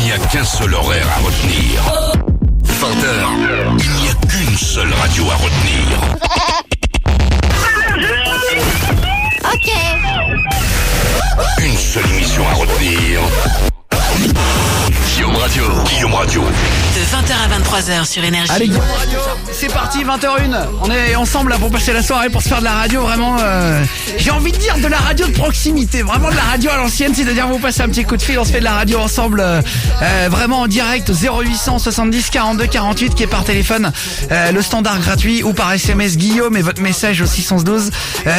n'y a qu'un seul horaire à retenir. 20h, il n'y a qu'une seule radio à retenir. Ok. Une seule émission à retenir. Guillaume Radio. De 20h à 23h sur Énergie. Allez, Guillaume Radio, c'est parti, 20h01. On est ensemble là pour passer la soirée, pour se faire de la radio vraiment, j'ai envie de dire de la radio de proximité, vraiment de la radio à l'ancienne, c'est-à-dire vous passez un petit coup de fil, on se fait de la radio ensemble, vraiment en direct, 0800 70 42 48 qui est par téléphone, le standard gratuit ou par SMS Guillaume et votre message au 612.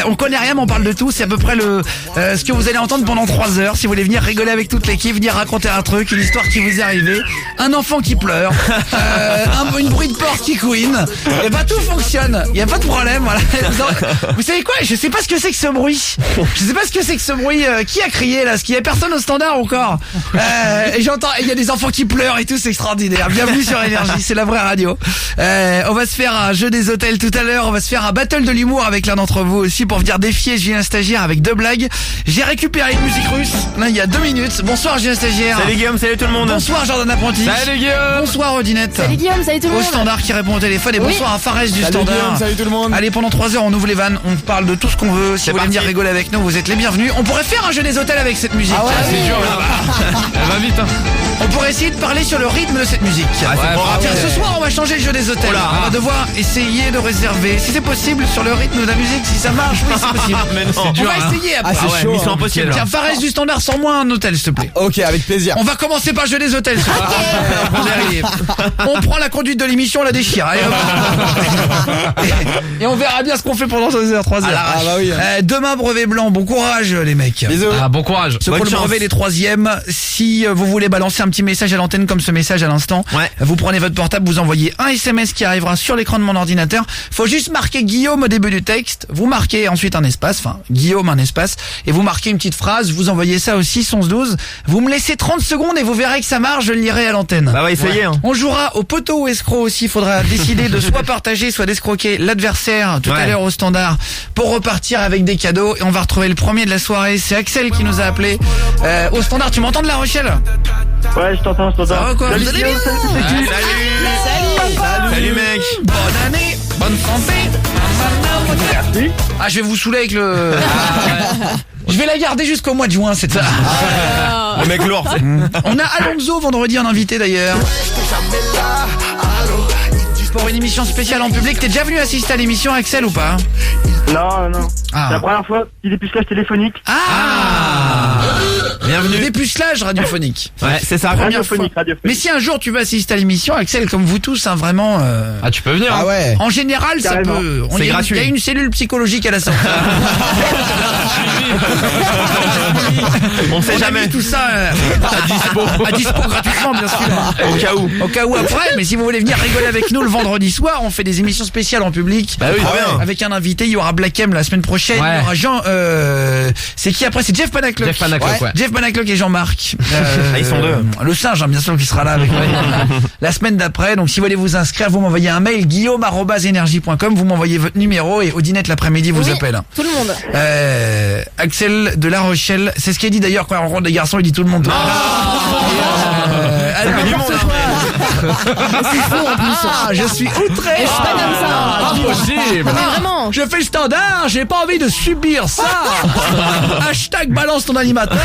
On connaît rien mais on parle de tout, c'est à peu près ce que vous allez entendre pendant 3 heures. Si vous voulez venir rigoler avec toute l'équipe, venir raconter un truc, une histoire qui vous est arrivée, un enfant qui pleure, une bruit de porte qui couine, et bah tout fonctionne, il y a pas de problème, voilà. Vous savez quoi, je sais pas ce que c'est que ce bruit. Je sais pas ce que c'est que ce bruit, qui a crié là, est-ce qu'il y a personne au standard encore? Et j'entends, il y a des enfants qui pleurent et tout, c'est extraordinaire. Bienvenue sur Énergie, c'est la vraie radio. On va se faire un jeu des hôtels tout à l'heure, on va se faire un battle de l'humour avec l'un d'entre vous aussi pour venir défier Julien Stagiaire avec 2 blagues. J'ai récupéré une musique russe, là il y a 2 minutes. Bonsoir Julien Stagiaire. Salut Guillaume, salut tout le monde. Bonsoir Jordan Apprenti. Salut Guillaume. Bonsoir Odinette. Salut Guillaume, salut tout le Au monde. standard qui répond au téléphone et bonsoir à Fares du Salut standard. Guillaume, salut tout le monde. Allez, pendant 3 heures on ouvre les vannes, on parle de tout ce qu'on veut. Si vous voulez venir rigoler avec nous, vous êtes les bienvenus. On pourrait faire un jeu des hôtels avec cette musique. Ah ouais, c'est dur là. Elle va vite hein. On pourrait essayer de parler sur le rythme de cette musique. Tiens, ce soir on va changer le jeu des hôtels. On va devoir essayer de réserver, si c'est possible, sur le rythme de la musique. Si ça marche, oui c'est possible. Mais non, On va essayer après. c'est chaud. Mission impossible. Tiens, Fares du standard, sors-moi un hôtel s'il te plaît. Ok, avec plaisir. On va commencer par le jeu des hôtels. Ce soir. On prend la conduite de l'émission, on la déchire. Allez, et on verra bien ce qu'on fait pendant 2 heures, 3 heures. Ah bah oui. Demain brevet blanc, bon courage les mecs. Bisous. Bon courage. Ceux qui ont le brevet les 3e, si vous voulez balancer un petit message à l'antenne comme ce message à l'instant, vous prenez votre portable, vous envoyez un SMS qui arrivera sur l'écran de mon ordinateur. Faut juste marquer Guillaume au début du texte, vous marquez ensuite un espace, enfin Guillaume un espace, et vous marquez une petite phrase, vous envoyez ça au 61112. Vous me laissez 30 secondes et vous verrez que ça marche, je le lirai à l'antenne. Bah ouais, essayez hein. On jouera au poteau ou escroc aussi, il faudra décider de soit partager, soit d'escroquer l'adversaire tout à l'heure au standard pour repartir avec des cadeaux. Et on va retrouver le premier de la soirée, c'est Axel qui nous a appelé au standard. Tu m'entends de La Rochelle? Ouais, je t'entends. Ça va quoi? Salut, Vous allez bien? Salut mec. Bonne année, bonne santé. Merci. Ah, je vais vous saouler avec le... Je vais la garder jusqu'au mois de juin cette fois. Le mec lourd. On a Alonso vendredi en invité d'ailleurs. Pour une émission spéciale en public. T'es déjà venu assister à l'émission Axel ou pas? Non. Ah. C'est la première fois, il est dépucelage téléphonique. Bienvenue. Dépucelage radiophonique. Ouais, c'est ça. Première fois. Radiophonique. Mais si un jour tu veux assister à l'émission, Axel, comme vous tous, hein, vraiment... Ah tu peux venir. Ah ouais. En général, Carrément. ça peut... C'est Il gratuit. y a une cellule psychologique à la sortie. On sait On a jamais. mis tout ça à dispo gratuitement, bien sûr. Au cas où après, mais si vous voulez venir rigoler avec nous le vendredi soir, on fait des émissions spéciales en public. Bah oui, très bien. Avec un invité, il y aura Black M la semaine prochaine, il y aura Jean c'est qui après? C'est Jeff Panaclock. Jeff Panaclock et Jean-Marc. Ils sont deux. Le singe, hein, bien sûr, qui sera là avec moi la semaine d'après. Donc si vous voulez vous inscrire, vous m'envoyez un mail guillaume@energie.com, vous m'envoyez votre numéro et Odinette l'après-midi vous appelle. Tout le monde. Axel de La Rochelle, c'est ce qu'il dit d'ailleurs quand il rencontre des garçons, il dit tout le monde. C'est faux en plus. Je suis outré. Je suis pas comme ça. Impossible. Mais vraiment. Je fais le standard, j'ai pas envie de subir ça. Hashtag balance ton animateur.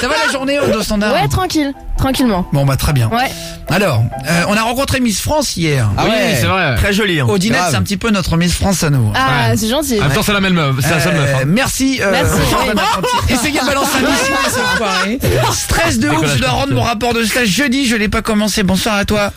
Ça va la journée au standard? Ouais, tranquillement. Bon bah très bien. Ouais. Alors, on a rencontré Miss France hier. Ah ouais. c'est vrai. Très joli hein. Odinette, grave. c'est un petit peu notre Miss France à nous. Ah, c'est gentil. En même temps c'est la même meuf. C'est la seule meuf hein. Merci. Merci. Essayez de balancer un ici cette soirée. Stress de ouf, je dois rendre mon rapport de stage jeudi, je l'ai pas commencé. Bonsoir à toi.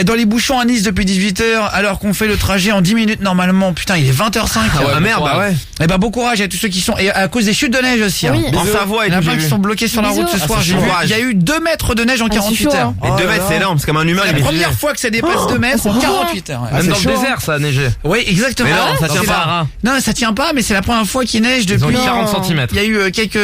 Dans les bouchons à Nice depuis 18h, alors qu'on fait le trajet en 10 minutes normalement. Putain, il est 20h05. Ah merde, bah ouais. Eh ben bon courage à tous ceux qui sont, et à cause des chutes de neige aussi. Oui. Hein. En Savoie et Il y en a tout, plein j'ai qui vu. sont bloqués sur la Bisous. route ce soir. c'est J'ai vu, chaud. il y a eu 2 mètres de neige en 48 chaud, heures. hein. Et 2 mètres c'est énorme, c'est comme un humain. C'est il la est première fusé. fois que ça dépasse 2 mètres en 48 heures. Même dans le chaud, désert ça a neigé. Oui, exactement. Mais non, ça tient C'est pas, la- hein. Non, ça tient pas, mais c'est la première fois qu'il neige Ils ont depuis. eu 40 cm. Il y a eu quelques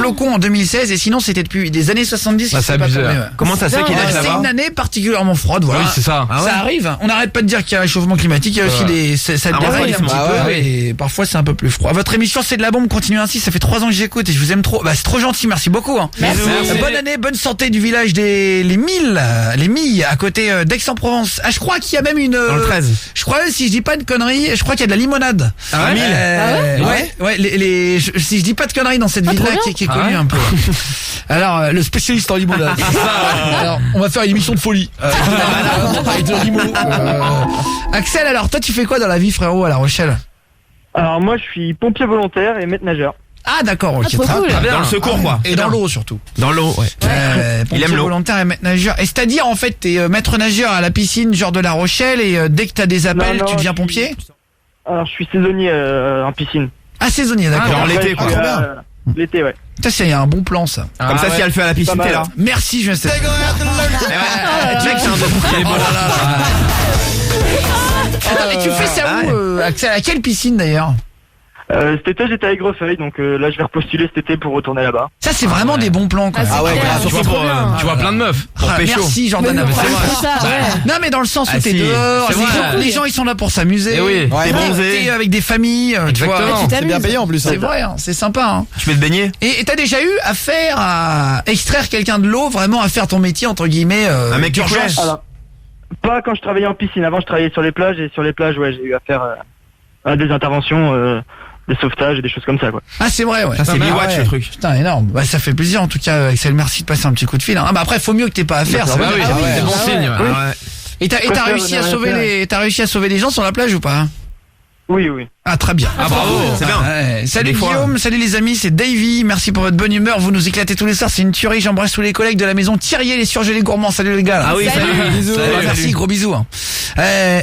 flocons en 2016 et sinon c'était depuis des années 70 Bah, que c'est c'est pas abusé, tombé, ouais. ouais. Comment ça se fait qu'il neige C'est là-bas? une année particulièrement froide, voilà. Oui, c'est ça. Ah ouais. Ça arrive. On n'arrête pas de dire qu'il y a un réchauffement climatique. Il y a aussi ça Un déraille un refroidissement. petit Ah peu ouais. et parfois c'est un peu plus froid. Votre émission c'est de la bombe. Continuez ainsi. Ça fait 3 ans que j'écoute et je vous aime trop. Bah c'est trop gentil. Merci beaucoup. Hein. Merci. Bonne année, bonne santé du village des les Milles à côté d'Aix-en-Provence. Ah je crois qu'il y a même une. Dans le 13. Je crois si je dis pas de conneries, je crois qu'il y a de la limonade. Ah ouais? Ouais. Si je dis pas de conneries dans cette ville-là trop qui est Ah connue ouais. un peu. Alors le spécialiste en limonade. Alors on va faire une émission de folie. On va parler de limo. Axel, alors toi tu fais quoi dans la vie frérot à La Rochelle? Alors moi je suis pompier volontaire et maître nageur. Ah d'accord, ok. trop très cool. bien. Dans le secours, quoi. Et dans l'eau surtout. Dans l'eau, ouais. Pompier aime l'eau. volontaire et maître nageur. Et c'est-à-dire en fait t'es maître nageur à la piscine genre de La Rochelle et dès que t'as des appels Non, tu deviens je suis- pompier? Alors je suis saisonnier en piscine. Ah saisonnier d'accord. genre Après, l'été, je quoi. suis, Trop bien. L'été ouais. Ça c'est un bon plan ça. Comme ça, si elle fait à la piscine, Pas t'es mal. là. Merci je sais. Tu sais que c'est un de Attends, mais tu fais ça où Axel? À quelle piscine d'ailleurs? Cet été j'étais avec Grefeuille donc là je vais repostuler cet été pour retourner là-bas. Ça c'est vraiment des bons plans quoi. Ah, c'est clair, Tu c'est vois, trop pour, bien. tu vois plein de meufs. Pour Ah, pécho. merci Mais Jordan. non, C'est vrai. c'est ça, ouais. Non mais dans le sens où Ah, t'es si. dehors, C'est les vrai. gens, les gens ils sont là pour s'amuser. Eh oui, t'es bronzé. T'es avec des familles, tu vois. Exactement. Tu C'est bien t'amuses. payé en plus. C'est vrai, hein, c'est sympa. Hein. Tu peux te baigner? Et t'as déjà eu affaire à extraire quelqu'un de l'eau, vraiment à faire ton métier entre guillemets Un mec qui d'urgence. coulait. Alors pas quand je travaillais en piscine. Avant je travaillais sur les plages et sur les plages ouais j'ai eu affaire à des interventions, des sauvetages et des choses comme ça quoi. Ah c'est vrai ouais. Ça, c'est Pas mal. mi-watch, Ouais. le truc. Putain énorme. Bah ça fait plaisir en tout cas Axel, merci de passer un petit coup de fil. Hein. Ah bah après faut mieux que t'aies pas à faire. Ça Bah veut oui, dire. c'est bon Ah ouais. signe. Oui. Ouais. Et t'as Préfère réussi à ne rien sauver faire. t'as réussi à sauver des gens sur la plage ou pas? Oui oui. Ah très bien. Ah bravo, c'est bien. Ouais. Salut Des fois. Guillaume, salut les amis, c'est Davy, merci pour votre bonne humeur, vous nous éclatez tous les soirs, c'est une tuerie, j'embrasse tous les collègues de la maison Thierry les surgelés gourmands, salut les gars. Ah oui, Salut. salut. Bisous. Salut, Merci, salut. gros bisous. Hein.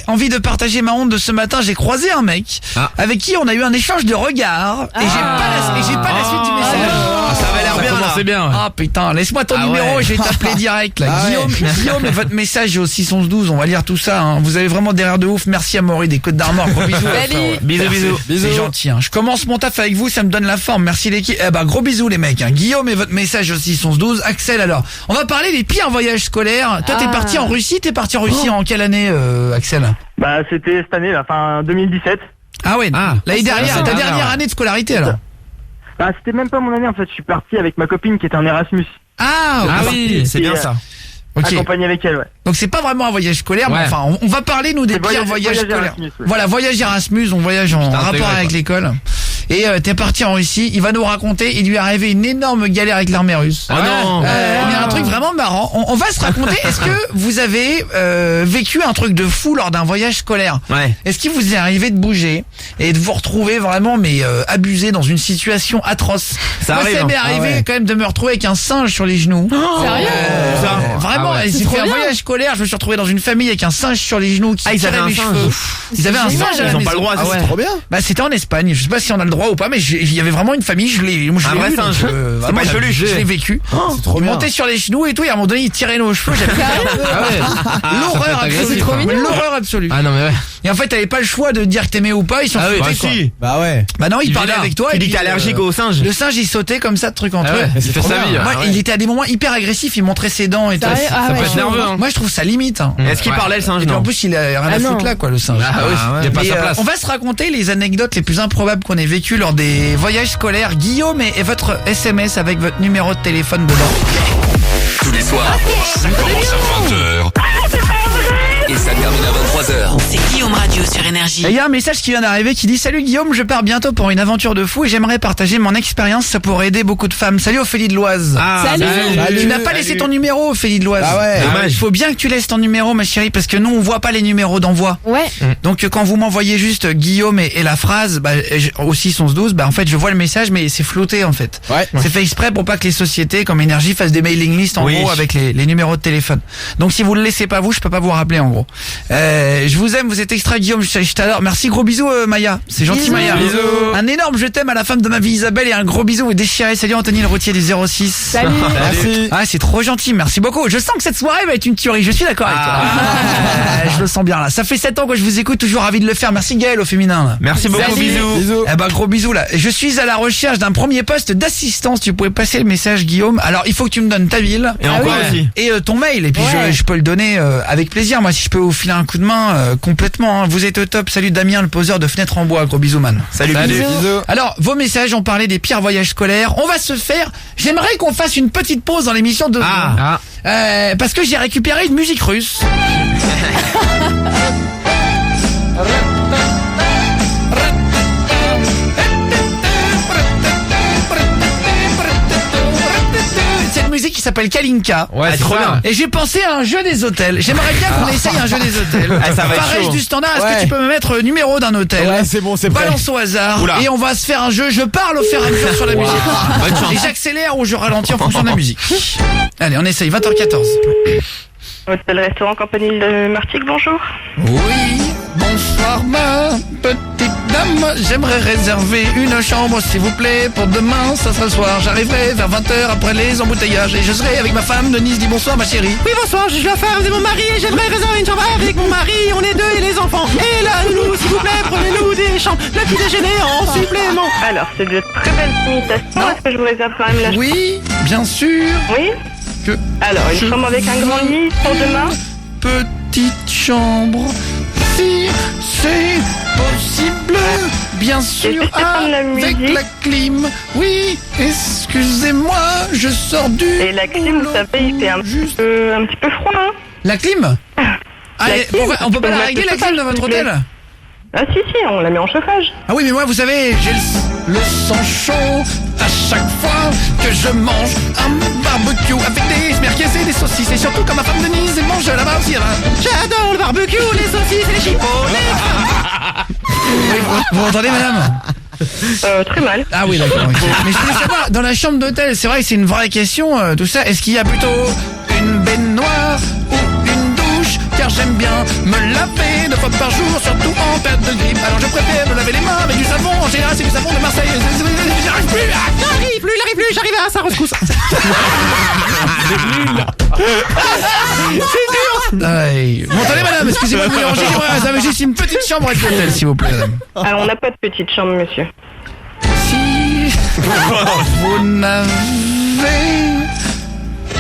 Envie de partager ma honte de ce matin, j'ai croisé un mec avec qui on a eu un échange de regards et j'ai pas la suite du message. Ah, ça avait l'air bien. C'est bien. Ah putain, laisse-moi ton Ah numéro, ouais. je vais t'appeler direct là. Ah ouais. Guillaume et votre message au 611-12, on va lire tout ça. Hein. Vous avez vraiment des rires de ouf. Merci à Maury des Côtes d'Armor. Gros bisous. Salut. Bisous, bisous. C'est gentil. Hein. Je commence mon taf avec vous, ça me donne la forme. Merci l'équipe. Eh bah gros bisous les mecs. Hein. Guillaume et votre message au 611-12. Axel alors, on va parler des pires voyages scolaires. Toi t'es parti en Russie. T'es parti en Russie en quelle année, Axel? Bah c'était cette année là, enfin 2017. Ah ouais. Ah. L'année dernière, c'est ta bien, dernière ouais. année de scolarité alors. Bah c'était même pas mon année en fait, je suis parti avec ma copine qui était en Erasmus. Ah, Ah oui, c'est bien ça. ok. Accompagné avec elle ouais. Donc c'est pas vraiment un voyage scolaire, mais Ouais. enfin on va parler nous des C'est pires voyage voyages scolaires. Erasmus, ouais. Voilà, voyage Erasmus, on voyage en Putain, rapport intégré, avec quoi. l'école. Et t'es parti en Russie, il va nous raconter, il lui est arrivé une énorme galère avec l'armée russe. Oh non. Mais un truc vraiment marrant. On va se raconter. Est-ce que vous avez vécu un truc de fou lors d'un voyage scolaire? Ouais. Est-ce qu'il vous est arrivé de bouger et de vous retrouver vraiment abusé dans une situation atroce? Ça Moi, arrive, ça m'est hein. arrivé Ah ouais. quand même de me retrouver avec un singe sur les genoux. Sérieux? Ça. Vraiment, Ah ouais. j'ai C'est fait trop un bien. voyage scolaire, je me suis retrouvé dans une famille avec un singe sur les genoux qui Ah, ils tirait avaient un mes singe. cheveux. Ils avaient un génial. singe à la Ils ont maison. pas le droit, Ah ouais. C'est trop bien. Bah c'était en Espagne, je sais pas si on a le droit ou pas, mais il y avait vraiment une famille, je l'ai Un vu, vrai donc, singe. C'est vraiment, pas une peluche. je l'ai vécu. C'est trop Il bien. montait sur les genoux et tout, et à un moment donné il tirait nos cheveux, j'avais l'horreur ça peut être absolue. agressif, hein. L'horreur absolue. Ah non, mais ouais. Et en fait t'avais pas le choix de dire que t'aimais ou pas, ils s'en Ah oui, foutaient bah quoi. si. Bah ouais. Bah non, il Il parlait est là. avec toi. Tu et dis puis, que t'es allergique aux singes. Le singe il sautait comme ça de truc entre Ah eux. ouais, il fait trop sa bien. vie. Ouais, Ah ouais. il était à des moments hyper agressifs, il montrait ses dents et tout. Sérieux? Ah Ça ouais, peut être je nerveux, vois. hein. Moi je trouve ça limite. Hein. Est-ce qu'il parlait le singe? Et puis en Non. plus il a rien à Ah foutre non. là quoi le singe. Ah oui, il y a pas Mais, sa place. on va se raconter les anecdotes les plus improbables qu'on ait vécues lors des voyages scolaires. Guillaume et votre SMS avec votre numéro de téléphone dedans. Tous les soirs, ça commence à 20h. Et ça termine à 23h. C'est Guillaume Radio sur Énergie. Et il y a un message qui vient d'arriver qui dit: salut Guillaume, je pars bientôt pour une aventure de fou et j'aimerais partager mon expérience, ça pourrait aider beaucoup de femmes. Salut Ophélie de l'Oise. Ah, Salut. Tu n'as pas laissé ton numéro, Ophélie de l'Oise. Ah ouais. Il faut bien que tu laisses ton numéro, ma chérie, parce que nous on voit pas les numéros d'envoi. Ouais. Donc quand vous m'envoyez juste Guillaume et la phrase au 611-12, en fait je vois le message mais c'est flouté en fait. Ouais. C'est fait exprès pour pas que les sociétés comme Énergie fassent des mailing lists en Oui. gros avec les numéros de téléphone. Donc si vous le laissez pas vous, je peux pas vous rappeler en gros. gros. Je vous aime, vous êtes extra Guillaume, je t'adore. Merci, gros bisous Maya. C'est gentil Bisous. Maya. Bisous. Un énorme je t'aime à la femme de ma vie Isabelle et un gros bisou et déchiré. Salut Anthony le routier du 06. Salut. Merci. Ah, c'est trop gentil, merci beaucoup. Je sens que cette soirée va être une tuerie, je suis d'accord avec toi. Je le sens bien là. Ça fait 7 ans que je vous écoute, toujours ravi de le faire. Merci Gaël au féminin là. Merci beaucoup, Salut. bisous. Eh ben gros bisous là. Je suis à la recherche d'un premier poste d'assistance. Tu pouvais passer le message Guillaume. Alors il faut que tu me donnes ta ville Et encore oui. aussi. et ton mail et puis Ouais. je peux le donner avec plaisir. Moi si je peux vous filer un coup de main complètement. Hein. Vous êtes au top. Salut Damien le poseur de fenêtre en bois. Gros bisous man. Salut, bisous. Alors vos messages ont parlé des pires voyages scolaires. On va se faire. J'aimerais qu'on fasse une petite pause dans l'émission de. Ah. Parce que j'ai récupéré une musique russe. Cette musique qui s'appelle Kalinka. Ouais, c'est trop bien. Et j'ai pensé à un jeu des hôtels. J'aimerais bien qu'on essaye un jeu des hôtels. Ah, ça va être Pareil chaud. du standard, est-ce Ouais. que tu peux me mettre le numéro d'un hôtel? Ouais, c'est bon, c'est prêt. Balance au hasard. Oula. Et on va se faire un jeu. Je parle au fur et à mesure sur la musique. Bonne chance. Et j'accélère ou je ralentis en fonction de la musique. Allez, on essaye. 20h14. Hôtel-restaurant Campanile de Martigues, bonjour. Oui, bonsoir ma petite dame. J'aimerais réserver une chambre s'il vous plaît pour demain, ça sera le soir. J'arriverai vers 20h après les embouteillages et je serai avec ma femme Denise. Dis bonsoir ma chérie. Oui, bonsoir, je suis la femme de mon mari et j'aimerais réserver une chambre avec mon mari. On est deux et les enfants. Et là, nous, s'il vous plaît, prenez-nous des chambres. Le petit déjeuner en supplément. Alors, c'est de très belles imitations. Est-ce que je vous réserve quand même la chambre? Oui, bien sûr. Oui. Que Alors, une chambre avec un grand lit pour demain. petite chambre, si c'est possible, bien sûr, Est-ce que c'est pas de la avec musique? la clim. Oui, excusez-moi, je sors du. Et la clim, vous savez, il fait un petit peu froid, hein. La clim. Allez, clim, on peut tu pas peux la mettre régler le la clim chauffage, dans votre s'il vous plaît. hôtel? Ah si, on la met en chauffage. Ah oui, mais moi, vous savez, j'ai le sang chaud à chaque fois que je mange un barbecue avec des merguez et des saucisses. Et surtout quand ma femme Denise elle mange là-bas aussi. Là-bas. J'adore le barbecue, les saucisses et les chipots. Vous entendez, madame? Très mal. Ah oui, d'accord. Ok. Mais je voulais savoir, dans la chambre d'hôtel, c'est vrai que c'est une vraie question, tout ça. Est-ce qu'il y a plutôt une baignoire ou une douche? Car j'aime bien me laver 2 fois par jour, surtout en période de grippe. Alors je préfère me laver les mains avec du savon. En général, c'est du savon de Marseille. J'arrive plus. J'arrive plus, j'arrive à ça rescousse. Aïe. Vous m'entendez, madame? Excusez-moi de vous déranger. J'aimerais juste une petite chambre avec l'hôtel, s'il vous plaît, madame. Alors, on n'a pas de petite chambre, monsieur. Si vous n'avez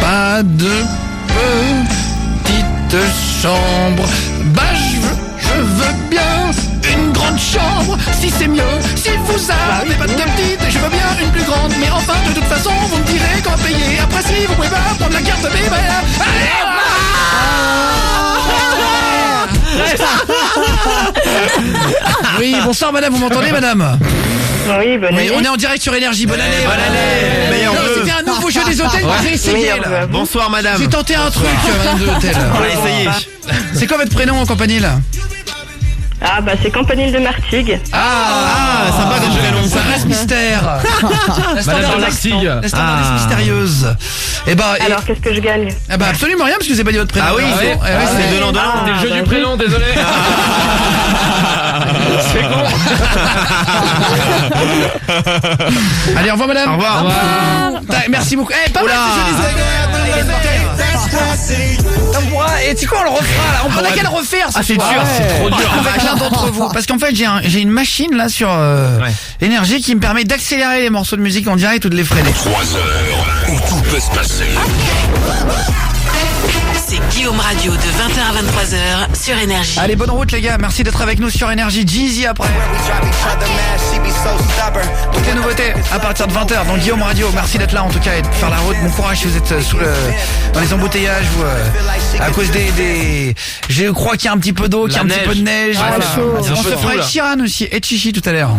pas de petite chambre, bah je veux bien une grande chambre, si c'est mieux. Si vous avez pas de petite, je veux bien une plus grande. Mais enfin, de toute façon, vous me direz quand payer. Après, si vous pouvez pas prendre la carte B, bah, oui, bonsoir madame, vous m'entendez madame? Oui, bonne Oui, année. on est en direct sur Énergie, bonne année. Bonne année, meilleur Non, vœu. c'était un nouveau jeu des hôtels que j'ai essayé Meilleur là. vœu. Bonsoir, madame. J'ai tenté un truc, madame de l'hôtel. On va essayer. C'est quoi votre prénom en compagnie là? Ah, bah, c'est Campanile de Martigues. Ah, sympa comme prénom. Ça reste mystère. La standard Martigues. La standardiste Ah. mystérieuse. Et bah, Alors, qu'est-ce que je gagne? absolument rien parce que je vous ai pas dit votre prénom. Ah oui, Ah c'est ouais, c'est c'est- donnant. Ah, C'est le jeu bah du oui. prénom, désolé. C'est con. Allez, au revoir madame. Au revoir. Merci beaucoup. Eh, pas mal ce jeu des hôtels. On pourra, et tu sais quoi, on le refera là. On n'a qu'à le refaire ce Ah, c'est soir. dur, c'est trop dur. Avec l'un d'entre vous. Parce qu'en fait, j'ai une machine là sur Énergie qui me permet d'accélérer les morceaux de musique en direct ou de les freiner. 3 heures où tout peut se passer. C'est Guillaume Radio de 20h à 23h sur Énergie. Allez, bonne route les gars, merci d'être avec nous sur Énergie. Jeezy après. Toutes les nouveautés à partir de 20h dans Guillaume Radio. Merci d'être là en tout cas et de faire la route. Bon courage si vous êtes dans les embouteillages ou à cause des... Je crois qu'il y a un petit peu d'eau, qu'il y a un La petit peu de neige. neige. Voilà. chaud. On C'est un se peu fera fou, Ed là. Sheeran aussi, Ed Chichi tout à l'heure.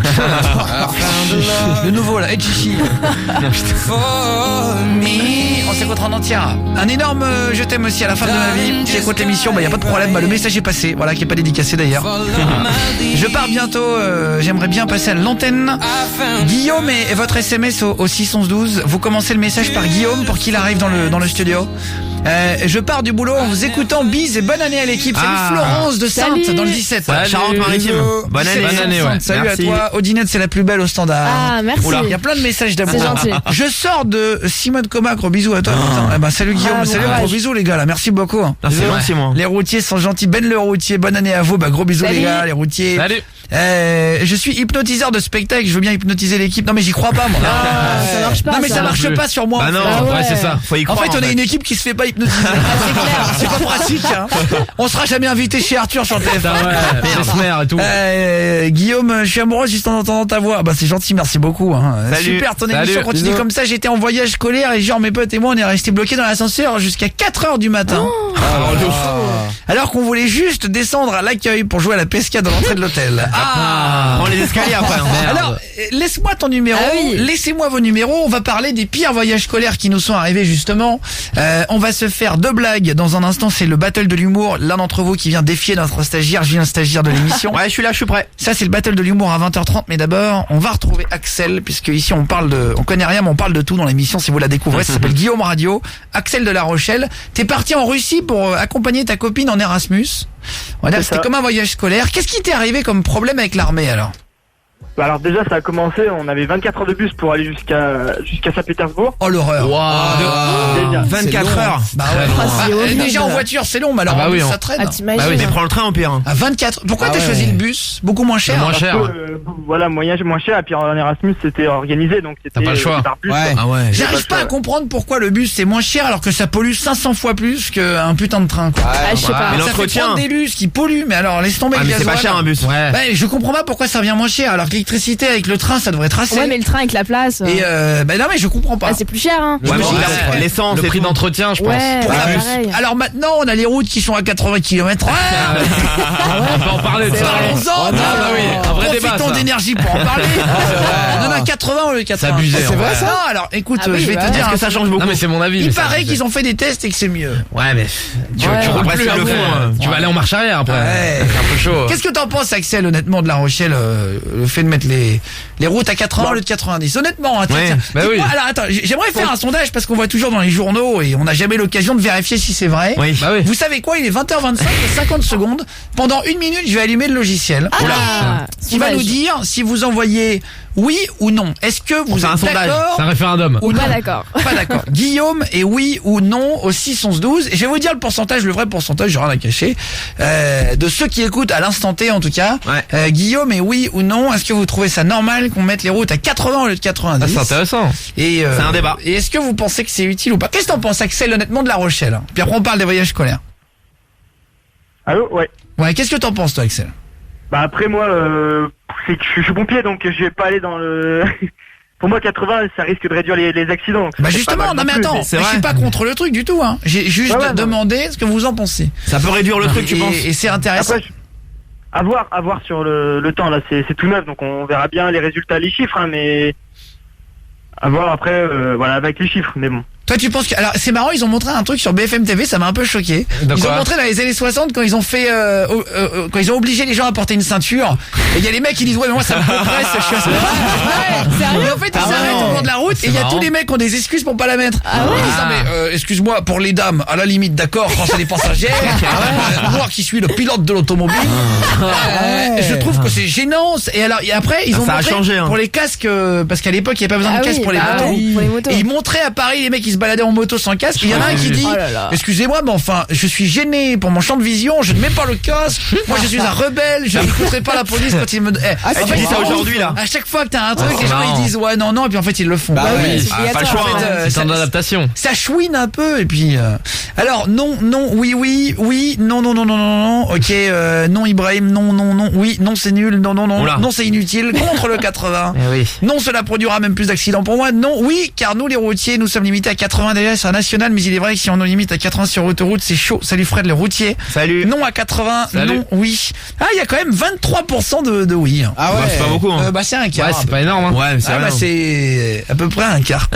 Le nouveau là, Ed Chichi. On s'écoutera en entière. Un énorme je t'aime aussi à la fin de ma vie. Qui écoute l'émission, bah y a pas de problème, bah, le message est passé, voilà, qui est pas dédicacé d'ailleurs. Je pars bientôt, j'aimerais bien passer à l'antenne. Guillaume et votre SMS au 61112. Vous commencez le message par Guillaume pour qu'il arrive dans le studio. Je pars du boulot en vous écoutant. Bise et bonne année à l'équipe. Salut Florence de Sainte Salut. dans le 17. Salut. Charente-Maritime. Bonne année. Bonne année, ouais. Salut Merci. à toi. Odinette, c'est la plus belle au standard. Ah, merci. Oula, il y a plein de messages d'amour. C'est gentil. Je sors de Simone Comac, gros bisous à toi. Putain. Eh ben, salut Guillaume, bon salut, courage. gros bisous les gars là, merci beaucoup. Ah, c'est gentil, moi. Les routiers sont gentils. Ben le routier, bonne année à vous. Bah gros bisous Salut. les gars, les routiers. Salut. Je suis hypnotiseur de spectacle, je veux bien hypnotiser l'équipe. Non mais j'y crois pas moi. Ça marche pas. non mais ça marche pas sur moi. Bah non, Ah ouais. c'est ça. Faut y En croire. fait, on est une équipe qui se fait pas hypnotiser. C'est pas pratique. Hein. On sera jamais invité chez Arthur sur TF1. Mesmer et tout. Guillaume, je suis amoureux juste en entendant ta voix. Bah c'est gentil, merci beaucoup. Hein. Salut. Super, ton Salut. émission continue Bisous. comme ça. J'étais en voyage scolaire et genre mes potes et moi on est restés bloqués dans l'ascenseur jusqu'à 4h du matin. Alors qu'on voulait juste descendre à l'accueil pour jouer à la pescade dans l'entrée de l'hôtel. Prends les escaliers après. Alors, laisse-moi ton numéro, Ah oui. laissez-moi vos numéros, on va parler des pires voyages scolaires qui nous sont arrivés justement. On va se faire 2 blagues dans un instant, c'est le battle de l'humour. L'un d'entre vous qui vient défier notre stagiaire, Julien, stagiaire de l'émission. Ouais, je suis là, je suis prêt. Ça c'est le battle de l'humour à 20h30, mais d'abord on va retrouver Axel, puisque ici on connaît rien mais on parle de tout dans l'émission si vous la découvrez. Ça s'appelle Guillaume Radio. Axel de La Rochelle, t'es parti en Russie pour accompagner ta copine en Erasmus. On va dire que C'est c'était ça. comme un voyage scolaire. Qu'est-ce qui t'est arrivé comme problème avec l'armée alors? Bah alors déjà ça a commencé, on avait 24 heures de bus pour aller jusqu'à Saint-Pétersbourg. Oh l'horreur. Déjà. 24 heures. Bah ouais. Ah, c'est Bah, horrible. déjà en voiture c'est long, mais alors Ah bah en oui, bus, on- ça traîne. Ah, t'imagines. Bah oui, mais prends le train au pire. À 24. Pourquoi t'as choisi le bus? Beaucoup moins cher. Moins Parce cher. que, voilà, moins cher, et puis en Erasmus c'était organisé, donc c'était T'as pas le choix. par bus. Ouais. Ah ouais. J'arrive pas à comprendre pourquoi le bus c'est moins cher alors que ça pollue 500 fois plus qu'un putain de train. Quoi. Ah, je sais pas. Mais Ça fait l'entretien. prendre des bus qui polluent, mais alors laisse tomber Ah, le mais c'est pas gasoil. cher un bus. Ouais. Ouais, je comprends pas pourquoi ça revient moins cher alors que l'électricité avec le train ça devrait être assez. Ouais, mais le train avec la place. Et bah non mais je comprends pas. Ah, c'est plus cher, hein. Ouais, mais Ouais. l'essence, Le et prix tout. d'entretien, je pense. Ouais, Pour la ouais, bus. pareil. Alors maintenant on a les routes qui sont à 80 km. On peut en parler de ça. Parlons-en. Ah bah oui, un vrai débat, Profitons ça. d'énergie pour en parler. On en a 80 au lieu de 80. C'est abusé, C'est en vrai vrai. ça. Non, alors écoute, Ah oui, je vais bah te dire. Est-ce que ça change beaucoup? Non mais c'est mon avis. Il mais c'est paraît abusé. qu'ils ont fait des tests et que c'est mieux. Ouais mais tu Ouais. roules Après, plus s'ils le après. font, Tu vas aller en marche arrière après. Ouais. C'est un peu chaud. Qu'est-ce que t'en penses, Axel, honnêtement, de La Rochelle, le fait de mettre les routes à 80 au lieu de 90? Honnêtement, hein, Ouais, tiens, bah dites-moi, oui. alors attends, j'aimerais faire un sondage parce qu'on voit toujours dans les journaux et on n'a jamais l'occasion de vérifier si c'est vrai. Oui. Bah oui. Vous savez quoi? Il est 20h25 et 50 secondes. Pendant 1 minute, je vais allumer le logiciel. Ah, Qui va nous dire si vous envoyez oui ou non. Est-ce que vous fait un êtes sondage. d'accord C'est un référendum. ou non? Pas d'accord. Pas d'accord. Guillaume est oui ou non au 6 11 12. Et je vais vous dire le pourcentage, le vrai pourcentage, j'ai rien à cacher, de ceux qui écoutent à l'instant T en tout cas. Ouais. Guillaume est oui ou non. Est-ce que vous trouvez ça normal qu'on mette les routes à 80 au lieu de Ah, 90? c'est intéressant. Et C'est un débat. Et est-ce que vous pensez que c'est utile ou pas? Qu'est-ce que t'en penses, Axel, honnêtement, de La Rochelle? Puis après on parle des voyages scolaires. Allô, ouais. Ouais, qu'est-ce que t'en penses, toi, Axel? Bah après moi, c'est que je suis pompier, donc je vais pas aller dans le... Pour moi 80 ça risque de réduire les accidents. Bah C'est justement, pas mal non mais non plus, attends, c'est je vrai. suis pas contre le truc du tout, hein. J'ai juste Ouais, ouais, non. demandé ce que vous en pensez. Ça peut réduire le truc, tu et, penses? et c'est intéressant. Après, à voir sur le temps, là, c'est tout neuf, donc on verra bien les résultats, les chiffres, hein, mais... À voir après, voilà, avec les chiffres, mais bon. Toi tu penses que... Alors c'est marrant, ils ont montré un truc sur BFM TV, ça m'a un peu choqué. De Ils ont quoi montré dans les années 60 quand ils ont fait... quand ils ont obligé les gens à porter une ceinture. Et il y a les mecs qui disent ouais mais moi ça me compresse, je suis à ce ouais, et en fait ils s'arrêtent au bord de la route et il y a marrant. tous les mecs qui ont des excuses pour pas la mettre. Ah ouais. Ils disent, non, mais excuse-moi, pour les dames, à la limite d'accord quand c'est des passagères. Moi qui suis le pilote de l'automobile. Je trouve que c'est gênant. Et alors et après ils ont Ça a montré changé, hein. pour les casques parce qu'à l'époque il n'y avait pas besoin Ah de casque oui, pour les bah motos. oui, pour les motos. Et ils montraient à Paris les mecs qui se baladaient en moto sans casque. Et il y en a un qui dit Oh là là. excusez-moi mais enfin je suis gêné pour mon champ de vision, je ne mets pas le casque. Moi je suis un rebelle, je n'écouterai pas la police quand ils me... en tu fait, dis ça aujourd'hui, là? À chaque fois que t'as un truc, c'est les gens marrant. ils disent ouais non et puis en fait ils le font. Bah oui, c'est pas le obligatoire. choix, En fait, hein. C'est en adaptation. ça chouine un peu et puis alors non oui non ok non Ibrahim non oui non c'est nul non Oula. non c'est inutile contre le 80 Eh oui. non cela produira même plus d'accidents pour moi non oui car nous les routiers nous sommes limités à 80 déjà sur la nationale mais il est vrai que si on nous limite à 80 sur autoroute c'est chaud. Salut Fred les routiers. Salut. Non à 80 Salut. non oui. Ah il y a quand même 23% de oui. Ah ouais. Bah, c'est pas beaucoup, hein. Bah c'est un quart. Ouais, c'est pas énorme. Hein. Ouais, mais c'est Ah rien. bah c'est à peu près un quart.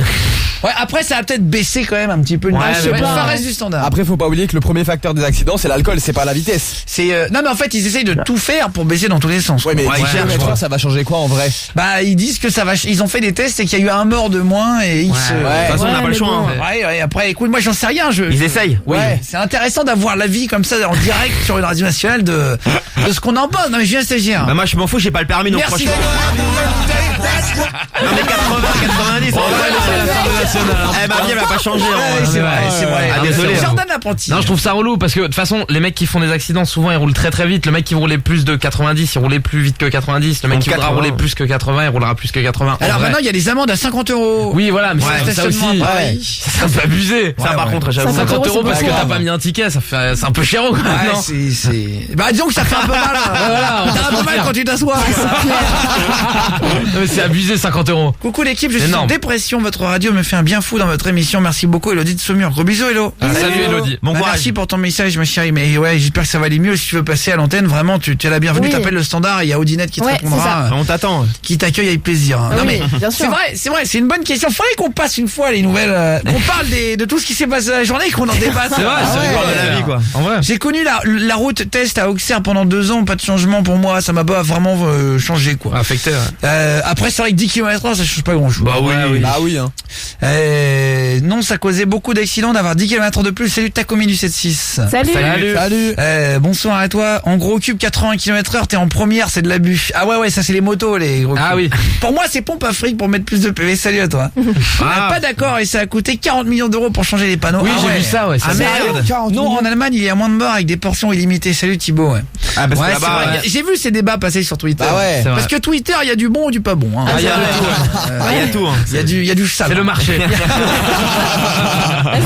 Ouais, après ça a peut-être baissé quand même un petit peu. Ouais, mais mais ça bon. reste du standard. Après, faut pas oublier que le premier facteur des accidents, c'est l'alcool, c'est pas la vitesse. C'est non mais en fait ils essayent de tout faire pour baisser dans tous les sens. Ouais, mais Ouais, 10 je km/h, vois. ça va changer quoi en vrai? Bah ils disent que ça va. Ils ont fait des tests et qu'il y a eu un mort de moins et ils se. De toute façon, on n'a pas le choix. Hein. Ouais, après écoute, moi j'en sais rien. Ils essayent. Ouais, c'est intéressant d'avoir l'avis comme ça en direct sur une radio nationale de ce qu'on en pense. Non mais je viens stagiaire. Bah moi je m'en fous, j'ai pas le permis donc Merci. franchement. Non mais 80, 90, en vrai, c'est l'Assemblée nationale. eh ma vie elle va pas changer. Ouais, c'est vrai, c'est vrai. Ah, désolé. Jordan l'apprenti. Non, je trouve ça relou parce que de toute façon, les mecs qui font des accidents, souvent ils roulent très très vite. Le mec qui roulait plus de 90, il roulait plus vite que 90. Le mec Donc qui voudra 80. rouler plus que 80, il roulera plus que 80. En Alors vrai. maintenant il y a des amendes à 50 €. Oui, voilà, mais Ouais, ça aussi, stationnement à Paris. ça un peu abusé. Ça par ouais. contre j'avoue. 50 50 € parce que c'est t'as beaucoup, pas mis un ticket, c'est un peu cher quand même, Ouais, non? c'est. Bah disons que ça fait un peu mal. voilà, on va T'as pas un peu se mal mentir. quand tu t'assois. Non, mais c'est abusé 50 €. Coucou l'équipe, je suis Énorme. en dépression. Votre radio me fait un bien fou dans votre émission. Merci beaucoup, Elodie de Saumur. Gros bisous, Hello. Salut Elodie. Bon Bah, courage. merci pour ton message, ma chérie. Mais ouais, j'espère que ça va aller mieux. Si tu veux passer à l'antenne, vraiment, tu es la bienvenue. Oui. T'appelles le standard. Il y a Audinette qui te Ouais, répondra, On t'attend. qui t'accueille avec plaisir. Non Oui, mais bien sûr. c'est vrai, c'est une bonne question. Faudrait qu'on passe une fois les nouvelles, qu'on parle de tout ce qui s'est passé la journée et qu'on en débatte. C'est vrai, c'est rigolo de la vie, quoi. En vrai. J'ai connu la route test à Auxerre pendant 2 ans, pas de changement pour moi, ça m'a pas vraiment changé quoi. Affecté, ouais. Après c'est vrai que 10 km/h ça change pas grand chose. Bah oui. Bah oui, hein. Non, ça causait beaucoup d'accidents d'avoir 10 km de plus. Salut Tacomi du 7-6. Salut. Salut. Bonsoir à toi. En gros cube 80 km/h, t'es en première, c'est de l'abus. Ah ouais, ça c'est les motos les gros Ah cubes. oui. Pour moi c'est pompe à fric pour mettre plus de PV. Salut à toi. Pas d'accord et ça a coûté 40 millions d'euros pour changer les panneaux. Oui, Ah j'ai ouais. vu ça, ouais. Ah merde. Non, en Allemagne, il y a moins de morts avec des portions illimitées. Salut Thibaut. Ouais. Ah parce que Ouais, c'est là-bas. vrai. J'ai vu ces débats passer sur Twitter. Bah ouais. C'est vrai. Parce que Twitter, il y a du bon ou du pas bon. Hein. Il y a tout. Hein. Il y a du sale. C'est le marché. Ouais,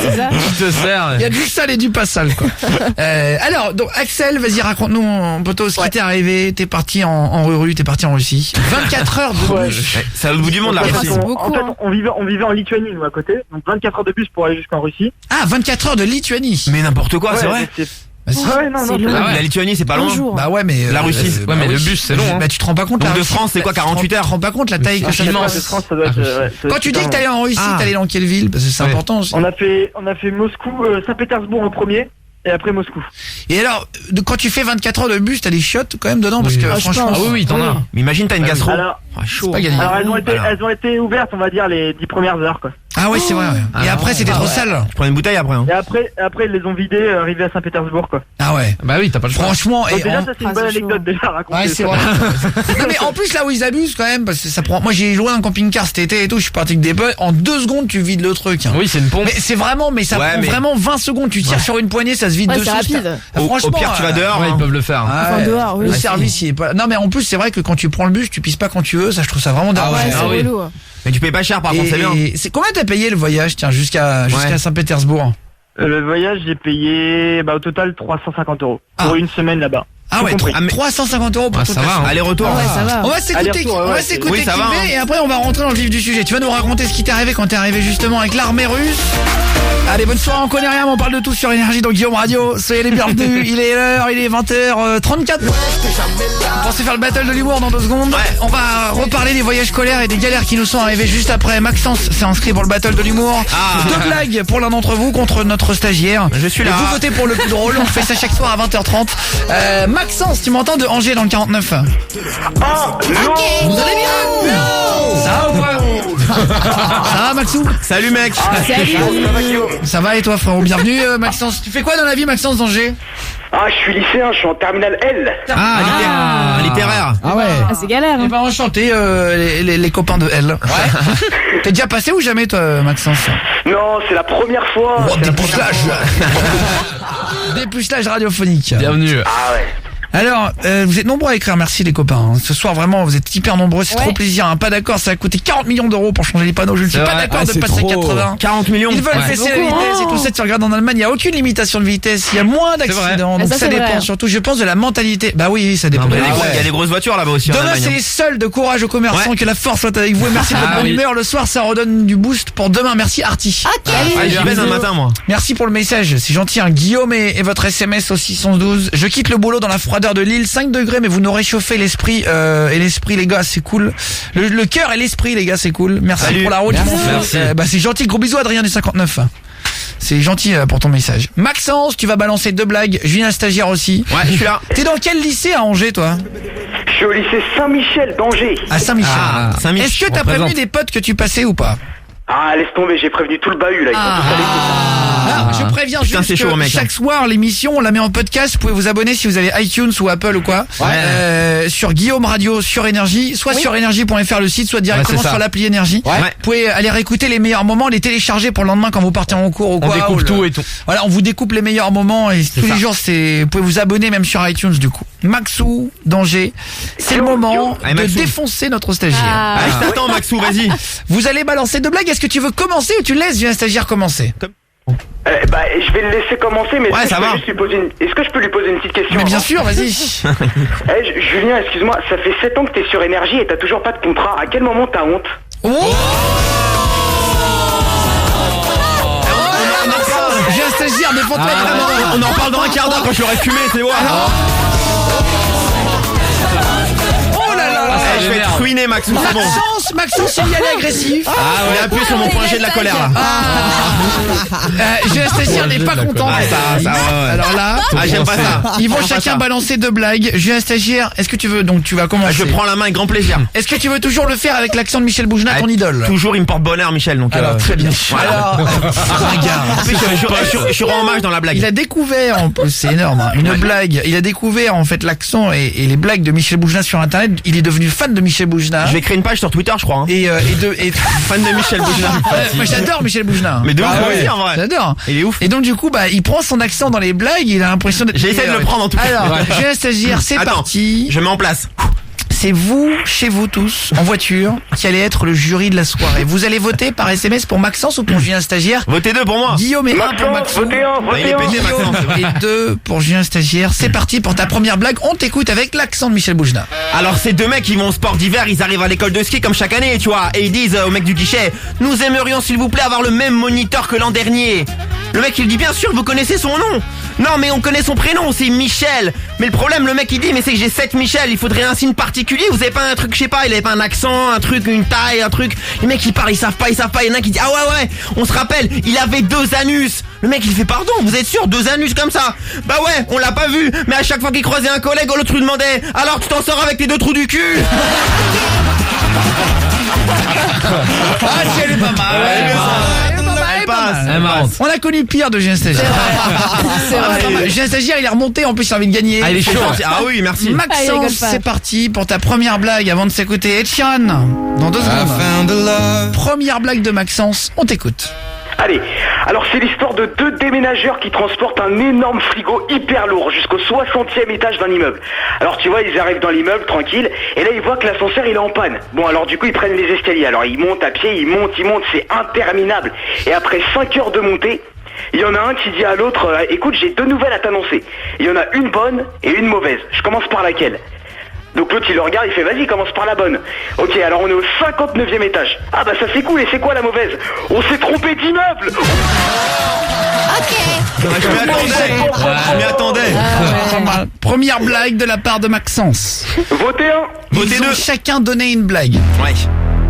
c'est ça. Tu te sers. Il y a du sale et du pas sale quoi. Alors donc Axel, vas-y raconte-nous mon poteau ce qui t'est arrivé. T'es parti en Russie, t'es parti en Russie. 24 heures de Ouais. bus. C'est à l'autre bout du monde là. Parce c'est Russie. qu'on- beaucoup, en fait, hein. on vivait en Lituanie, nous, à côté. Donc 24 heures de bus pour aller jusqu'en Russie. Ah 24 heures de Lituanie. Mais n'importe quoi, c'est Ouais, vrai. mais Bah, si. Ouais, non, C'est non, long. c'est- Ah ouais. La Lituanie c'est pas loin. Bonjour. Bah ouais mais La Russie. Ouais, mais le bus, c'est long, hein. Bah tu te rends pas compte Donc la de Russie. France, c'est quoi, 48 heures Tu te rends pas compte la taille que ça fait. immense. de France, ça doit être. ouais, ça doit Quand être tu dis super que t'allais en Russie, Ah. t'allais dans quelle ville? Parce que c'est Ouais. important aussi. On a fait Moscou, Saint-Pétersbourg en premier, et après Moscou. Et alors, quand tu fais 24 heures de bus, t'as des chiottes quand même dedans parce que Ah, je franchement. pense. Ah oui, t'en as. Mais imagine t'as une gastro. Alors, Ah, chaud. pas gagné. alors Alors. elles ont été ouvertes, on va dire, les 10 premières heures, quoi. Ah ouais, c'est vrai. Ouais. Et après, c'était trop sale. Je prends une bouteille après. Hein. Et après, ils les ont vidés, arrivés à Saint-Pétersbourg, quoi. Ah ouais. Bah oui, t'as pas le choix. Franchement, Donc et déjà, en- ça, c'est une Ah, bonne c'est chaud. anecdote, déjà, à raconter. Ouais, c'est vrai. Non, mais en plus, là où ils abusent quand même, parce que ça prend. Moi, j'ai loué un camping-car cet été et tout, je suis parti avec des potes. En 2 secondes, tu vides le truc. Hein. Oui, c'est une pompe. Mais c'est vraiment, mais ça Ouais, prend mais- vraiment 20 secondes. Tu tires sur une poignée, ça se vide Ouais, dessus. c'est rapide. Ah, Au franchement, pire, tu vas dehors. Ouais, hein. ils peuvent le faire. Ah Enfin, ouais. dehors, oui. Le Ah, service, il est pas. Non, mais en plus, c'est vrai que quand tu prends le bus, tu pisses pas quand tu veux. Ça, je trouve ça vraiment dingue. Ouais, c'est Ah oui. relou. Mais tu payes pas cher par contre, c'est bien. Et c'est combien t'as payé le voyage, tiens, jusqu'à Ouais. Saint-Pétersbourg? Le voyage, j'ai payé, au total, 350 € pour Ah. une semaine là-bas. Ah Tout ouais, compris. 350 € pour Ouais, tout ça le va, reste. hein. Aller-retour. Ah ouais, ça va. On va s'écouter, Aller-retour, ouais, on va ouais, s'écouter oui, ça va, Kibé, hein. et après on va rentrer dans le vif du sujet. Tu vas nous raconter ce qui t'est arrivé quand t'es arrivé justement avec l'armée russe. Allez, bonne soirée, on connaît rien, mais on parle de tout sur Énergie dans Guillaume Radio. Soyez les bienvenus, il est l'heure, il est 20h34. On pensait faire le battle de l'humour dans 2 secondes. On va reparler des voyages scolaires et des galères qui nous sont arrivées juste après. Maxence s'est inscrit pour le battle de l'humour. Ah. 2 blagues pour l'un d'entre vous contre notre stagiaire. Je suis là. Et vous votez pour le plus drôle, on fait ça chaque soir à 20h30. Maxence, tu m'entends de Angers dans le 49? Ah, non! Vous allez bien? Ça va ou quoi? Ça va Maxou? Salut mec. Salut. Ça va, Guillaume? Ça va et toi frérot? Bienvenue Maxence. Tu fais quoi dans la vie Maxence d'Angers? Ah, je suis lycéen, je suis en terminale L. Ah, littéraire. Ah ouais. Ah, c'est galère. Eh Hein. ben enchanté les copains de L. Ouais. T'es déjà passé ou jamais toi Maxence? Non, c'est la première fois. Oh, C'est la première dépucelage. fois. Dépucelage radiophonique. Bienvenue. Ah ouais. Alors, vous êtes nombreux à écrire, merci les copains. Ce soir, vraiment, vous êtes hyper nombreux, c'est Ouais. trop plaisir. Hein. Pas d'accord, ça a coûté 40 millions d'euros pour changer les panneaux. Je ne suis C'est pas vrai. d'accord Ah, de c'est passer trop. 80. 40 millions. Ils veulent Ouais. baisser la Beaucoup, vitesse et hein. tout ça. Tu regardes en Allemagne, il n'y a aucune limitation de vitesse. Il y a moins d'accidents. Donc Ah, ça, ça c'est dépend vrai. surtout, je pense, de la mentalité. Bah oui, ça dépend. Non, mais Il y a des Ah gros- ouais. il y a des grosses voitures là-bas aussi en Demain, Allemagne. c'est les soldes. Courage aux commerçants, Ouais. que la force soit avec vous. Et merci de votre Ah bonne oui. humeur. Le soir, ça redonne du boost pour demain. Merci Arty. Ah, j'y vais un matin moi. Merci pour le message. C'est gentil. Hein. Guillaume et votre SMS au 612. Je quitte le boulot dans la froideur froideur de Lille, 5 degrés, mais vous nous réchauffez l'esprit, et l'esprit, les gars, c'est cool. Le cœur et l'esprit, les gars, c'est cool. Merci Salut. pour la route. Merci. C'est gentil. Gros bisous, Adrien du 59. C'est gentil pour ton message. Maxence, tu vas balancer 2 blagues. Julien, stagiaire aussi. Ouais, je suis là. T'es dans quel lycée à Angers, toi? Je suis au lycée Saint-Michel d'Angers. À Saint-Michel. Saint-Mich, Est-ce que t'as représente. prévenu des potes que tu passais ou pas? Ah, laisse tomber, j'ai prévenu tout le bahut là, ils sont tous à l'écoute. Je préviens Putain, juste c'est chaud, que mec, chaque soir l'émission on la met en podcast. Vous pouvez vous abonner si vous avez iTunes ou Apple ou quoi. Sur Guillaume Radio sur Énergie, soit sur énergie.fr le site, soit directement c'est ça. sur l'appli Énergie. Ouais. Vous pouvez aller réécouter les meilleurs moments, les télécharger pour le lendemain quand vous partez en cours ou On quoi. découpe ou tout et tout. Voilà, on vous découpe les meilleurs moments et tous les jours vous pouvez vous abonner même sur iTunes du coup. Maxou d'Angers, c'est le moment Allez, de Maxou. défoncer notre stagiaire. Ah, je t'attends, Maxou, vas-y. Vous allez balancer 2 blagues. Est-ce que tu veux commencer ou tu laisses un stagiaire commencer? Je vais le laisser commencer, mais Ouais, ça va. est-ce que je peux lui poser une petite question Mais bien avant sûr, vas-y. Julien, excuse-moi, ça fait 7 ans que t'es sur Énergie et t'as toujours pas de contrat. À quel moment t'as honte? J'ai un stagiaire, défends-toi vraiment. On en parle dans un quart d'heure quand je l'aurai fumé, c'est ouais. Oh là là là. Je vais être ruiné, Maxou, c'est bon. Maxence, il y allait agressif. On est appuyé sur mon point G de la colère là. J'ai un stagiaire n'est pas content. ça, ouais. Alors là, J'aime pas ça. ils vont J'aime pas chacun ça. balancer 2 blagues. J'ai un stagiaire. Est-ce que tu veux donc tu vas commencer? Je prends la main avec grand plaisir. Est-ce que tu veux toujours le faire avec l'accent de Michel Boujna, ton idole? Toujours, il me porte bonheur, Michel. Donc, Alors très bien. Voilà. Alors, regarde. En plus, je suis rend hommage dans la blague. Il a découvert, c'est énorme, hein, une blague. Il a découvert en fait l'accent et les blagues de Michel Boujna sur Internet. Il est devenu fan de Michel Boujna. Je vais créer une page sur Twitter, je crois. Hein. Et Fan de Michel Boujna. moi j'adore Michel Boujna. Mais de ouf, Ah moi ouais, aussi, en vrai. J'adore. Il est ouf. Et donc du coup il prend son accent dans les blagues, il a l'impression d'être. J'ai essayé de le prendre, en tout cas. Alors, Ouais. j'ai un stagiaire, c'est Attends, parti. Je mets en place. C'est vous, chez vous tous, en voiture, qui allez être le jury de la soirée. Vous allez voter par SMS pour Maxence ou pour Julien Stagiaire. Votez 2 pour moi. Guillaume et 1 pour Maxence, Maxou. votez un, Il est votez un. pété, Maxence. Et 2 pour Julien Stagiaire. C'est parti pour ta première blague. On t'écoute avec l'accent de Michel Boujna. Alors ces 2 mecs qui vont au sport d'hiver, ils arrivent à l'école de ski comme chaque année, tu vois, et ils disent au mec du guichet: nous aimerions s'il vous plaît avoir le même moniteur que l'an dernier. Le mec il dit: bien sûr, vous connaissez son nom. Non mais on connaît son prénom, c'est Michel. Mais le problème, le mec il dit: mais c'est que j'ai 7 Michel, il faudrait un signe particulier. Vous avez pas un truc, je sais pas, il avait pas un accent, un truc, une taille, un truc. Les mecs ils parlent, ils savent pas. Il y en a un qui dit: ah ouais, on se rappelle, il avait 2 anus. Le mec il fait: pardon, vous êtes sûr, 2 anus comme ça? Bah ouais, on l'a pas vu. Mais à chaque fois qu'il croisait un collègue, l'autre lui demandait: alors tu t'en sors avec tes 2 trous du cul? Ah, si, elle est pas mal. Elle passe. Elle est marrante. On a connu pire de Julien Stagiaire. Julien Stagiaire, il est remonté, en plus il a envie de gagner. Ah, il est chaud. Ah oui, merci. Ah, il rigole Maxence, pas. c'est parti pour ta première blague avant de s'écouter Ed Sheeran. Dans 2 secondes. Première blague de Maxence, on t'écoute. Allez, alors c'est l'histoire de 2 déménageurs qui transportent un énorme frigo hyper lourd jusqu'au 60e étage d'un immeuble. Alors tu vois, ils arrivent dans l'immeuble tranquille et là ils voient que l'ascenseur il est en panne. Bon alors du coup ils prennent les escaliers, alors ils montent à pied, ils montent, c'est interminable. Et après 5 heures de montée, il y en a un qui dit à l'autre: écoute, j'ai 2 nouvelles à t'annoncer. Il y en a une bonne et une mauvaise. Je commence par laquelle? Donc l'autre il le regarde, il fait: vas-y, commence par la bonne. Ok, alors on est au 59e étage. Ah bah ça c'est cool, et c'est quoi la mauvaise? On s'est trompé d'immeuble. Je m'y attendais. Pas mal. Première blague de la part de Maxence. Votez un. Votez Ils ont 2. chacun donné une blague. Ouais.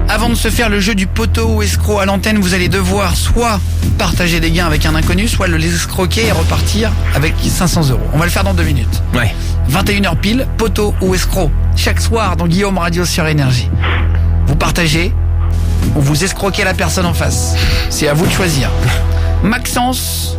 Avant de se faire le jeu du poteau ou escroc à l'antenne, vous allez devoir soit partager des gains avec un inconnu, soit l'escroquer et repartir avec 500 €. On va le faire dans 2 minutes. Ouais. 21h pile, poteau ou escroc. Chaque soir dans Guillaume Radio sur Énergie. Vous partagez ou vous escroquez la personne en face. C'est à vous de choisir. Maxence,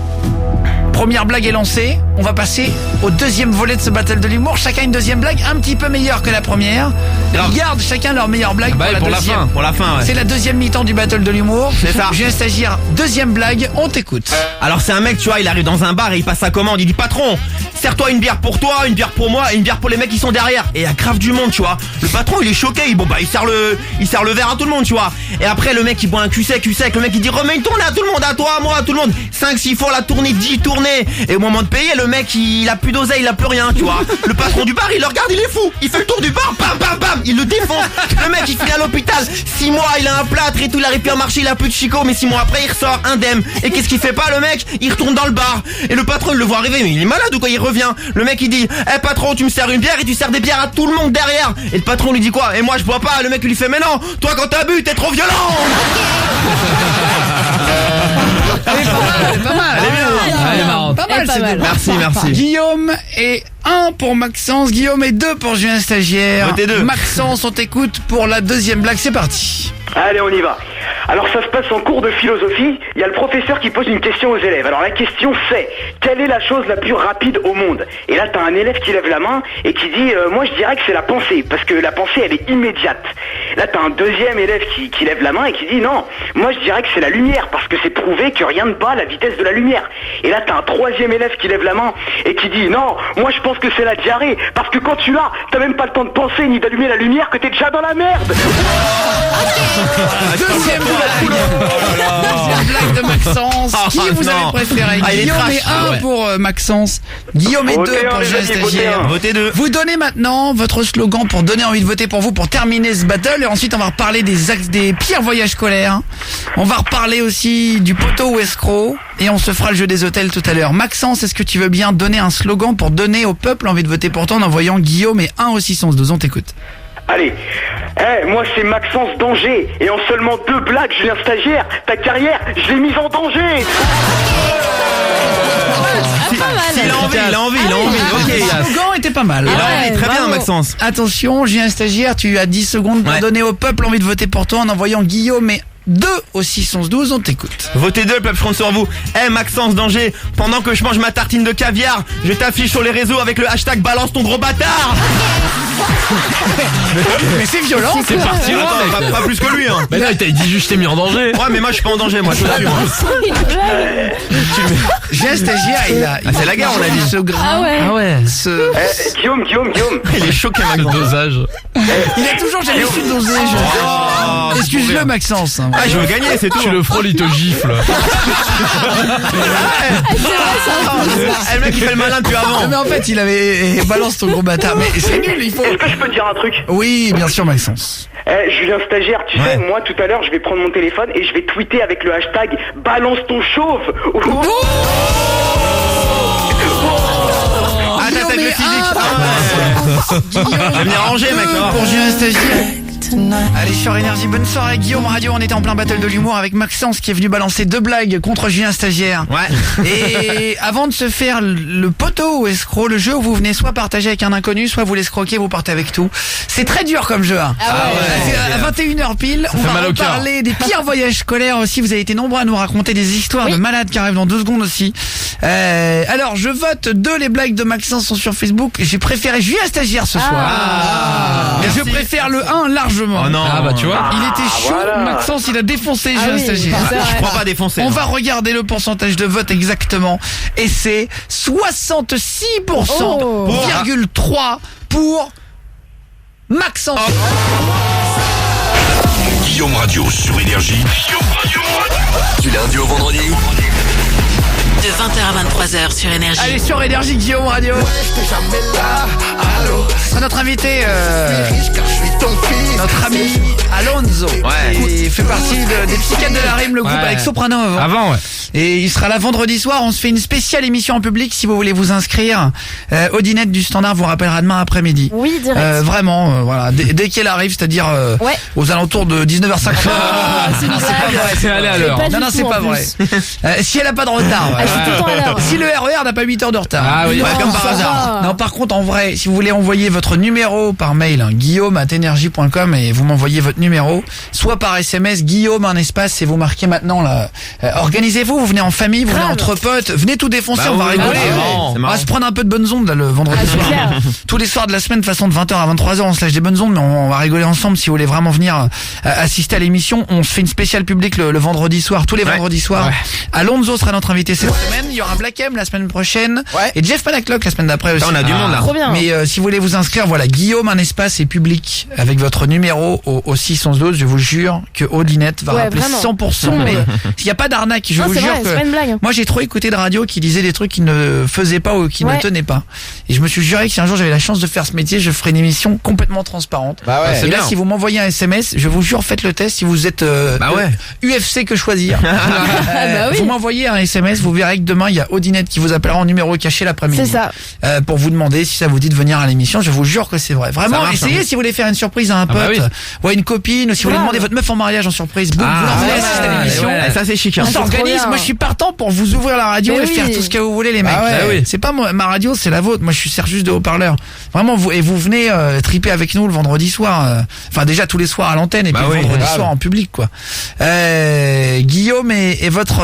première blague est lancée. On va passer au 2e volet de ce battle de l'humour. Chacun une 2e blague un petit peu meilleure que la première. Ils gardent chacun leur meilleure blague Bah, pour la pour la 2e. fin. Pour la fin, ouais. C'est la 2e mi-temps du battle de l'humour. C'est ça. J'ai un stagiaire, 2e blague, on t'écoute. Alors c'est un mec, tu vois, il arrive dans un bar et il passe sa commande. Il dit: patron, sers-toi une bière pour toi, une bière pour moi et une bière pour les mecs qui sont derrière. Et il y a grave du monde, tu vois. Le patron il est choqué, il sert le verre à tout le monde, tu vois. Et après le mec il boit un cul sec. Le mec il dit: remets une tournée à tout le monde, à toi, à moi, à tout le monde. 5-6 fois la tournée, 10 tournées. tourner. Et au moment de payer, le mec il a plus d'oseille, il a plus rien, tu vois. Le patron du bar il le regarde, il est fou. Il fait le tour du bar, bam bam bam, il le défonce. Le mec il finit à l'hôpital, 6 mois, il a un plâtre et tout, il arrive plus à marcher, il a plus de chicot, mais 6 mois après il ressort indemne. Et qu'est-ce qu'il fait pas le mec? Il retourne dans le bar. Et le patron il le voit arriver, mais il est malade ou quoi? Il revient. Le mec il dit, patron, tu me sers une bière et tu sers des bières à tout le monde derrière. Et le patron lui dit quoi? Et moi je bois pas. Le mec lui fait, mais non, toi quand t'as bu t'es trop violent. Elle est pas mal. Elle est bien. Elle est marrante. Pas mal, Pas c'est mal. des- Merci. Guillaume et 1 pour Maxence, Guillaume et 2 pour Julien Stagiaire. Votez 2. Maxence, on t'écoute pour la deuxième blague, c'est parti. Allez, on y va. Alors ça se passe en cours de philosophie, il y a le professeur qui pose une question aux élèves. Alors la question c'est, quelle est la chose la plus rapide au monde? Et là t'as un élève qui lève la main et qui dit, moi je dirais que c'est la pensée, parce que la pensée elle est immédiate. Là t'as un deuxième élève qui lève la main et qui dit, non, moi je dirais que c'est la lumière, parce que c'est prouvé que rien ne bat la vitesse de la lumière. Et là t'as un troisième élève qui lève la main et qui dit, non, moi je pense que c'est la diarrhée, parce que quand tu l'as, t'as même pas le temps de penser ni d'allumer la lumière que t'es déjà dans la merde. Deuxième blague de Maxence. Qui vous non. avez préféré? Ah, il est Guillaume trash. et 1 pour Maxence. Guillaume et 2 Votez pour un, les Julien amis, votez Stagiaire. un. Votez 2. Vous donnez maintenant votre slogan pour donner envie de voter pour vous, pour terminer ce battle. Et ensuite on va reparler des pires voyages scolaires. On va reparler aussi du poteau ou escroc. Et on se fera le jeu des hôtels tout à l'heure. Maxence, est-ce que tu veux bien donner un slogan pour donner au peuple envie de voter pour toi en envoyant Guillaume et 1 au 612? On t'écoute. Allez, moi c'est Maxence Danger, et en seulement 2 blagues, Julien Stagiaire, ta carrière, je l'ai mise en danger. Il a envie. Ok. Le slogan était pas mal. Il a envie, très bien Bravo. Maxence. Attention, Julien Stagiaire, tu as 10 secondes pour Ouais. donner au peuple envie de voter pour toi en envoyant Guillaume et 2 au 612. On t'écoute. Votez 2, le peuple, je compte sur vous. Maxence Danger, pendant que je mange ma tartine de caviar, je t'affiche sur les réseaux avec le hashtag balance ton gros bâtard. Mais c'est violent. C'est parti loin, Attends, mec. pas plus que lui, hein. Mais là, il t'a dit juste, t'es mis en danger. Ouais, mais moi je suis pas en danger, moi je t'assure. Julien Stagiaire, il a. c'est la guerre, on l'a dit. Ce grain. Ah ouais. Ah ouais. Guillaume. Il est choqué, Le Maxence. dosage. Il a toujours jamais su doser. Oh, Excuse-le, Maxence. Ah, je veux gagner, c'est tout. Tu le frôles, il te gifle. Le mec il fait le malin depuis avant. Mais en fait, il avait balance ton gros bâtard. Mais c'est nul, il faut. Est-ce que je peux te dire un truc? Oui, bien sûr, Maxence. Julien Stagiaire, tu Ouais. sais, moi tout à l'heure je vais prendre mon téléphone et je vais tweeter avec le hashtag balance ton chauve. Ah, t'attaques le Guillaume physique. Guillaume Je vais venir ranger, mec. deux alors. pour Julien Stagiaire. Allez, sur Énergie, bonne soirée Guillaume Radio. On était en plein battle de l'humour avec Maxence qui est venu balancer 2 blagues contre Julien Stagiaire. Ouais. Et avant de se faire le poteau ou escroc, le jeu où vous venez soit partager avec un inconnu, soit vous l'escroquez, vous partez avec tout. C'est très dur comme jeu. Hein. À 21h pile, on fait va mal au cœur. reparler des pires voyages scolaires aussi. Vous avez été nombreux à nous raconter des histoires de malades qui arrivent dans 2 secondes aussi. Alors, je vote 2, les blagues de Maxence sont sur Facebook. J'ai préféré Julien Stagiaire ce soir. Mais je préfère le 1 largement. Oh non. Ah bah tu vois. Il était chaud, voilà. Maxence, il a défoncé Julien oui, Stagiaire. c'est vrai. Je crois pas défoncer. On hein. va regarder le pourcentage de vote exactement. Et c'est 66%, Oh. 0,3 pour Maxence. Guillaume Radio sur Énergie. Du lundi au vendredi. De 20h à 23h sur Énergie. Allez, sur Énergie, Guillaume Radio. C'est notre invité, notre ami Alonso. Ouais. Il fait partie des psychiatres de la rime, le groupe Ouais. avec Soprano avant. Avant, ouais. Et il sera là vendredi soir. On se fait une spéciale émission en public si vous voulez vous inscrire. Audinette du Standard vous rappellera demain après-midi. Oui, direct. Vraiment, voilà. Dès qu'elle arrive, c'est-à-dire Ouais. aux alentours de 19h50. C'est une non, c'est blague. pas vrai. C'est allé à l'heure. Pas du Non, non, tout, c'est en pas plus. vrai. Si elle a pas de retard. Ah, je suis tout le temps à l'heure. Si le RER n'a pas 8 heures de retard. Ah oui. Ouais, Non, comme par ça hasard. va. Non, par contre, en vrai, si vous voulez envoyer votre numéro par mail, hein, guillaume@energie.com et vous m'envoyez votre numéro, soit par SMS, Guillaume un espace et vous marquez maintenant là. Organisez-vous, vous venez en famille, vous venez Grave. entre potes, venez tout défoncer, Bah on va oui, rigoler. oui, marrant. c'est On va marrant. se prendre un peu de bonnes ondes là, le vendredi Ah, c'est soir. clair. Tous les soirs de la semaine, de façon de 20h à 23h, on se lâche des bonnes ondes, mais on va rigoler ensemble si vous voulez vraiment venir assister à l'émission. On se fait une spéciale publique le vendredi soir, tous les vendredis soirs. Ouais. Alonso sera notre invité cette semaine. Il y aura Black M la semaine prochaine. Ouais. Et Jeff Panaclock la semaine d'après aussi. On a du monde là. Trop bien. Mais si vous voulez vous inscrire, voilà, Guillaume un espace et public avec votre numéro au 612. Je vous jure que Audinette va Ouais, rappeler vraiment. 100%. Mais il n'y a pas d'arnaque. Je Non, vous c'est jure c'est pas une blague. Moi, j'ai trop écouté de radio qui disaient des trucs qui ne faisaient pas ou qui ne tenaient pas. Et je me suis juré que si un jour j'avais la chance de faire ce métier, je ferais une émission complètement transparente. Bah ouais. Et là, si vous m'envoyez un SMS, je vous jure, faites le test si vous êtes UFC que choisir. Vous m'envoyez un SMS, vous verrez que demain il y a Odinette qui vous appellera en numéro caché l'après-midi. C'est ça. Pour vous demander si ça vous dit de venir à l'émission. Je vous jure que c'est vrai. Vraiment, essayez si vous voulez faire une surprise à un pote ou à une copine, ou si vous voulez demander votre meuf en mariage en surprise. Boum, vous l'envoyez assister à l'émission. Ça c'est chic. On s'organise. Moi, je suis partant pour vous ouvrir la radio et faire tout ce que vous voulez, les mecs. C'est pas ma radio, c'est la vôtre. Moi, je sers juste de haut-parleur. Vraiment, vous venez triper avec nous le vendredi soir. Enfin, déjà tous les soirs à l'antenne et puis le vendredi soir en public, quoi. Guillaume et votre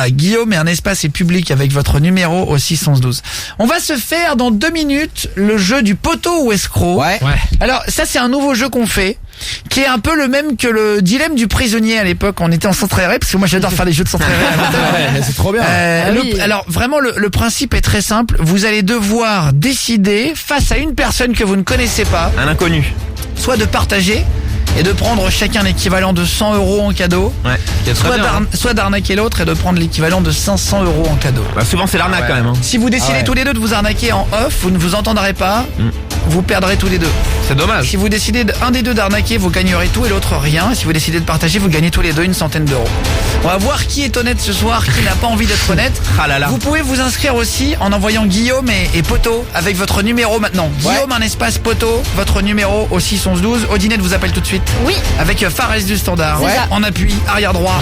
Guillaume et un espace est public avec votre numéro au 612. On va se faire dans 2 minutes le jeu du poteau ou escroc. Ouais. Alors ça, c'est un nouveau jeu qu'on fait, qui est un peu le même que le dilemme du prisonnier à l'époque. On était en centre aéré, parce que moi j'adore faire des jeux de centre aéré. C'est trop bien. Alors vraiment le principe est très simple. Vous allez devoir décider face à une personne que vous ne connaissez pas, un inconnu, soit de partager et de prendre chacun l'équivalent de 100 € en cadeau, soit d'arnaquer l'autre et de prendre l'équivalent de 500 € en cadeau. Bah souvent c'est l'arnaque quand même. Si vous décidez tous les deux de vous arnaquer en off, vous ne vous entendrez pas, vous perdrez tous les deux. C'est dommage. Si vous décidez un des deux d'arnaquer, vous gagnerez tout et l'autre rien. Et si vous décidez de partager, vous gagnez tous les deux 100 €. On va voir qui est honnête ce soir, qui n'a pas envie d'être honnête. Vous pouvez vous inscrire aussi en envoyant Guillaume et Poto avec votre numéro maintenant. Guillaume, un espace Poto, votre numéro au 61112. Odinette vous appelle tout de suite. Oui. Avec Fares du standard. En appui, arrière droit.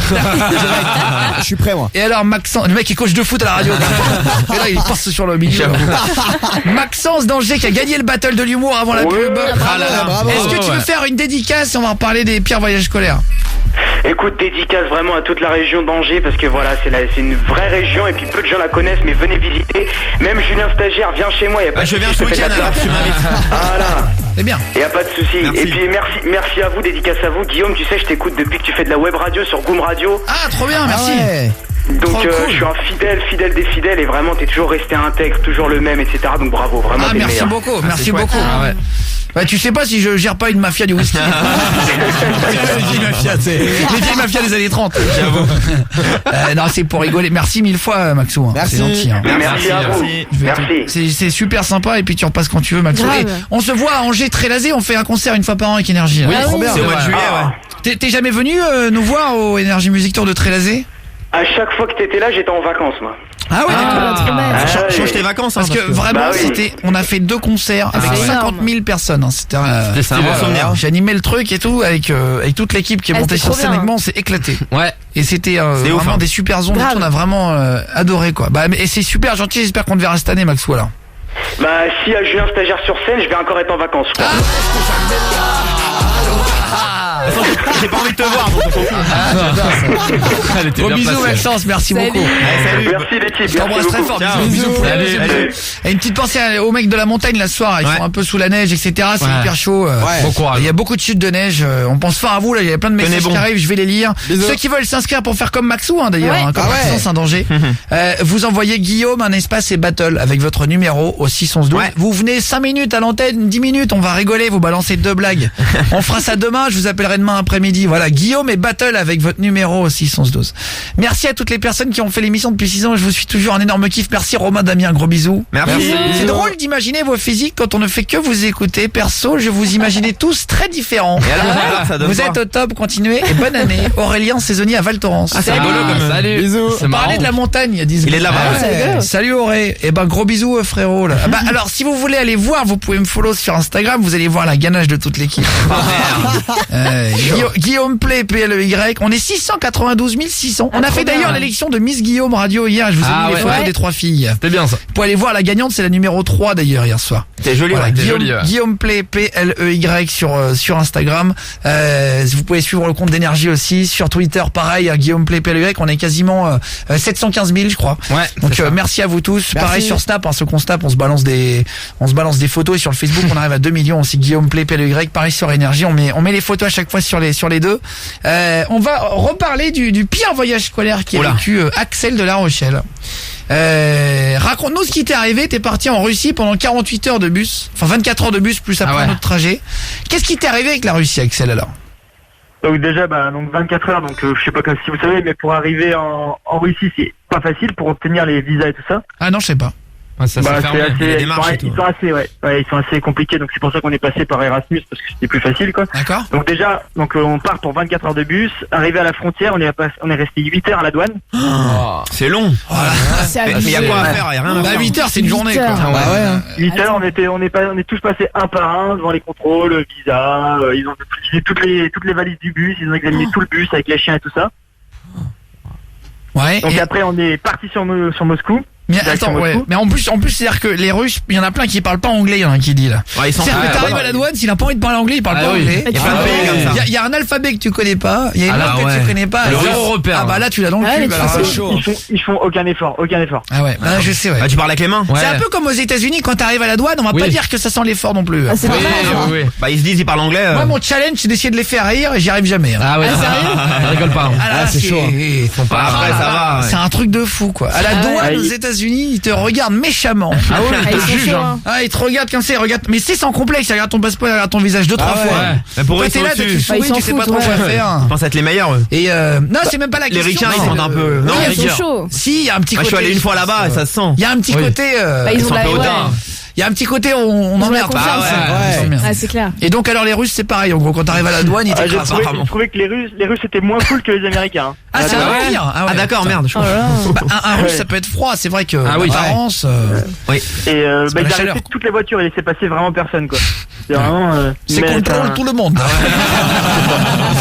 Je suis prêt, moi. Et alors Maxence, le mec est coach de foot à la radio. Et là il passe sur le milieu. Maxence d'Angers qui a gagné le battle de l'humour avant la pub. Est-ce que tu veux faire une dédicace? On va reparler des pires voyages scolaires. Écoute, dédicace vraiment à toute la région d'Angers parce que voilà, c'est une vraie région et puis peu de gens la connaissent, mais venez visiter. Même Julien Stagiaire vient chez moi, y a pas de je souci. viens ce week-end alors, tu m'invites. Voilà. C'est bien. Y a pas de souci. Et puis merci à vous, dédicace à vous. Guillaume, tu sais, je t'écoute depuis que tu fais de la web radio sur Goom Radio. Ah, trop bien, merci. Donc cool. Je suis un fidèle des fidèles et vraiment t'es toujours resté intègre, toujours le même, etc. Donc bravo, vraiment t'es merci meilleur. beaucoup, merci beaucoup. Bah, tu sais pas si je gère pas une mafia du whisky. Les vieilles mafias des années 30. J'avoue. Non, c'est pour rigoler. Merci 1000 fois, Maxou. Hein. Merci. C'est gentil. Hein. Merci à vous. Merci. C'est super sympa et puis tu repasses quand tu veux, Maxou. Et on se voit à Angers Trélazé. On fait un concert une fois par an avec Énergie. Oui, trop bien. C'est au mois de juillet, T'es jamais venu nous voir au Énergie Music Tour de Trélazé? À chaque fois que t'étais là, j'étais en vacances, moi. Ah ouais, d'accord. Change tes vacances, parce que vraiment, on a fait 2 concerts avec 50 000 personnes. Hein. C'était un bon souvenir. J'ai animé le truc et tout avec toute l'équipe qui est montée sur scène avec moi. On s'est éclaté. Ouais. Et c'était vraiment des super ondes. On a vraiment adoré, quoi. Bah, et c'est super gentil. J'espère qu'on te verra cette année, Maxou, alors. Bah, si y a Julien Stagiaire sur scène, je vais encore être en vacances, quoi. J'ai pas envie de te voir, donc on s'en fout. Gros bisous, Maxence, merci beaucoup. Salut. Merci l'équipe. Je t'embrasse très fort. Bisous. Et une petite pensée aux mecs de la montagne là ce soir. Ils sont un peu sous la neige, etc. C'est hyper chaud. Il y a beaucoup de chutes de neige. On pense fort à vous. Là, il y a plein de messages qui arrivent. Je vais les lire. Ceux qui veulent s'inscrire pour faire comme Maxou, hein, d'ailleurs, comme Maxence, un danger. Vous envoyez Guillaume, un espace et battle avec votre numéro au 61112. Vous venez 5 minutes à l'antenne, 10 minutes. On va rigoler. Vous balancez 2 blagues. On fera ça demain. Je vous appellerai demain après-midi. Voilà, Guillaume et battle avec votre numéro au 61112. Merci à toutes les personnes qui ont fait l'émission depuis 6 ans. Je vous suis toujours, un énorme kiff. Merci Romain, Damien, gros bisous. Merci. C'est drôle d'imaginer vos physiques quand on ne fait que vous écouter. Perso, je vous imaginais tous très différents. Et alors, ça donne vous êtes au top, continuez et bonne année. Aurélien, saisonnier à Val Thorens. C'est rigolo comme ça. Salut. Bisous. On parlait de la montagne il y a 10 secondes. Il est là-bas. Salut Auré. Et gros bisous frérot là. Alors si vous voulez aller voir, vous pouvez me follow sur Instagram, vous allez voir la ganache de toute l'équipe. Guillaume Play PLEY, on est 692 600. On a fait d'ailleurs l'élection de Miss Guillaume Radio hier, je vous ai mis les photos des 3 filles. C'était bien ça. Vous pouvez aller voir la gagnante, c'est la numéro 3 d'ailleurs hier soir. C'était joli, Guillaume Play PLEY sur Instagram. Vous pouvez suivre le compte d'énergie aussi sur Twitter, pareil, Guillaume Play PLEY, on est quasiment 715 000 je crois. Donc merci à vous tous. Merci. Pareil sur Snap, ce qu'on Snap, on se balance des photos et sur le Facebook on arrive à 2 millions aussi. Guillaume Play PLEY, pareil sur énergie, on met les photos à chaque fois sur les deux. On va reparler du pire voyage scolaire qui a vécu Axel de La Rochelle. Raconte-nous ce qui t'est arrivé. T'es parti en Russie pendant 48 heures de bus, enfin 24 heures de bus plus après notre trajet. Qu'est-ce qui t'est arrivé avec la Russie, Axel, alors? Donc déjà, donc 24 heures, donc je sais pas si vous savez, mais pour arriver en Russie, c'est pas facile pour obtenir les visas et tout ça. Ah non, je sais pas. Ouais, ça c'est fermé. Ils sont assez compliqués, donc c'est pour ça qu'on est passé par Erasmus parce que c'était plus facile, quoi. D'accord. Donc déjà, on part pour 24 heures de bus, arrivé à la frontière, on est resté 8 heures à la douane. C'est long. C'est Mais il y a quoi à faire? Il y a rien à faire. 8 heures, c'est une journée, quoi. Bah ouais. 8 heures, on est tous passés un par un devant les contrôles, visa, ils ont utilisé toutes les valises du bus, ils ont examiné tout le bus avec les chiens et tout ça. Ouais. Donc après, on est parti sur Moscou. Mais attends, ouais. Mais en plus, c'est-à-dire que les Russes, il y en a plein qui parlent pas anglais, il y en a un qui dit là. Ouais, ils sont C'est-à-dire que t'arrives à la douane, s'il a pas envie de parler anglais, il parle pas anglais. Il y a plein de pays comme ça. Il y a un alphabet que tu connais pas, il y a une Ah, langue là, que tu connais pas. Zéro repère. Ah bah là, tu l'as dans le Ah, cul. mais Alors, tu c'est chaud. Ils font aucun effort. Ah ouais, bah, je sais, ouais. Ah, tu parles avec les mains? C'est un peu comme aux États-Unis quand t'arrives à la douane, on va pas dire que ça sent l'effort non plus. Ah, c'est dommage. Oui. Bah, ils se disent, ils parlent anglais. Moi, mon challenge, c'est d'essayer de les faire rire et j'y arrive jamais. Ah ouais, sérieux rigole pas. Ah là, c'est chaud. Après, ça va. C'est un truc de fou, quoi. À la douane aux États-Unis, ils te regardent méchamment. Ah ouais, Ils sont chauds, hein. Ah, ils te regardent comme ça, ils regardent. Mais c'est sans complexe, ils regardent ton passeport, ils regardent ton visage 2-3 fois. ouais. Mais pour eux, Toi, ils t'es sont là, tu au-dessus. souris, Ils s'en tu sais pas foutent, trop quoi ouais. faire. Ils pensent être les meilleurs, eux. Et non, c'est même pas la Les question. ricains, ils c'est sentent un peu. Non, Oui, ils sont rigueur. chauds. Si, il y a un petit Moi, côté. je suis allé une fois là-bas et ça se sent. Il y a un petit côté. Ils ont sont la un peu hautains. Il y a un petit côté, on Ils ont la emmerde. confiance. Ils emmerdent. Ah, c'est clair. Et donc, alors, les Russes, c'est pareil. En gros, quand t'arrives à la douane, ils J'ai t'écrasent. trouvé que les Russes étaient moins cool que les Américains. Hein. Ah, c'est Ah, vrai. ouais. Ah, d'accord, merde. Oh là là. Un Russe, ça peut être froid. C'est vrai que. Ah oui. l'apparence. Et pas il la a chaleur. arrêté toutes les voitures, il laissait passer vraiment personne, quoi. C'est vraiment. C'est mais, contrôle tout le monde.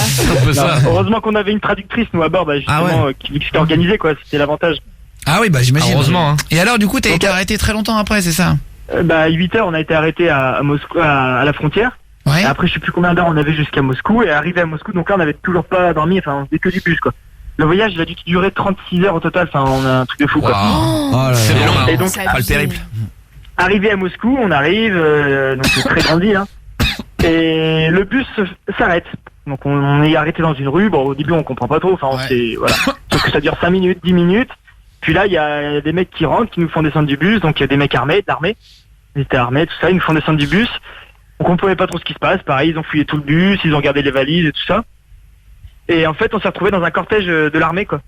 C'est un peu ça. Heureusement qu'on avait une traductrice, nous, à bord, justement, qui s'était organisée, quoi. C'était l'avantage. Ah oui, bah j'imagine. Heureusement, hein. Et alors, du coup, t'as été arrêté très longtemps après, c'est ça? 8 heures, on a été arrêté à Moscou, à la frontière. Ouais. Et après, je sais plus combien d'heures on avait jusqu'à Moscou. Et arrivé à Moscou, donc là, on avait toujours pas dormi. Enfin, on faisait que du bus, quoi. Le voyage, il a dû durer 36 heures au total. Enfin, on a un truc de fou, quoi. C'est long, hein. Et donc, C'est Pas le abusé. périple. arrivé à Moscou, on arrive, donc c'est très grande ville, hein. Et le bus s'arrête. Donc on est arrêté dans une rue. Bon, au début on comprend pas trop. Enfin, voilà. Sauf que ça dure 5 minutes, 10 minutes. Puis là, il y a des mecs qui rentrent, qui nous font descendre du bus. Donc il y a des mecs armés, de l'armée. Ils étaient armés, tout ça. Ils nous font descendre du bus. On comprenait pas trop ce qui se passe. Pareil, ils ont fouillé tout le bus, ils ont regardé les valises et tout ça. Et en fait, on s'est retrouvé dans un cortège de l'armée, quoi.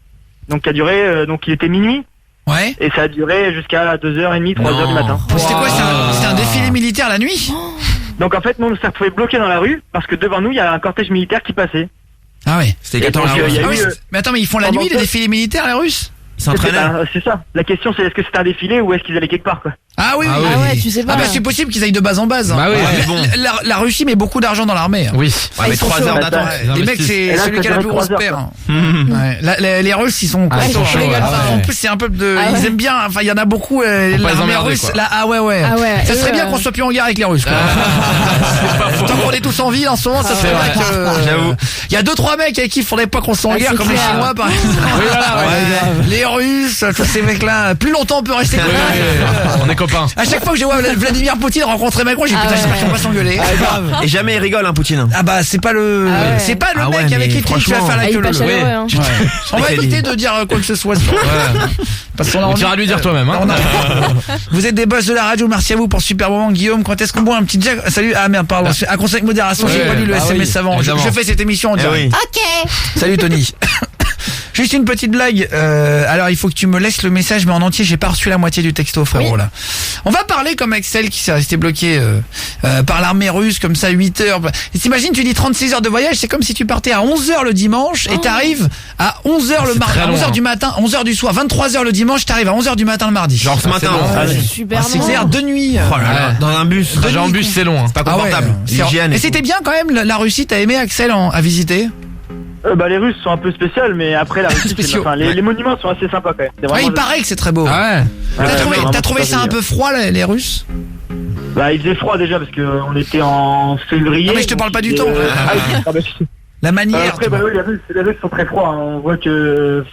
Donc qui a duré, donc il était minuit. Ouais. Et ça a duré jusqu'à 2h30, 3h du matin. C'était quoi? C'était un défilé militaire la nuit? Donc en fait, nous on s'est retrouvés bloqués dans la rue parce que devant nous, il y a un cortège militaire qui passait. Ah ouais. C'était Et donc, 14 il y a Ah eu, oui, mais attends, mais ils font la pendant nuit les que- défilés militaires, les Russes? Ils s'entraînaient. C'est ça. La question, c'est est-ce que c'était un défilé ou est-ce qu'ils allaient quelque part, quoi. Ah oui, Ah oui. ouais. Ah ouais, tu sais pas. Ah bah c'est possible qu'ils aillent de base en base. Hein. Bah oui, Ouais. mais bon. La Russie met beaucoup d'argent dans l'armée. Hein. Oui. Ouais, mais ils sont 3 chauds. heures Ouais, d'attente. Ils Les mecs, investissent. c'est Et là, celui ça qui a la plus durait grosse 3 paire. heures, Ouais. Les Russes, ils sont. Ah, ils sont chauds, rigolent ouais. pas. Ouais. En plus, c'est un peu de. Ah Ils ouais. aiment bien. Enfin, il y en a beaucoup. pas les L'armée emmerder, russe. quoi. Là, ah ouais. Ah ouais, Ça serait eux, bien qu'on soit plus en guerre avec les Russes. Quoi. Tant qu'on est tous en ville en ce moment, ça serait vrai. bien que. J'avoue. Il y a 2-3 mecs avec qui il faudrait pas qu'on soit en Ah, guerre, c'est comme les clair. Chinois, par exemple. Oui, voilà, ouais. Les Russes, tous ces mecs-là. Plus longtemps on peut rester. Oui, oui, on est copains. À chaque fois que je vois Vladimir Poutine rencontrer Macron, j'ai dit Ah putain, ouais. j'espère qu'ils vont pas s'engueuler. Et jamais il rigole, hein, Poutine. Ah bah c'est pas le Ah ouais. c'est pas le Ah mec ouais, avec mais qui tu vas franchement. faire la Ah, il queue est pas leu. chaleureux, hein. On va C'est éviter dit. de dire quoi que ce soit. Parce qu'on a On envie- tira à lui dire toi-même, hein. On a- Vous êtes des boss de la radio, merci à vous pour ce super moment, Guillaume. Quand est-ce qu'on boit un petit Jack? Salut, ah merde, pardon. À conseil avec modération, j'ai Ouais, pas lu le bah SMS oui, avant. Je évidemment. fais cette émission en Eh direct. oui. Salut Tony. Juste une petite blague. Alors il faut que tu me laisses le message, mais en entier, j'ai pas reçu la moitié du texto, frérot là. On va parler comme Axel qui s'est resté bloqué par l'armée russe comme ça 8 heures. Et t'imagines, tu dis 36 heures de voyage, c'est comme si tu partais à 11h le dimanche et t'arrives à 11h le mardi, très à long, 11h hein. du matin, 11h du soir, 23h le dimanche, t'arrives à 11h du matin le mardi. Genre ce matin. long. Ah, C'est c'est super c'est long. clair, de nuit. oh là là, Ouais. dans un bus. Trajet en bus, c'est long, hein. Pas confortable. L'hygiène. Et et c'était bien quand même la Russie, t'as aimé Axel à visiter? Les Russes sont un peu spéciales, mais après la Russie, Spéciaux. enfin, les monuments sont assez sympas quand même. C'est Ouais, vraiment il paraît que c'est très beau. Ah ouais. T'as trouvé ça un peu froid les Russes? Bah, il faisait froid déjà parce qu'on était en février. Non, mais je te parle pas du donc, temps. La Bah, manière. après, tu bah vois. oui, les Russes sont très froids, hein. On voit que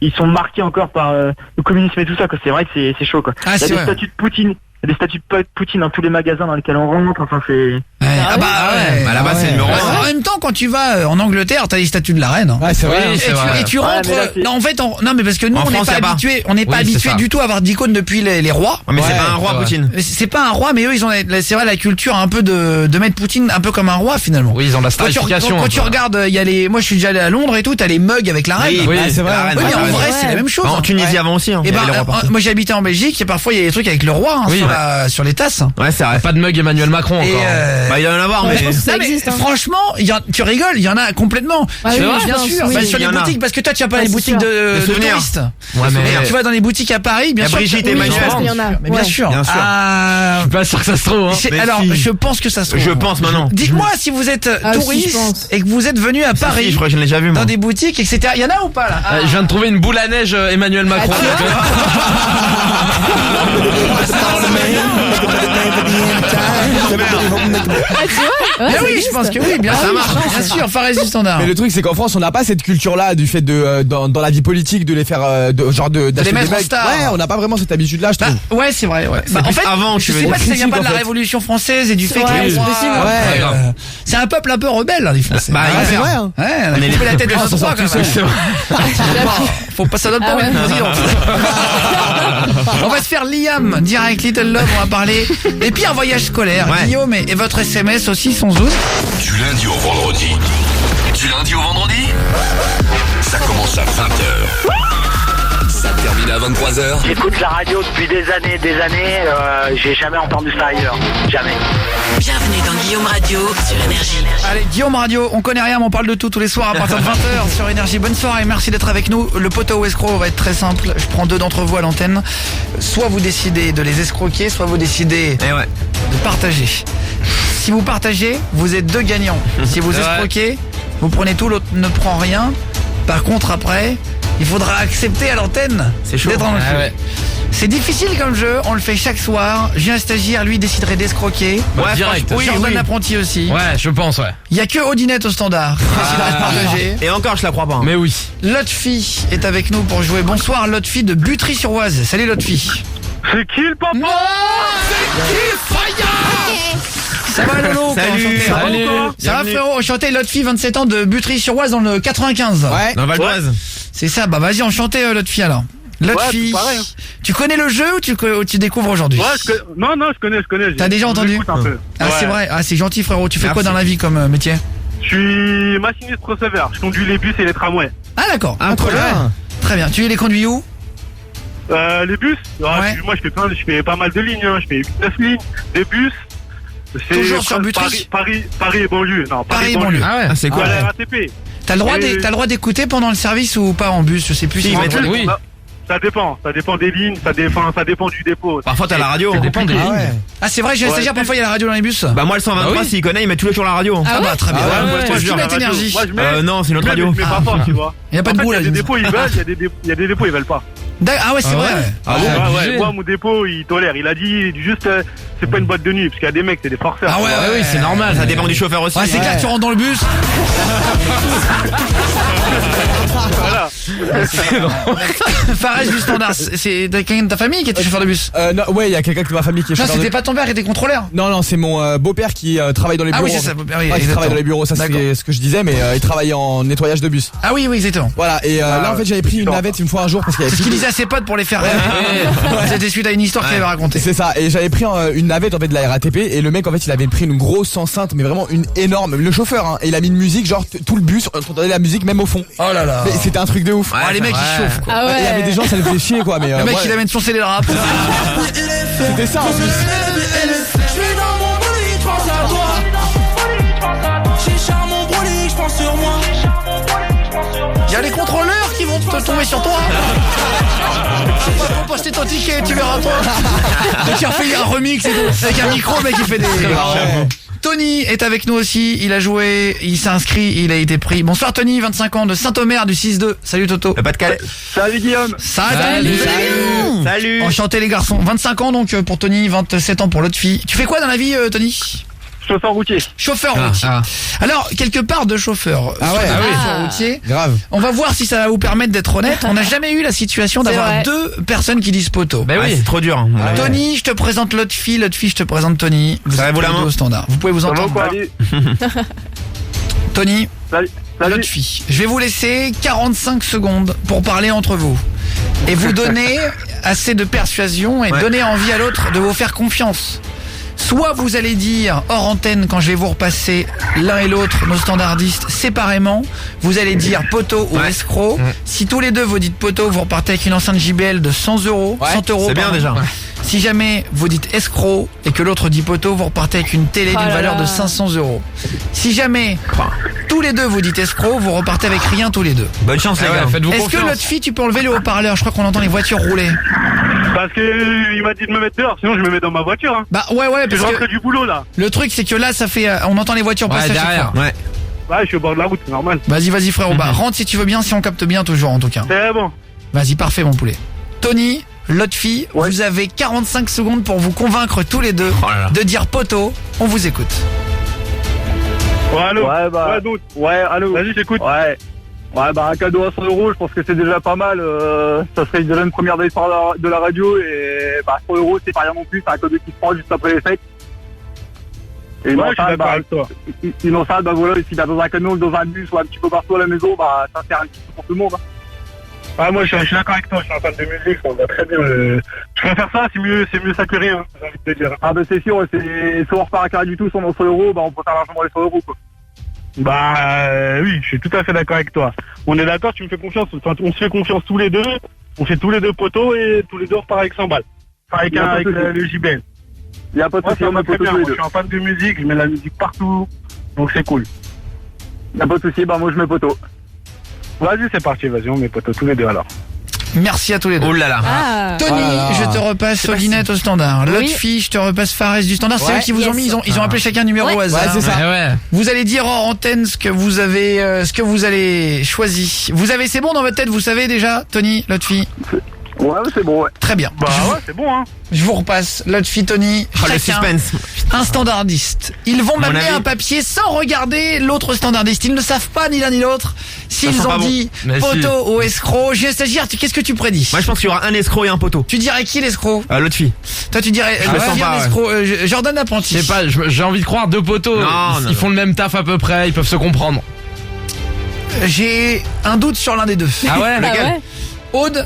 ils sont marqués encore par le communisme et tout ça, quoi. C'est vrai que c'est chaud, quoi. Ah, Il y a c'est des vrai. statues de Poutine. Il y a des statues de Poutine dans tous les magasins dans lesquels on rentre. Enfin, c'est. Ouais. Ah bah ouais. Bah, là-bas, c'est numéro Bah, un. en même temps, quand tu vas en Angleterre, t'as les statues de la reine. Hein. Ouais, c'est vrai. Et tu rentres. Non, en fait, non, mais parce que nous, on n'est pas habitués. On n'est pas habitués du tout à avoir d'icônes depuis les rois. Ouais, mais c'est pas un roi, Poutine. C'est pas un roi, mais eux, ils ont, c'est vrai, la culture un peu de mettre Poutine un peu comme un roi finalement. Oui, ils ont la starification. Quand tu regardes, il y a les, moi, je suis déjà allé à Londres et tout, t'as les mugs avec la reine. Oui, c'est vrai. Oui, mais en vrai, c'est la même chose. En Tunisie avant aussi. Et moi, j'ai habité en Belgique et parfois il y a des trucs avec le roi sur les tasses. Ouais, c'est vrai. Pas de mug Emmanuel Macron encore. Bah, il doit y en avoir, mais. Ça existe, hein. Franchement, tu rigoles, il y en a complètement. Ah oui, bien sûr. oui. Bah, sur les boutiques, parce que toi, tu as pas les boutiques de touristes. Ouais, mais Tu vas dans les boutiques à Paris, bien sûr. Brigitte et Oui, Emmanuel. je pense qu'il y en a. Mais bien sûr. Bien sûr. je suis pas sûr que ça se trouve. Mais Alors, si. je pense que ça se trouve. Je pense maintenant. Dites-moi si vous êtes Ah, si, je touriste pense. et que vous êtes venu à Si, Paris je crois que je l'ai déjà vu, moi. dans des boutiques, etc. Il y en a ou pas là? Je viens de trouver une boule à neige Emmanuel Macron. Ah oui, je pense que oui, bien sûr. Bien sûr, Fares du Standard. Mais le truc c'est qu'en France on n'a pas cette culture là du fait de dans la vie politique de les faire d'acheter mettre des en mecs. star. Ouais, on n'a pas vraiment cette habitude là je trouve. Ouais, c'est vrai. Ouais. C'est En plus fait, avant, je tu veux sais dire. pas si ça vient pas de la En fait. Révolution française et du fait que Ouais, les c'est rois, possible. Ouais, c'est un peuple un peu rebelle, les Français. Bah, c'est vrai. Hein. Ouais, on a est coupé les la tête plus en trois quand même. Faut pas, ça donne pas Ah envie de ouais. nous dire. On va se faire Liam, direct Little Love, on va parler. Et puis un voyage scolaire. Ouais. Guillaume et votre SMS aussi sont zouz. Du lundi au vendredi. Du lundi au vendredi, ça commence à 20h. Ça termine à 23h. J'écoute la radio depuis des années, j'ai jamais entendu ça ailleurs. Jamais. Bienvenue dans Guillaume Radio sur Énergie. Allez, Guillaume Radio, on connaît rien, mais on parle de tout tous les soirs à partir de 20h sur Énergie. Bonne soirée, merci d'être avec nous. Le poteau ou escroc va être très simple. Je prends deux d'entre vous à l'antenne. Soit vous décidez de les escroquer, soit vous décidez Eh ouais. de partager. Si vous partagez, vous êtes deux gagnants. Si vous escroquez, vous prenez tout, l'autre ne prend rien. Par contre, après, il faudra accepter à l'antenne C'est chaud. d'être dans le Ah jeu. ouais. C'est difficile comme jeu, on le fait chaque soir. J'ai un stagiaire, lui déciderait d'escroquer. Ouais, direct. franchement, Jordan oui. l'apprenti aussi. Ouais, je pense, ouais. Il y a que Odinette au standard qui déciderait de partager. Et encore, je la crois pas. Hein. Mais oui. Lotfi est avec nous pour jouer. Bonsoir Lotfi de Butry-sur-Oise. Salut Lotfi. C'est qui le papa? Ça va Lolo? Salut. Ça va, Salut. Ça va frérot? Enchanté Lotfi, 27 ans de Butry-sur-Oise dans le 95. Ouais. Dans le Val d'Oise. C'est ça, bah vas-y enchanté Lotfi alors. Lotfi, c'est pareil, hein. tu connais le jeu ou tu découvres aujourd'hui? Non, je connais. T'as déjà entendu? J'écoute un peu. Ah c'est Ouais. vrai, ah c'est gentil frérot. Tu fais quoi Merci. dans la vie comme métier? Je suis machiniste receveur. Je conduis les bus et les tramways. Ah d'accord. Ah, trop bien. Très bien. Tu les conduis où? Les bus, Ouais. moi je fais pas mal de lignes. Hein. Je fais 9 lignes. Des bus. C'est Toujours sur Butry? Paris et banlieue. Non, Paris et banlieue. Ah ouais. Ah, c'est Quoi, quoi la RATP. T'as le droit Et- t'as le droit d'écouter pendant le service ou pas en bus? Je sais plus. Si, si mais c'est- oui. Ça dépend des lignes, ça dépend du dépôt. Parfois, t'as la radio. Ça dépend des Ah lignes. ouais. Ah c'est vrai, j'ai un stagiaire, parfois il y a la radio dans les bus. Bah, moi, le 123, Ah oui. s'il connaît, il met tous les jours la radio. Ah bah très bien. Ah ouais, moi, je te Toi, jure, tu la mets énergie. Moi, je mets, Non, c'est une autre radio. je mets pas fort, tu vois. Il y a pas de En fait, boule là. il y a des dépôts, ils veulent, il y a des dépôts, ils veulent pas. Ah ouais, c'est vrai. Ah Ouais, bon, ouais, obligé. moi, mon dépôt, il tolère. Il a dit juste, c'est pas une boîte de nuit, parce qu'il y a des mecs, c'est des forceurs. Ah ouais, Ah oui, c'est normal. Ça dépend du chauffeur aussi. Ouais, c'est clair que tu rentres dans le bus. Voilà. Fares du standard, c'est quelqu'un de ta famille qui était chauffeur de bus? Non, ouais, il y a quelqu'un de ma famille qui est Non, chauffeur de c'était pas ton père qui était contrôleur. Non, c'est mon beau-père qui travaille dans les Ah bureaux. oui, c'est ça. Oui, Ouais, qui exactement. travaille dans les bureaux, ça D'accord. c'est ce que je disais, mais il travaille en nettoyage de bus. Ah oui, oui, exactement. Voilà, et là en fait j'avais pris une navette une fois un jour parce qu'il y avait C'est ce plus qu'il de- disait à ses potes pour les faire rêver. C'était suite à une histoire qu'il avait racontée. C'est ça, et j'avais pris une navette en fait de la RATP et le mec en fait il avait pris une grosse enceinte mais vraiment une énorme, le chauffeur hein, et il a mis une musique genre tout le bus, on entendait la musique même au fond. Oh là là. Mais c'était un truc de ouf. Ouais, Ah, les mecs ils chauffent quoi. Ah Ouais, il y avait des gens ça les faisait chier quoi mais Le mec moi, il amène son CD de rap. c'était ça en plus. Il y a les contrôleurs qui vont te tomber sur toi. Faut poster ton ticket, tu verras toi. Donc il a fait un remix et tout. Avec un micro, le mec il fait des. Tony est avec nous aussi, il a joué, il s'est inscrit, il a été pris. Bonsoir Tony, 25 ans de Saint-Omer du 6-2. Salut Toto. Pas de Calais. Salut Guillaume. Salut. Salut. Enchanté les garçons. 25 ans donc pour Tony, 27 ans pour l'autre fille. Tu fais quoi dans la vie Tony? Chauffeur routier. Chauffeur routier. ah. Alors, quelque part de chauffeur. Ah ouais, chauffeur routier. Grave. On va voir si ça va vous permettre d'être honnête. On n'a jamais eu la situation C'est d'avoir vrai. deux personnes qui disent poteau. Ben Ouais, oui. c'est trop dur. Hein. Tony, je te présente l'autre fille, je te présente Tony. Serrez-vous la main. Au standard. Vous pouvez vous entendre. Quoi Tony, Salut. l'autre fille. Je vais vous laisser 45 secondes pour parler entre vous. Et vous donner assez de persuasion et donner envie à l'autre de vous faire confiance. Soit vous allez dire hors antenne quand je vais vous repasser l'un et l'autre, nos standardistes, séparément. Vous allez dire poteau ou escroc. Si tous les deux vous dites poteau, vous repartez avec une enceinte JBL de 100 euros. 100 euros. C'est bien déjà. Si jamais vous dites escroc et que l'autre dit poteau, vous repartez avec une télé d'une valeur de 500 euros. Si jamais tous les deux vous dites escroc, vous repartez avec rien tous les deux. Bonne chance les gars. Faites-vous Est-ce confiance. que l'autre fille, tu peux enlever le haut-parleur? Je crois qu'on entend les voitures rouler. Parce que il m'a dit de me mettre dehors, sinon je me mets dans ma voiture. Hein. Bah ouais, Je parce rentre que du boulot là. le truc c'est que là ça fait, on entend les voitures passer à chaque derrière. fois. Ouais. Ouais, je suis au bord de la route, c'est normal. Vas-y frérot, bah rentre si tu veux bien, si on capte bien toujours en tout cas. C'est bon. Vas-y, parfait mon poulet. Tony, l'autre fille, vous avez 45 secondes pour vous convaincre tous les deux de dire poteau. On vous écoute. Ouais, allô. Ouais, bah. Ouais, donc. Ouais, allô. Vas-y, j'écoute. Ouais. Ouais, bah un cadeau à 100 euros, je pense que c'est déjà pas mal. Ça serait déjà une première de l'histoire de la radio et bah 100 euros c'est pas rien non plus, c'est un cadeau qui se prend juste après les fêtes. Et Ouais, je suis d'accord avec toi. Sinon ça, bah voilà, s'il a dans un camion, dans un bus ou un petit peu partout à la maison, bah ça sert un petit peu pour tout le monde. Ah, moi je suis d'accord avec toi, je suis un fan de musique, on va très bien. Je préfère ça, c'est mieux ça que rien, j'ai envie de te dire. Ah bah c'est sûr, c'est soit on repart à carré du tout, soit on 100 euros, bah on peut faire largement les 100 euros quoi. Bah oui, je suis tout à fait d'accord avec toi. On est d'accord, tu me fais confiance, enfin, on se fait confiance tous les deux, on fait tous les deux poteaux et tous les deux on repart avec 100 balles. Enfin, avec le JBL. Il y a pas de Moi souci, ça on me met très poteau bien, tous les moi, je deux. suis un fan de musique, je mets la musique partout, donc c'est cool. Il y a pas de souci, bah moi je mets poteau. Vas-y c'est parti, vas-y on met poteaux tous les deux alors. Merci à tous les deux. Oh là là. Ah. Tony, je te repasse Solinette au standard. L'autre Oui. fille, je te repasse Fares du standard. C'est Ouais. eux qui vous ont mis, ils ont appelé chacun un numéro au hasard. Ouais, c'est ça. Ouais. Vous allez dire hors antenne ce que vous avez, ce que vous allez choisi. Vous avez, c'est bon dans votre tête, vous savez déjà, Tony, l'autre fille. Ouais, c'est bon, ouais. Très bien. Bah ouais, c'est bon hein. Je vous repasse l'autre fille, Tony. Oh, le Chacun suspense. un standardiste. Ils vont m'amener avis. un papier sans regarder l'autre standardiste. Ils ne savent pas ni l'un ni l'autre s'ils sent ont pas bon. dit Mais poteau ou escroc. J'ai stagiaire, qu'est-ce que tu prédis? Moi je pense qu'il y aura un escroc et un poteau. Tu dirais qui l'escroc? L'autre fille. Toi tu dirais Je me sens pas, ouais. l'escroc, Jordan Apprenti. Je sais pas, j'ai envie de croire deux poteaux. Non, non, Ils font le même taf à peu près, ils peuvent se comprendre. J'ai un doute sur l'un des deux. Ah ouais? Ah ouais. Aude,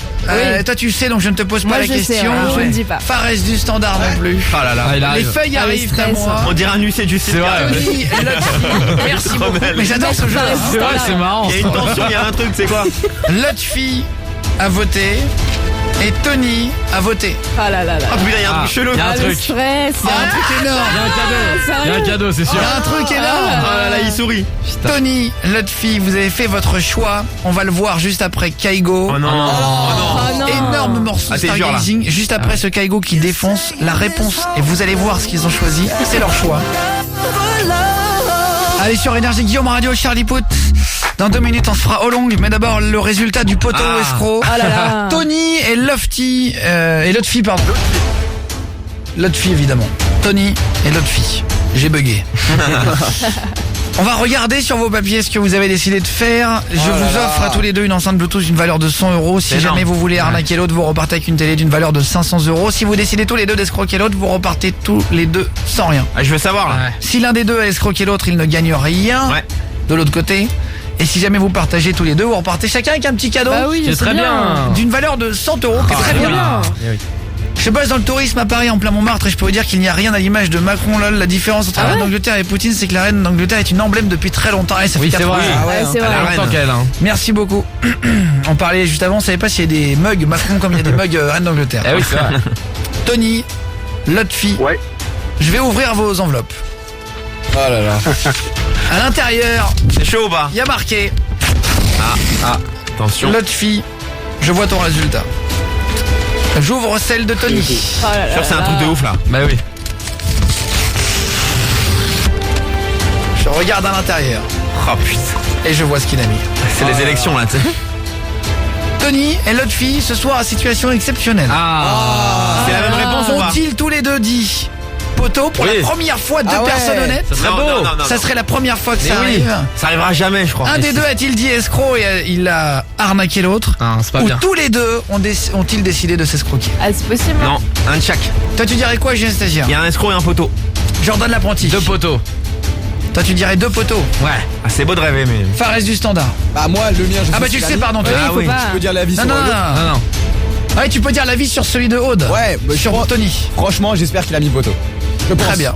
toi tu sais donc je ne te pose pas Moi, la je sais, question. ouais, je ne dis pas. Fares du standard non plus. Oh là là. Ah, il Les arrive. feuilles Ah oui, arrivent à stress. moi. On dirait un huissier de justice. C'est vrai. Tony, l'autre fille. Merci beaucoup. Mais j'adore ce jeu. C'est vrai, c'est marrant. Il y a une tension, il y a un truc, c'est quoi? L'autre fille a voté et Tony a voté. Oh là là là. Ah putain, il y a un truc chelou. Il y a un Ah, le truc. stress. Il y a un truc énorme. Il y a un cadeau. Il y a un cadeau, c'est sûr. Il y a un truc énorme. Oh là là, il sourit. Tony, l'autre fille, vous avez fait votre choix. On va le voir juste après Kaigo. Oh non. Oh non. Énorme morceau Ah, t'es dur, là. Stargazing. Juste après ce Kaigo qui défonce la réponse. Et vous allez voir ce qu'ils ont choisi. C'est leur choix. Allez sur Énergie, Guillaume Radio, Charlie Pout. Dans 2 minutes, on se fera au long. Mais d'abord, le résultat du poteau Ah. escroc. Oh là là. Tony et Lofty. Et l'autre fille, pardon. L'autre fille, évidemment. Tony et l'autre fille. J'ai bugué. On va regarder sur vos papiers ce que vous avez décidé de faire. Je vous offre à tous les deux une enceinte Bluetooth d'une valeur de 100 euros. Si C'est énorme. jamais vous voulez arnaquer l'autre, vous repartez avec une télé d'une valeur de 500 euros. Si vous décidez tous les deux d'escroquer l'autre, vous repartez tous les deux sans rien. Ah, je veux savoir là. Ouais. Si l'un des deux a escroqué l'autre, il ne gagne rien Ouais. de l'autre côté. Et si jamais vous partagez tous les deux, vous repartez chacun avec un petit cadeau Bah oui, C'est très bien. d'une valeur de 100 euros. qui est très Très bien. bien. Je bosse dans le tourisme à Paris en plein Montmartre et je peux vous dire qu'il n'y a rien à l'image de Macron. Lol, la différence entre la reine d'Angleterre et Poutine, c'est que la reine d'Angleterre est une emblème depuis très longtemps. Et ça Oui, fait c'est 4 ans. vrai. Ah ouais, Ouais, hein. c'est Elle vrai. a longtemps qu'elle, hein. Merci beaucoup. On parlait juste avant, on savait pas s'il y a des mugs Macron comme il y a des mugs reine d'Angleterre. Eh oui, c'est vrai. Tony, l'autre fille, Ouais. je vais ouvrir vos enveloppes. Oh là là. À l'intérieur, C'est chaud ou pas? il y a marqué Attention. l'autre fille, je vois ton résultat. J'ouvre celle de Tony. Oh là là Sûr, c'est un là. truc de ouf là. Bah oui. Je regarde à l'intérieur Oh putain. et je vois ce qu'il a mis. C'est les élections là, tu sais. Tony et l'autre fille, ce soir à situation exceptionnelle. C'est la même réponse ou pas? Ont-ils tous les deux dit poteau pour Oui. la première fois, deux Ah ouais. personnes honnêtes? Ça serait Non, beau. non, non, non, Ça non. serait la première fois que Mais ça oui. arrive. Ça arrivera jamais, je crois. Un des deux a-t-il dit escroc et il a arnaqué l'autre? Non, c'est pas Ou bien. tous les deux ont-ils décidé de s'escroquer? Ah, c'est possible. Non, un de chaque. Toi tu dirais quoi, Julien Stagiaire? Il y a un escroc et un poteau. Jordan l'apprenti. Deux poteaux. Toi tu dirais 2 poteaux. Ouais, c'est beau de rêver, mais... Fares du Standard. Bah moi le mien je Ah bah tu le sais, pardon. Oui, faut pas. Tu peux dire l'avis Non, sur non, le non, jeu. non. Ouais, tu peux dire l'avis sur celui de Aude. Ouais, bah, sur Tony. Franchement j'espère qu'il a mis poteau. Je pense. Très bien.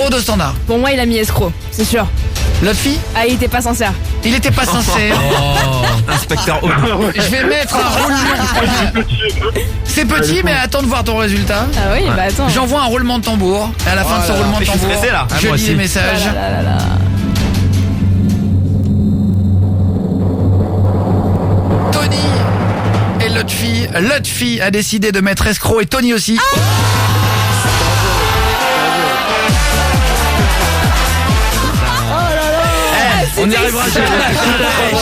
Aude au Standard. Pour moi, il a mis escroc, c'est sûr. L'autre fille, Ah, il était pas sincère. il était pas sincère. Inspecteur Aude. Je vais mettre un roulement. C'est petit, mais attends de voir ton résultat. Ah oui, bah attends. J'envoie un roulement de tambour. Et à la fin de ce roulement de mais je suis tambour, stressé, là. je moi lis aussi. les messages. Ah là là là. Tony et l'autre fille a décidé de mettre escroc et Tony aussi. On y arrivera jamais.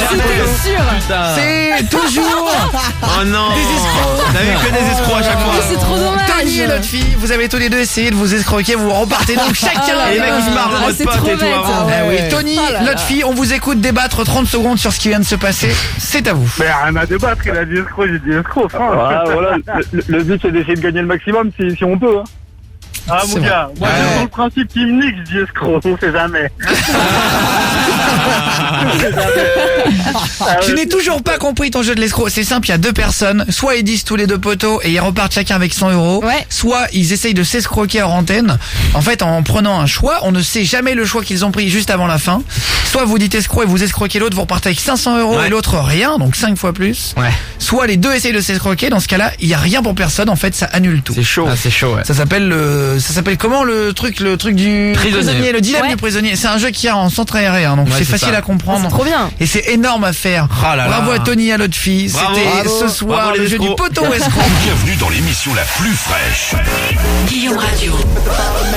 C'était sûr. C'est toujours Oh non. des escrocs. T'as vu que des escrocs à chaque fois. Mais c'est trop dommage. Tony et l'autre fille, vous avez tous les deux essayé de vous escroquer, vous repartez donc chacun. Et les mecs ils se marrent en mode c'est pote trop et tout bête, avant. hein. Eh oui, Tony, Oh là là. l'autre fille, on vous écoute débattre 30 secondes sur ce qui vient de se passer. C'est à vous. Mais rien à débattre, il a dit escroc, j'ai dit escroc. Ah, voilà, le but c'est d'essayer de gagner le maximum si on peut. Hein. Ah C'est mon vrai. gars, moi Ouais. sur le principe qu'il me nique, je dis escroc, on sait jamais. Je n'ai toujours pas compris ton jeu de l'escroc. C'est simple, il y a 2 personnes. Soit ils disent tous les 2 poteaux et ils repartent chacun avec 100 €. Ouais. Soit ils essayent de s'escroquer hors antenne. En fait, en prenant un choix, on ne sait jamais le choix qu'ils ont pris juste avant la fin. Soit vous dites escroc et vous escroquez l'autre, vous repartez avec 500 € Ouais. et l'autre rien, donc 5 fois plus. Ouais. Soit les deux essayent de s'escroquer. Dans ce cas-là, il y a rien pour personne. En fait, ça annule tout. C'est chaud. Ah, c'est chaud, ouais. Ça s'appelle comment le truc du Prisonnier. le dilemme Ouais. du prisonnier. C'est un jeu qui est en centre aérien, donc Ouais, c'est c'est facile ça. à comprendre. C'est trop bien. Et c'est énorme à faire. Oh là là. Bravo à Tony et à l'autre fille. Bravo. C'était Bravo. ce soir Bravo le les jeu du escrocs. poteau escroc. Bienvenue dans l'émission la plus fraîche. Guillaume Radio.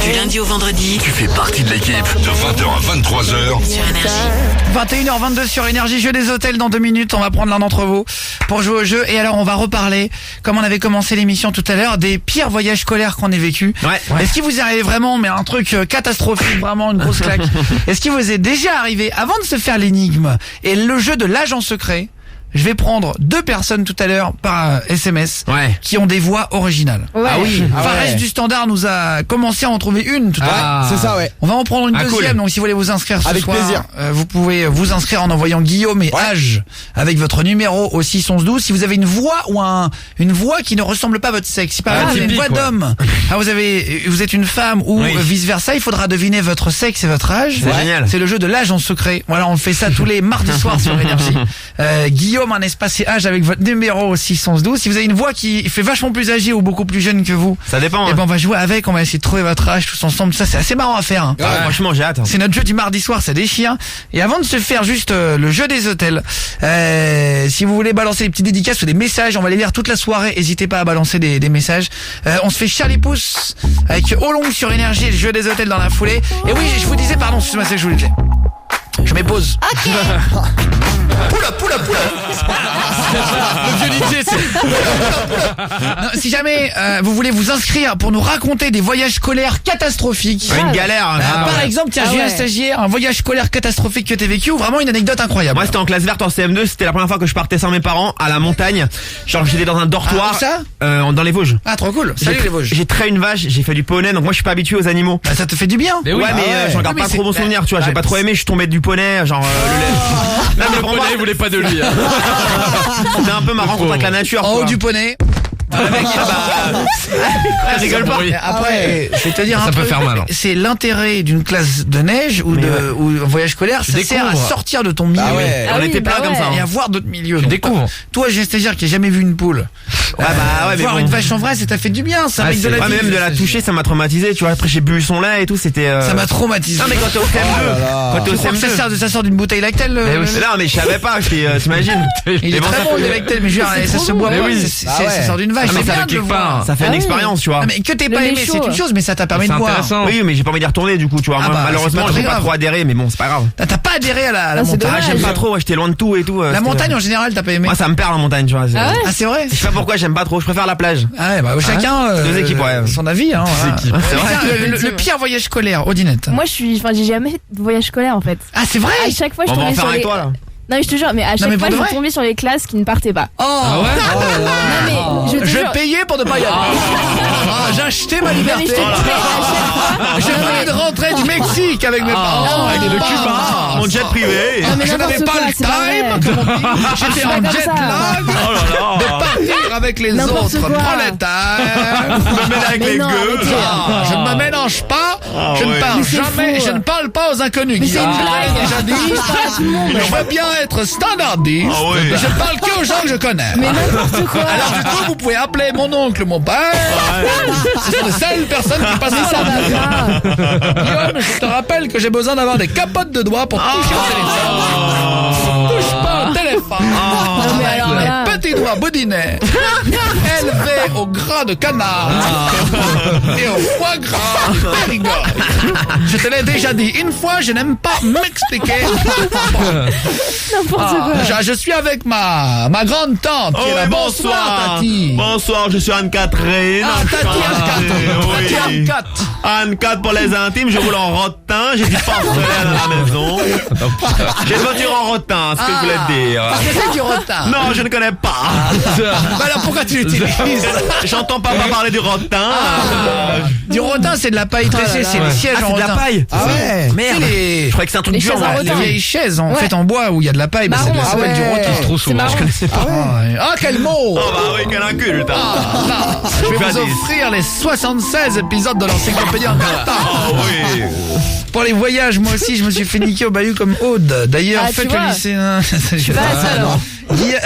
Du lundi au vendredi Tu fais partie de l'équipe de 20h à 23h. sur Énergie. 21h22 sur Énergie, jeu des hôtels. Dans 2 minutes, on va prendre l'un d'entre vous pour jouer au jeu. Et alors, on va reparler, comme on avait commencé l'émission tout à l'heure, des pires voyages scolaires qu'on ait vécu. Ouais. Est-ce qu'il vous est arrivé vraiment, mais un truc catastrophique, vraiment une grosse claque? Est-ce qu'il vous est déjà arrivé, avant de se faire l'énigme et le jeu de l'agent secret, je vais prendre 2 personnes tout à l'heure par SMS Ouais. qui ont des voix originales. Ouais. Ah oui, Ah Fares ouais. du Standard nous a commencé à en trouver une tout à l'heure. Ah. C'est ça ouais. On va en prendre une Ah, deuxième, cool. donc si vous voulez vous inscrire ce Avec soir, plaisir. vous pouvez vous inscrire en envoyant Guillaume et âge avec votre numéro au 61112. Si vous avez une voix ou une voix qui ne ressemble pas à votre sexe, si par exemple vous avez une typique, voix ouais. d'homme, vous êtes une femme ou Oui. vice versa, il faudra deviner votre sexe et votre âge. C'est génial. C'est le jeu de l'âge en secret. Voilà, on fait ça tous les mardis soirs sur Énergie. Guillaume, un espace et âge avec votre numéro au 61112. Si vous avez une voix qui fait vachement plus âgée ou beaucoup plus jeune que vous, Ça dépend. eh Hein. ben on va jouer avec, on va essayer de trouver votre âge tous ensemble. Ça c'est assez marrant à faire. Hein. Ah, franchement, j'ai hâte. Hein. C'est notre jeu du mardi soir, ça déchire. Et avant de se faire juste le jeu des hôtels, si vous voulez balancer des petites dédicaces ou des messages, on va les lire toute la soirée. N'hésitez pas à balancer des messages. On se fait Charlie Pouce avec Olong sur Énergie, le jeu des hôtels dans la foulée. Et oui, je vous disais, pardon, excusez-moi, c'est que je vous le disais. Je mets pause. Poula. Le vieux DJ, c'est... Non, si jamais vous voulez vous inscrire pour nous raconter des voyages scolaires catastrophiques. Ouais, une galère. Hein. Par exemple, tiens, j'ai eu un stagiaire, un voyage scolaire catastrophique que t'as vécu ou vraiment une anecdote incroyable. Moi c'était en classe verte en CM2, c'était la première fois que je partais sans mes parents à la montagne. Genre j'étais dans un dortoir. Ah, où ça dans les Vosges. Ah, trop cool. Salut les Vosges. J'ai traité une vache, j'ai fait du poney, donc moi je suis pas habitué aux animaux. Bah, ça te fait du bien. Mais oui. ouais, mais ouais. j'en garde Oui, pas mais trop bon c'est- souvenir, tu vois. bah, J'ai pas trop aimé, je suis tombé du poney, genre le lait. Non, mais pour moi, Il voulait pas de lui. Hein. c'était un peu ma rencontre avec la nature. En haut quoi. du poney. Rigole pas. Après, je vais te dire Ça un peut truc, faire mal, hein. c'est l'intérêt d'une classe de neige ou Mais ou un voyage scolaire, ça sert à découvres. sortir de ton milieu. Ah ouais. Ah On oui, était plein bah comme ouais. ça. Et Hein. à voir d'autres milieux. Tu Donc, découvres. Toi, j'ai un stagiaire qui a jamais vu une poule. Ouais, bah ouais, mais Voir bon. une vache en vrai, ça t'a fait du bien, ça Ah, avec de c'est la Ouais, vie. mais même de la toucher, ça m'a traumatisé, tu vois. Après, j'ai bu son lait et tout, c'était. Ça m'a traumatisé. Non, mais quand t'es au CM2, quand t'es au Tu crois que CM2. ça sort d'une bouteille Lactel Mais oui, Non, mais je savais pas, t'imagines. Il est bon, très ça bon fait- le Lactel, mais je veux dire, ça se boit Mais pas, oui. ça sort d'une vache. Ah, mais c'est ça bien va de le quelque voir. part. Ça fait Ah une oui. expérience, tu vois. Non, mais que t'aies Le pas lait aimé, chaud. c'est une chose, mais ça t'a permis C'est de voir. intéressant. Oui, mais j'ai pas envie d'y retourner du coup, tu vois. Ah Moi, bah, malheureusement, c'est pas j'ai très pas grave. trop adhéré, mais bon, c'est pas grave. T'as pas adhéré à la Ah, c'est montagne. dommage. J'aime pas trop, ouais, j'étais loin de tout et tout. La c'était- montagne en général, t'as pas aimé. Moi, ça me perd la montagne, tu vois. Ah ouais Ah, c'est vrai. Je sais pas pourquoi j'aime pas trop, je préfère la plage. Ah ouais, bah chacun Deux équipes, ouais. son avis. Hein, voilà. C'est vrai. Tiens, le pire voyage scolaire, Odinette. Moi, j'ai jamais fait de voyage scolaire en fait. Ah, c'est vrai. À chaque fois, je On va en tombais faire sur avec les. toi là. Non, mais je te jure, mais à mais chaque pour fois, de je vrai tombais sur les classes qui ne partaient pas. Oh, Non, mais je te je jure. payais pour ne pas y aller. J'ai acheté ma liberté. Mais je te Je venais de rentrer du Mexique avec mes parents. non, et de non. Cuba. Mon jet privé. Non, mais Je n'avais n'importe pas quoi, le c'est pas vrai. time, comme on dit. J'étais C'est en pas comme jet ça. lag de partir avec les N'importe autres quoi. prolétaires. Me mêler avec Mais les non, gueux. arrêtez. Je ne me mélange pas, je ne ouais. parle Mais c'est jamais, faux. je ne parle pas aux inconnus. Mais c'est Guillaume. une Je blague. l'ai déjà dit. Oui, je parle à tout le monde. Je veux bien être standardiste, Ah ouais. mais je parle que aux gens que je connais. Mais n'importe quoi. Alors du coup, vous pouvez appeler mon oncle, mon père. Ce sont les seules personnes qui passent Mais ça par va là. pas. Guillaume, je te rappelle que j'ai besoin d'avoir des capotes de doigts pour toucher au téléphone. Touche pas au téléphone. Non, mais alors Avec là- les petits doigts boudinets, élevés au gras de canard et au foie gras du Périgord. Je te l'ai déjà dit une fois, je n'aime pas m'expliquer. N'importe quoi. Je suis avec ma grande tante qui est là. Bonsoir, Tati. Bonsoir, je suis Anne-Catherine. Ah, Tati Enchanté, Tati oui. Anne-Cat. Anne-Cat pour les intimes, je roule en rotin, j'ai du porcelaine à la maison. J'ai une voiture en rotin, ce que je voulais te dire. Parce que c'est du retard. Non, je ne connais pas. Bah alors pourquoi tu l'utilises? J'entends pas parler du rotin. Du rotin, c'est de la paille tressée, c'est les sièges Ah, en c'est de la rotin. paille. Ah ouais. Merde. C'est les... Je croyais que c'est un truc Les dur. chaises en là. rotin. Les vieilles chaises en Ouais. fait en bois où il y a de la paille, bah, c'est Marron, ça s'appelle du rotin. Trop souvent. marrant. Je connaissais pas. Ah quel mot. Oh bah oui, quel inculte. Je vais vous Vas-y. offrir les 76 épisodes de l'encyclopédie en rotin. Oh oui. Pour les voyages, moi aussi, je me suis fait niquer au bahut comme Aude. D'ailleurs, Ah, tu faites le vois. lycée. Je suis pas la seule, hein.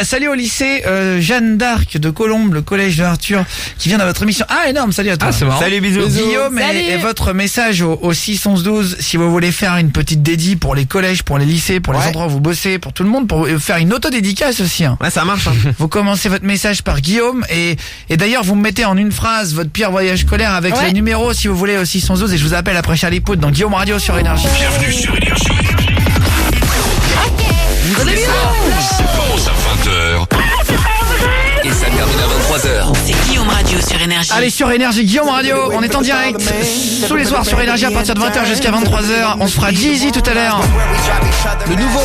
Salut au lycée Jeanne d'Arc de Colombes, le collège de Arthur, qui vient dans votre émission. Ah, énorme, salut à toi. Ah, c'est marrant. Salut, bisous. Guillaume Salut. et votre message au 6 11 12 si vous voulez faire une petite dédie pour les collèges, pour les lycées, pour les endroits où vous bossez, pour tout le monde, pour faire une autodédicace aussi. Hein. Ouais, ça marche. Hein. Vous commencez votre message par Guillaume et d'ailleurs vous me mettez en une phrase votre pire voyage scolaire avec Ouais. le numéro si vous voulez au 6 11 12 et je vous appelle après Charlie Poudre dans Guillaume Radio sur Énergie. Bienvenue sur Énergie. Ça commence à 20h. Et ça termine à 23h. C'est Guillaume Radio sur Énergie. Allez sur Énergie, Guillaume Radio, on est en direct tous les soirs sur Énergie à partir de 20h jusqu'à 23h. On se fera Jeezy tout à l'heure. Le nouveau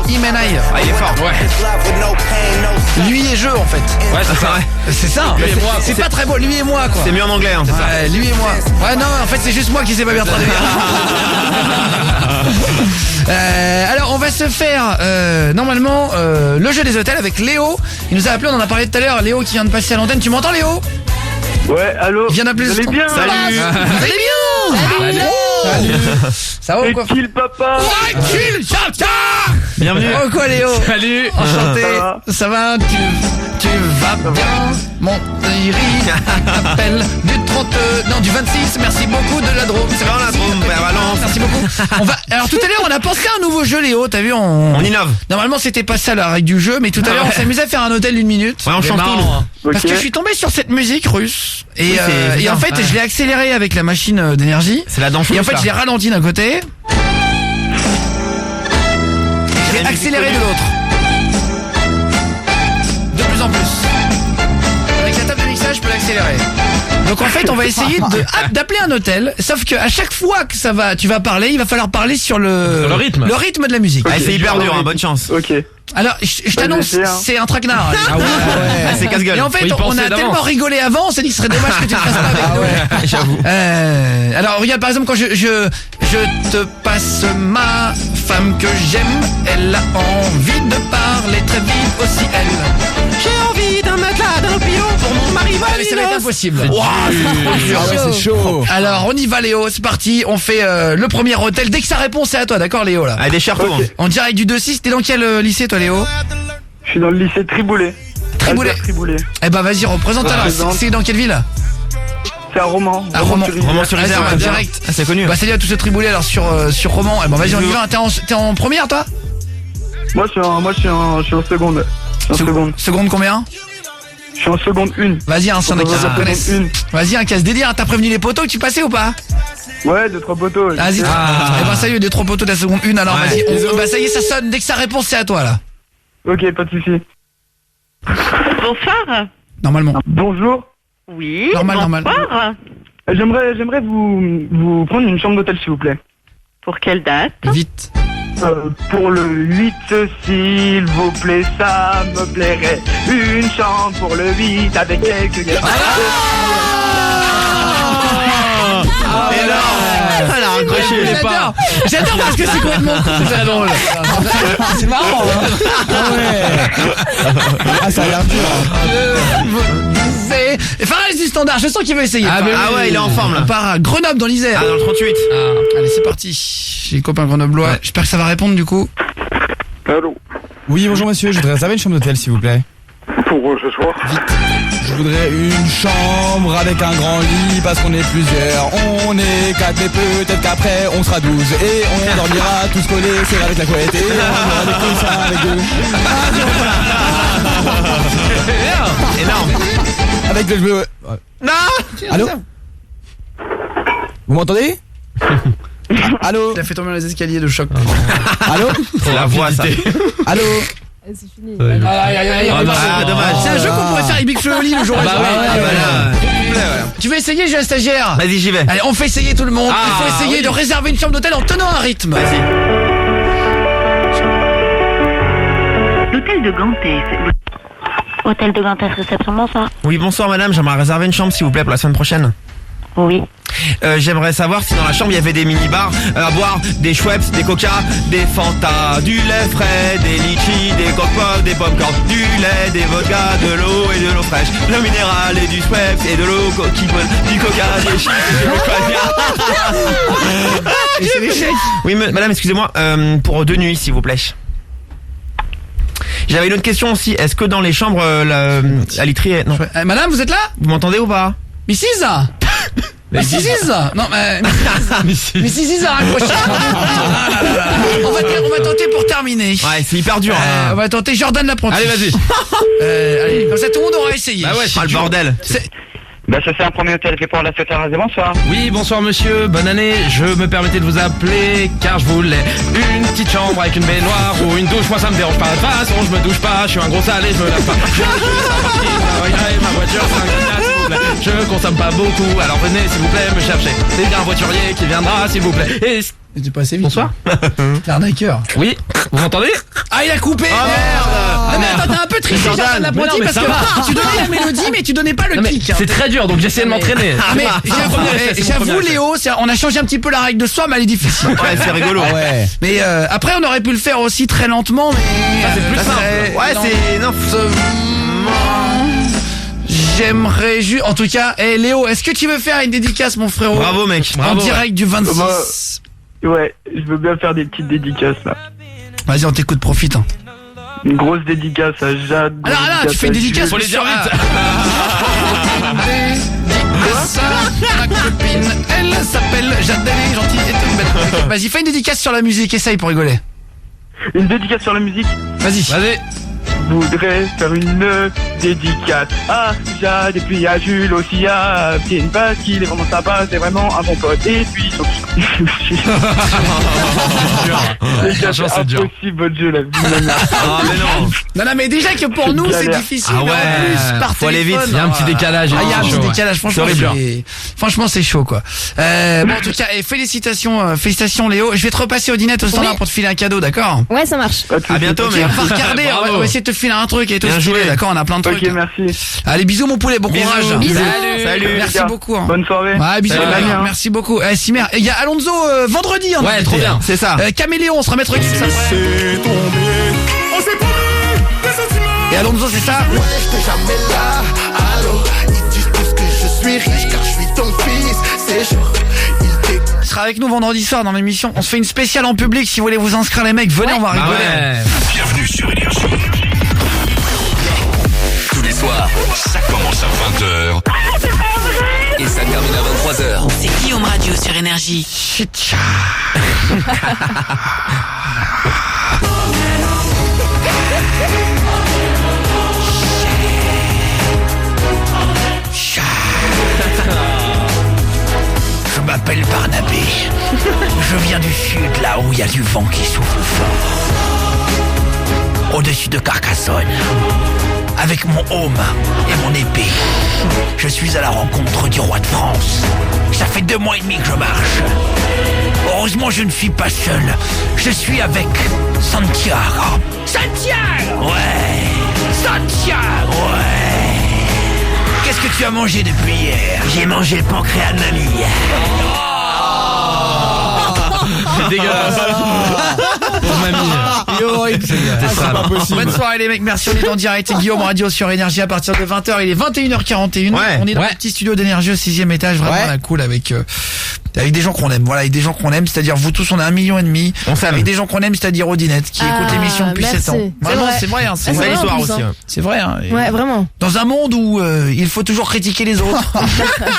Imenai. Ah, il est fort. Ouais. Lui et je en fait. Ouais, c'est vrai. C'est ça. Lui et moi, C'est pas très beau, lui et moi quoi. C'est mieux en anglais, hein, c'est ça. Ouais, lui et moi. Ouais, non, en fait, c'est juste moi qui sais pas bien traduire. Alors, on va se faire normalement le jeu des hôtels avec Léo. Il nous a appelé, on en a parlé tout à l'heure. Léo qui vient de passer à l'antenne. Tu m'entends, Léo? Ouais, allô. Il vient d'appeler. Vous allez bien? Salut. Vous allez bien? Salut. Ça va ou quoi? Et qui le papa? Ouais, chill, ciao. Bienvenue. Oh quoi, Léo? Salut. Enchanté. Ça va? Ça va? Tu vas bien? Mon chéri appelle du 26. Merci beaucoup de la Drôme. C'est Dans la Drôme, Père Valence. Merci beaucoup. Alors tout à l'heure, on a pensé à un nouveau jeu, Léo. T'as vu, On innove. Normalement, c'était pas ça la règle du jeu, mais tout à l'heure, on s'amusait à faire un hôtel d'une minute. Ouais, on change tout. Parce Ok. que je suis tombé sur cette musique russe et, Oui, c'est et bien. en fait, Ouais. je l'ai accéléré avec la machine d'énergie. C'est la danse. Et en fait, je l'ai ralenti d'un côté. Je l'ai accéléré de l'autre. De plus en plus. Avec la table de mixage, je peux l'accélérer. Donc en fait, on va essayer d'appeler un hôtel, sauf que à chaque fois que tu vas parler, il va falloir parler sur le rythme de la musique. Ah, c'est hyper dur, hein, bonne chance. Ok. Alors, je t'annonce, Vas-y, hein. c'est un traquenard. Ah ouais. Ah, c'est casse-gueule. Et en fait, Faut y on penser a d'avance. tellement rigolé avant, on s'est dit que ce serait dommage que tu le fasses pas avec nous. J'avoue. Alors, regarde, par exemple, quand je te passe ma femme que j'aime, elle a envie de parler très vite aussi, elle. J'ai envie d'un matelas, d'un pilon pour mon mari Allez, ça va être Malinos. impossible. Ah ouais, c'est chaud. Alors, on y va, Léo, c'est parti. On fait le premier hôtel. Dès que ça répond, c'est à toi, d'accord, Léo, là? Ah, des charteaux. Ok. En direct du 2-6, t'es dans quel lycée, toi, Léo? Je suis dans le lycée Triboulet. Triboulet. Albert Triboulet. Eh ben, vas-y, représente alors. Représente. C'est dans quelle ville? C'est à Romans. À Romans. Roman sur les Vas-y, airs, on va ouais. direct. Ah, c'est connu. Bah, salut à tous ceux Triboulet, alors sur Romans. Eh ben, vas-y, on y va. T'es en première, toi? Moi, je suis en seconde. Je suis en seconde. Seconde combien? Je suis en seconde 1. Vas-y, un son Seconde qui se connaissent. une. Vas-y, un casse délire. T'as prévenu les poteaux que tu passais ou pas? Ouais, 2-3 poteaux. Vas-y. Eh ben, salut, des 3 poteaux de la seconde 1. Alors, Ouais. vas-y. Bah, ça y est, ça sonne. Dès que ça répond, c'est à toi, là. Ok, pas de soucis. Bonsoir. Normalement. Bonjour. Oui. Normal. Bonsoir. J'aimerais vous prendre une chambre d'hôtel, s'il vous plaît. Pour quelle date? Vite. Pour le 8, s'il vous plaît, ça me plairait. Une chambre pour le 8 avec quelques gars. J'adore parce que c'est complètement con, c'est drôle. C'est marrant, hein. Ah ouais. Ah, ça a l'air dur. Fares du standard, je sens qu'il veut essayer. Ah ouais, il est en forme là. On part à Grenoble dans l'Isère. Ah, dans le 38. Allez, c'est parti. J'ai les copains grenoblois. Ouais. J'espère que ça va répondre du coup. Allô. Oui, bonjour monsieur, je voudrais réserver une chambre d'hôtel s'il vous plaît. Pour ce soir. Vite. Je voudrais une chambre avec un grand lit parce qu'on est plusieurs. On est 4 mais peut-être qu'après on sera 12. Et on dormira tous collés, c'est avec la couette. Et on aura des coussins avec deux. Énorme. Avec le jeu. Non. Allô. Vous m'entendez? Allô. Il a fait tomber les escaliers de choc. Allô. C'est la voix ça. Allô. C'est fini. Dommage. C'est un jeu qu'on pourrait faire avec Big Flo et Oli le jour où Tu veux essayer, j'ai un stagiaire? Vas-y, j'y vais. Allez, on fait essayer tout le monde. Il faut essayer de réserver une chambre d'hôtel en tenant un rythme. Vas-y. L'hôtel de Gantès. Hôtel de Gantès, réception, bonsoir. Oui, bonsoir madame, j'aimerais réserver une chambre s'il vous plaît pour la semaine prochaine. Oui. J'aimerais savoir si dans la chambre il y avait des mini-bars à boire, des Schweppes, des Coca, des Fanta, du lait frais, des litchis, des coca-cola, des popcorn, du lait, des vodka, de l'eau et de l'eau fraîche, de l'eau minérale et du Schweppes et de l'eau qui vole, du Coca, des chips et Et c'est l'échec. Oui, madame, excusez-moi, pour 2 nuits s'il vous plaît. J'avais une autre question aussi. Est-ce que dans les chambres, la literie est... Non. Madame, vous êtes là? Vous m'entendez ou pas? Mrs. Mrs. Non, mais... Mrs. a raccroché. On va tenter pour terminer. Ouais, c'est hyper dur. On va tenter Jordan l'apprenti. Allez, vas-y. Allez, comme ça tout le monde aura essayé. Bah ouais, le bordel. Bah ça c'est un premier hôtel fait pour la fête à raser, bonsoir. Oui, bonsoir monsieur, bonne année. Je me permettais de vous appeler car je voulais une petite chambre avec une baignoire ou une douche. Moi ça me dérange pas, de toute façon je me douche pas. Je suis un gros salé, je me lave pas. Je ma voiture, c'est un gars, s'il vous plaît. Je consomme pas beaucoup, alors venez s'il vous plaît me chercher. C'est bien un voiturier qui viendra s'il vous plaît. Et... T'es pas assez vite. Bonsoir. L'arnaqueur. Oui, vous m'entendez? Ah, il a coupé. Oh merde. Non mais attends, t'as un peu triché Jordan l'apprenti parce que tu donnais la mélodie mais tu donnais pas le clic. C'est très dur donc j'essaie de m'entraîner. Mais j'avoue Léo, on a changé un petit peu la règle de soir mais elle est difficile. Ouais, c'est rigolo. Ouais. Mais après on aurait pu le faire aussi très lentement mais c'est plus simple. Ouais, c'est... Non. J'aimerais juste... En tout cas, Léo, est-ce que tu veux faire une dédicace mon frérot? Bravo mec. En direct du 26. Ouais, je veux bien faire des petites dédicaces là. Vas-y, on t'écoute, profite. Une grosse dédicace à Jade. Alors là, tu fais une dédicace Faut les dire vite. Dédicace à ma copine, elle s'appelle Jade, elle est gentille et toute belle. Vas-y, fais une dédicace sur la musique, essaye pour rigoler. Une dédicace sur la musique. Vas-y. Je voudrais faire une dédicace à Jade et puis à Jules aussi à Pien parce qu'il est vraiment sympa, c'est vraiment un bon pote. Et puis Franchement, c'est dur. Impossible votre jeu la vie. Ah mais non. Non mais déjà que pour nous c'est difficile. Ah ouais. Mais en plus, par Faut aller téléphone, vite. Il y a un petit décalage. Il y a un petit décalage. Franchement c'est chaud quoi. Bon en tout cas félicitations Léo. Je vais te repasser au dinette au standard pour te filer un cadeau, d'accord? Ouais, ça marche. À bientôt Ok, mais. on va regarder, on va essayer de te filer un truc et tout. Bien joué. D'accord, on a plein de trucs. Ok, merci. Allez, bisous mon poulet, bon courage. Bisous. Salut. Merci beaucoup. Hein. Bonne soirée. Ouais, bisous. Salut, Damien. Damien. Merci beaucoup. Simer, il y a Alonso vendredi. Hein, Ouais, trop bien. C'est ça. Caméléon, on se remettra une ça. Et Alonso, c'est ça? Ouais, j'étais jamais là. Allô, ils disent tous que je suis riche car je suis ton fils. C'est chaud. Il sera avec nous vendredi soir dans l'émission. On se fait une spéciale en public. Si vous voulez vous inscrire, les mecs, venez, on va rigoler. Bienvenue sur Énergie. Tous les soirs, ça commence à 20h. Et ça termine à 23h. C'est Guillaume Radio sur Énergie. Je m'appelle Barnabé. Je viens du sud, là où il y a du vent qui souffle fort. Au-dessus de Carcassonne. Avec mon aume et mon épée, je suis à la rencontre du roi de France. Ça fait 2 mois et demi que je marche. Heureusement, je ne suis pas seul. Je suis avec Santiago. Santiago! Ouais! Santiago! Ouais! Qu'est-ce que tu as mangé depuis hier? J'ai mangé le pancréas de mamie. C'est dégueulasse. Pauvre mamie. Il est horrible. C'est ça. pas possible. Bonne soirée les mecs, merci, on est en direct. C'est Guillaume Radio sur Énergie à partir de 20h. Il est 21h41. Ouais. On est dans Ouais. le petit studio d'Énergie au 6ème étage, vraiment Ouais. la cool avec des gens qu'on aime. Voilà, avec des gens qu'on aime, c'est-à-dire vous tous, on a 1,5 million. On s'aime. Avec des gens qu'on aime, c'est-à-dire Odinette, qui Ah, écoute l'émission depuis merci. 7 ans. C'est Vraiment, vrai. c'est vrai. Hein, c'est Ah, Belle vrai, en histoire plus, aussi. hein. Hein. C'est vrai. Hein, et Ouais, vraiment. dans un monde où il faut toujours critiquer les autres,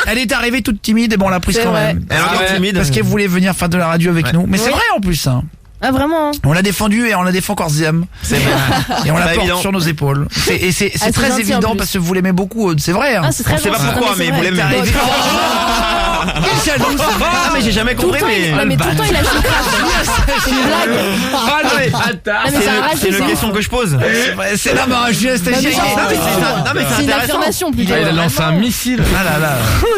elle est arrivée toute timide et bon, on l'a prise C'est quand vrai. même. Elle est encore ouais. timide. Parce qu'elle voulait venir faire de la radio avec nous. Mais c'est Ouais. vrai en plus. Hein. Ah, vraiment. On l'a défendu et on la défend corps et âme. C'est vrai. Et on la Pas porte évident. sur nos épaules. Et c'est c'est très gentil, en évident plus. parce que vous l'aimez beaucoup, Aude, c'est vrai. Hein. Ah, c'est très On sait pas gentil. pourquoi, Non, c'est mais vrai. vous l'aimez. T'es arrivé. Quelle jalouse. Ah, mais j'ai jamais Tout le compris, temps, mais. non, mais tout le temps, il a fait C'est une blague. Ah non, mais attends. Non, mais c'est un C'est une raciste, question que je pose. C'est vrai, c'est là, mais je laisse Non, mais stagiaire. c'est- Non, mais c'est C'est une intéressant. affirmation plutôt. Il a lancé un missile. Ah là là.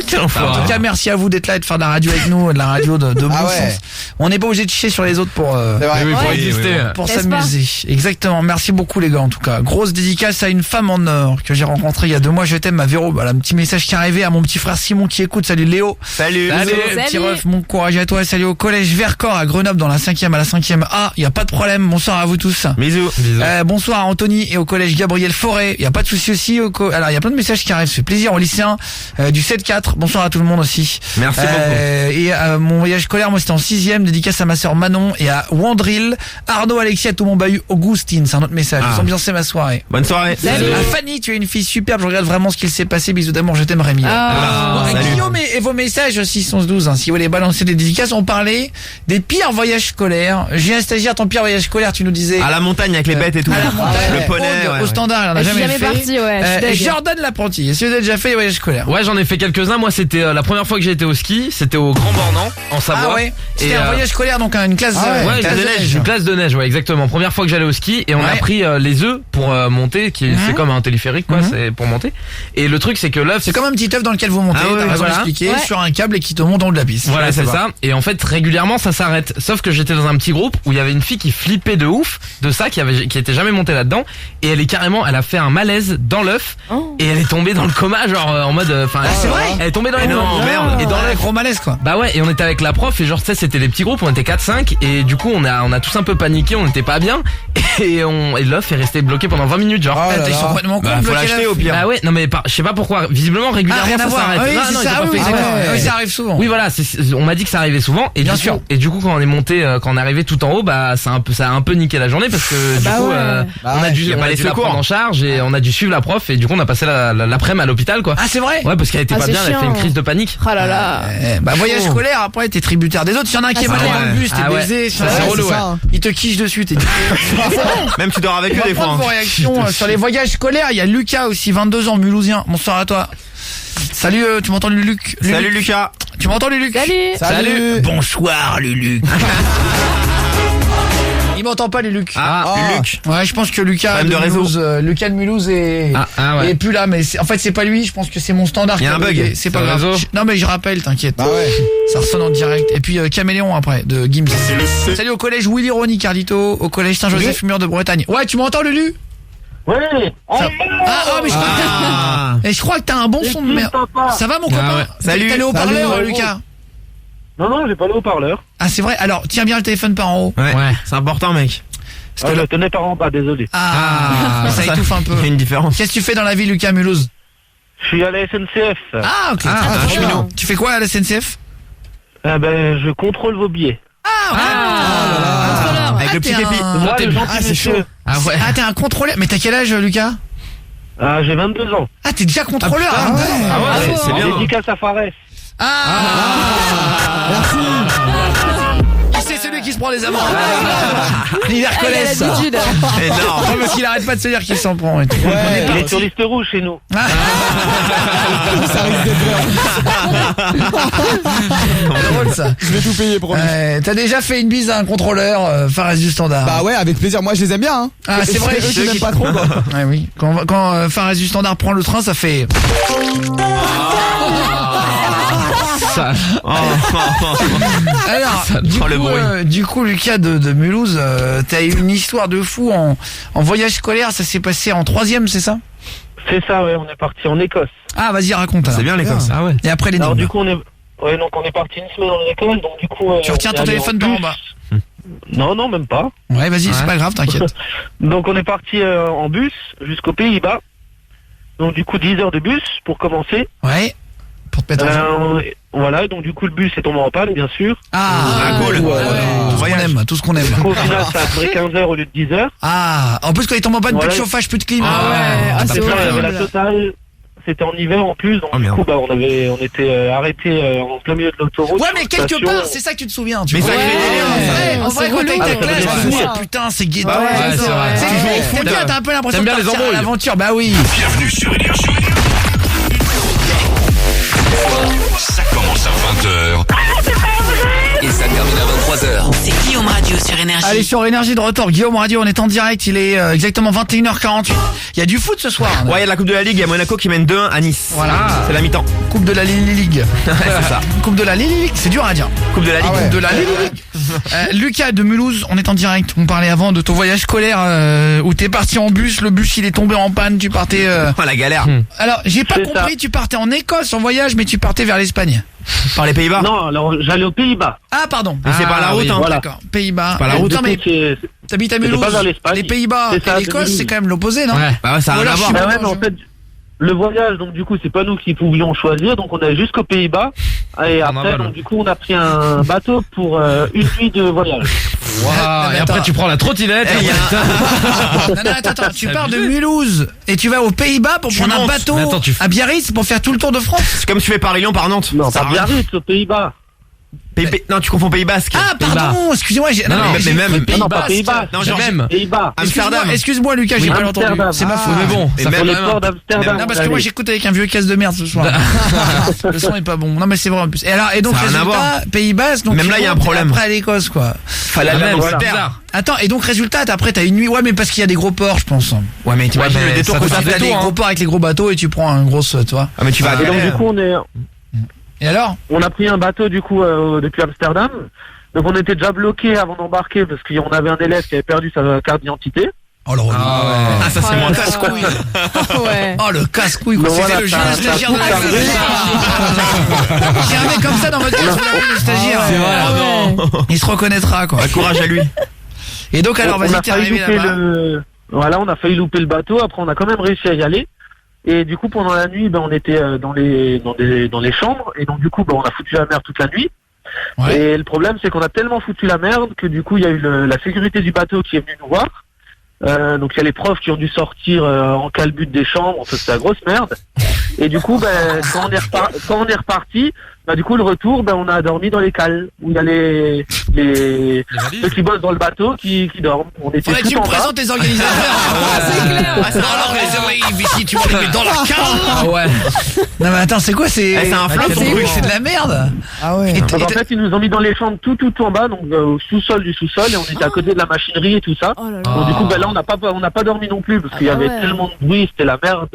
Quel En enfoiré. tout cas, merci à vous d'être là et de faire de la radio avec nous, de la radio de bon Ah ouais. sens. On n'est pas obligé de chier sur les autres pour C'est vrai. Oui, pour Ouais. exister. pour N'est-ce s'amuser. Exactement. Merci beaucoup les gars en tout cas. Grosse dédicace à une femme en or que j'ai rencontrée il y a 2 mois. Je t'aime, ma Véro. Voilà, un petit message qui est arrivé à mon petit frère Simon qui écoute. Salut Léo. Salut. Salut. Petit Salut. ref, mon courage à toi. Salut au collège Vercors à Grenoble dans la 5e à la 5e A. Il y a pas de problème. Bonsoir à vous tous. Bisous. Bonsoir à Anthony et au collège Gabriel Forêt. Il y a pas de souci aussi. Alors il y a plein de messages qui arrivent. Ça fait plaisir aux lycéens du 7-4. Bonsoir à tout le monde aussi. Merci beaucoup. Et mon voyage scolaire, moi c'était en 6e. Dédicace à ma sœur Manon et à Wandril, Arnaud, Alexis, à tout mon bahut, Augustine. C'est un autre message. Ah. Vous ambiancez ma soirée. Bonne soirée. À Fanny, tu es une fille superbe. Je regarde vraiment ce qu'il s'est passé. Bisous d'amour. Je t'aime Rémi. Ah. Bon, salut. Guillaume et vos messages 611-12 hein, si vous voulez balancer des dédicaces, on parlait des pires voyages scolaires. J'ai un stagiaire, ton pire voyage scolaire, tu nous disais À la montagne avec les bêtes et tout. à la montagne, Le poney. Aude, ouais, au ouais. standard, elle en a Je suis jamais jamais fait. partie, ouais, je suis deg. Jordan l'apprenti, est-ce que vous avez déjà fait les voyages scolaires? Ouais, j'en ai fait quelques-uns. Moi, c'était la première fois que j'ai été au ski. C'était au Grand Bornand, en Savoie. Ah ouais. C'était Et, un voyage scolaire, donc une classe, Ouais, classe une de neige. Une classe de neige, ouais, exactement. Première fois que j'allais au ski et on a Ouais. pris les œufs pour monter, c'est comme un téléphérique, quoi, c'est pour monter. Et le truc, c'est que l'œuf, C'est comme un petit œuf dans lequel vous montez, Ah ouais, t'as raison de voilà. l'expliquer, Ouais. sur un câble et qui te monte en haut de la piste. voilà, Ouais, c'est va. ça. Et en fait, régulièrement, ça s'arrête. Sauf que j'étais dans un petit groupe où il y avait une fille qui flippait de ouf de ça, qui était jamais montée là-dedans. Et elle a fait un malaise dans l'œuf. Oh. Et elle est tombée dans le coma, genre en mode, c'est vrai. Elle est tombée dans les non, merde. Et dans Dans l'œuf. le gros malaise, quoi. Bah ouais, et on était avec la prof et genre tu sais c'était les petits groupes, on était 4-5 et du coup on a tous un peu paniqué, on était pas bien et l'œuf est resté bloqué pendant 20 minutes genre. Oh là Ils là. sont complètement cons, Bah, faut bloqués l'acheter là. au pire. Bah ouais, non mais je sais pas pourquoi, visiblement Ah, régulièrement rien à ça voir. s'arrête. Oui, Non, c'est non, ça, il était pas oui, fait d'accord. exprès. Oui, ça arrive souvent. Oui voilà, on m'a dit que ça arrivait souvent et Bien du sûr. coup, et du coup quand on est monté, quand on est arrivé tout en haut, bah ça a un peu niqué la journée parce que du Bah coup ouais. on a dû y a pas les dû la secours. prendre en charge et on a dû suivre la prof et du coup on a passé l'après-midi à l'hôpital quoi. Ah, c'est vrai? Ouais parce qu'elle était Ah, pas c'est bien, elle a fait une chiant. crise de panique. Oh là là. Bah voyage scolaire, après t'es tributaire des autres. S'il y en a un qui est Ah, malade c'est dans le vrai. bus, t'es Ah ouais. baisé. Ça, c'est Ouais, relou, c'est ça, hein. Il te quiche dessus, t'es Même tu dors avec On eux va des fois. prendre vos hein. réactions sur les voyages scolaires. Il y a Lucas aussi, 22 ans, Mulhousien. Bonsoir à toi. Salut, tu m'entends Luluc? Salut Lucas. Tu m'entends Luluc? Salut. Salut. Bonsoir Luluc. Il m'entend pas Luluc. Ah, Luc. Ouais, je pense que Lucas Problème de réseau. Mulhouse, Lucas de Mulhouse est ouais. est plus là, mais en fait c'est pas lui. Je pense que c'est mon standard. Il y a qui un bug. bugué. C'est pas C'est le grave. réseau. Non mais je rappelle, t'inquiète. Bah ouais. Ça ressonne en direct. Et puis Caméléon après de Gims. Salut au collège Willy Roni Carlito, au collège Saint-Joseph Mur de Bretagne. Ouais, tu m'entends Lulu? Oui. Ça- mais je crois que Ah. et je crois que t'as un bon son de merde. Ça va mon copain? ouais. Salut. T'as le haut-parleur Salut. Lucas? Non, non, j'ai pas le haut-parleur. Ah c'est vrai. Alors tiens bien le téléphone par en haut. Ouais. Ouais. C'est important mec. Ah, je le tenais par en bas, désolé. Ah, ça étouffe un peu. Il y a une différence. Qu'est-ce que tu fais dans la vie Lucas Mulhouse? Je suis à la SNCF. Ah ok. Ah, Très trop bien. bien. Tu fais quoi à la SNCF? Ah ben, je contrôle vos billets. Avec le petit t'es képi. un- Moi, t'es le bien. gentil Ah, c'est monsieur. chaud. Ah ouais. Ah t'es un contrôleur. Mais t'as quel âge Lucas? Ah, j'ai 22 ans. Ah t'es déjà contrôleur. Ah ouais. Ah ouais, c'est bien. Dédicace à Fares. Qui c'est celui qui se prend les amendes? Il les Ah, il a reconnaît ça. l'habitude. Énorme. Non, parce qu'il arrête pas de se dire qu'il s'en prend et tout. Il est sur liste rouge chez nous. Ça risque d'être l'heure. C'est drôle ça. Je vais tout payer, promis. T'as déjà fait une bise à un contrôleur Fares du Standard? Bah ouais, avec plaisir. Moi, je les aime bien. Hein. Ah, c'est vrai, eux qui ceux m'aiment qui- pas trop, quoi. Ouais, oui. Quand Fares du Standard prend le train, ça fait. Ça. Alors, Ça du prend le coup, bruit. du coup, Lucas de Mulhouse, t'as eu une histoire de fou en voyage scolaire. Ça s'est passé en 3e, c'est ça? C'est ça, ouais, on est parti en Écosse. Ah, vas-y, raconte. alors. C'est bien l'Écosse. Ah ouais. Et après les Alors du coup, Ouais, donc on est parti une semaine en école, donc du coup... Tu retiens ton téléphone par en bas. Non, même pas. Ouais, vas-y, c'est pas grave, t'inquiète. Donc on est parti en bus jusqu'aux Pays-Bas. Donc du coup 10 heures de bus pour commencer. Ouais. Pour te mettre voilà, donc du coup le bus est tombé en panne, bien sûr. Cool. Tout ce qu'on aime. Au final, ça a duré 15 heures au lieu de 10 heures. Ah, en plus quand il tombe en panne, plus de chauffage, plus de clim. C'est ça, il y avait la totale. C'était en hiver en plus, donc du coup on était arrêté en plein milieu de l'autoroute. Ouais, mais quelque part, c'est ça que tu te souviens. Mais ça en vrai, quand t'es avec ta classe, tu te dis putain, c'est guédon. Ouais, c'est vrai. T'as un peu l'impression de partir à l'aventure. Bah oui. Bienvenue sur Énergie. Ça commence à 20h. Et ça termine à 23h. C'est Guillaume Radio sur Énergie. Allez, sur Énergie de retour. Guillaume Radio, on est en direct. Il est exactement 21h48. Il y a du foot ce soir. Ouais, il y a la Coupe de la Ligue. Il y a Monaco qui mène 2-1 à Nice. Voilà. C'est la mi-temps. Coupe de la Ligue. C'est ça. Coupe de la Ligue, c'est dur à dire. Coupe de la Ligue. Coupe de la Ligue. Lucas de Mulhouse, on est en direct. On parlait avant de ton voyage scolaire où t'es parti en bus. Le bus, il est tombé en panne. Tu partais... Oh, la galère. Alors, j'ai pas compris. Tu partais en Écosse en voyage, mais tu partais vers l'Espagne. Par les Pays-Bas? Non, alors j'allais aux Pays-Bas. Ah, pardon. Mais c'est pas la route, hein. Voilà. D'accord. Pays-Bas. Pas la route. Non, mais t'habites à Mulhouse. pas vers l'Espagne. Les Pays-Bas et l'Écosse, c'est quand même l'opposé, non? Bah ouais, ça a rien à voir. Bah ouais, mais en fait, le voyage, donc du coup, c'est pas nous qui pouvions choisir, donc on est jusqu'aux Pays-Bas. Et après, donc du coup, on a pris un bateau pour une nuit de voyage. Waouh, et après tu prends la trottinette. Non, attends, tu pars de Mulhouse et tu vas aux Pays-Bas pour prendre un bateau à Biarritz pour faire tout le tour de France. C'est comme tu fais Paris-Lyon par Nantes. Non, pas Biarritz, aux Pays-Bas. Non, tu confonds Pays Basque. Ah, pardon, excusez-moi. Non, mais même Pays-Bas. Non, genre Pays-Bas. Amsterdam. Excuse-moi, Lucas, j'ai pas entendu. C'est ma faute. Mais bon, ça fait le port d'Amsterdam. Non, parce que moi j'écoute avec un vieux casse de merde ce soir. Le son est pas bon. Non, mais c'est vrai en plus. Et donc résultat, Pays Basque. Donc même là, il y a un problème. Après à l'Écosse, quoi. Fallait aller c'est bizarre. Attends, et donc résultat, après t'as une nuit. Ouais, mais parce qu'il y a des gros ports, je pense. Ouais, mais t'imagines le détour que ça fait. T'as des gros ports avec les gros bateaux et tu prends un gros, toi. Ah, mais tu vas. Et donc du coup, on est. Et alors? On a pris un bateau du coup depuis Amsterdam. Donc on était déjà bloqué avant d'embarquer parce qu'on avait un élève qui avait perdu sa carte d'identité. Oh le relou. Ah, ça c'est moins casse-couille. Oh le casse-couille. C'était le jeune stagiaire de la J'ai un mec comme ça dans votre classe, vous l'appelez le stagiaire. C'est vrai. Il se reconnaîtra, quoi. Courage à lui. Et donc alors vas-y, t'es arrivé là-bas. Voilà, on a failli louper le bateau. Après on a quand même réussi à y aller. Et du coup pendant la nuit, on était dans les chambres. Et donc du coup on a foutu la merde toute la nuit. Ouais. Et le problème c'est qu'on a tellement foutu la merde que du coup il y a eu la sécurité du bateau qui est venue nous voir. Donc il y a les profs qui ont dû sortir en calbute des chambres. Enfin c'était la grosse merde. Et du coup quand on est reparti, du coup le retour on a dormi dans les cales où il y a ceux qui bossent dans le bateau qui dorment. On était faudrait que tu me présentes les organisateurs. C'est clair. Alors les élèves ici tu vas les mettre dans la cale. Ah ouais. Non mais attends, c'est quoi, c'est un flingue ton truc, c'est de la merde. Ah ouais. Donc en fait ils nous ont mis dans les chambres tout en bas, donc au sous-sol du sous-sol, et on était à côté de la machinerie et tout ça. Donc du coup là on n'a pas dormi non plus parce qu'il y avait tellement de bruit, c'était la merde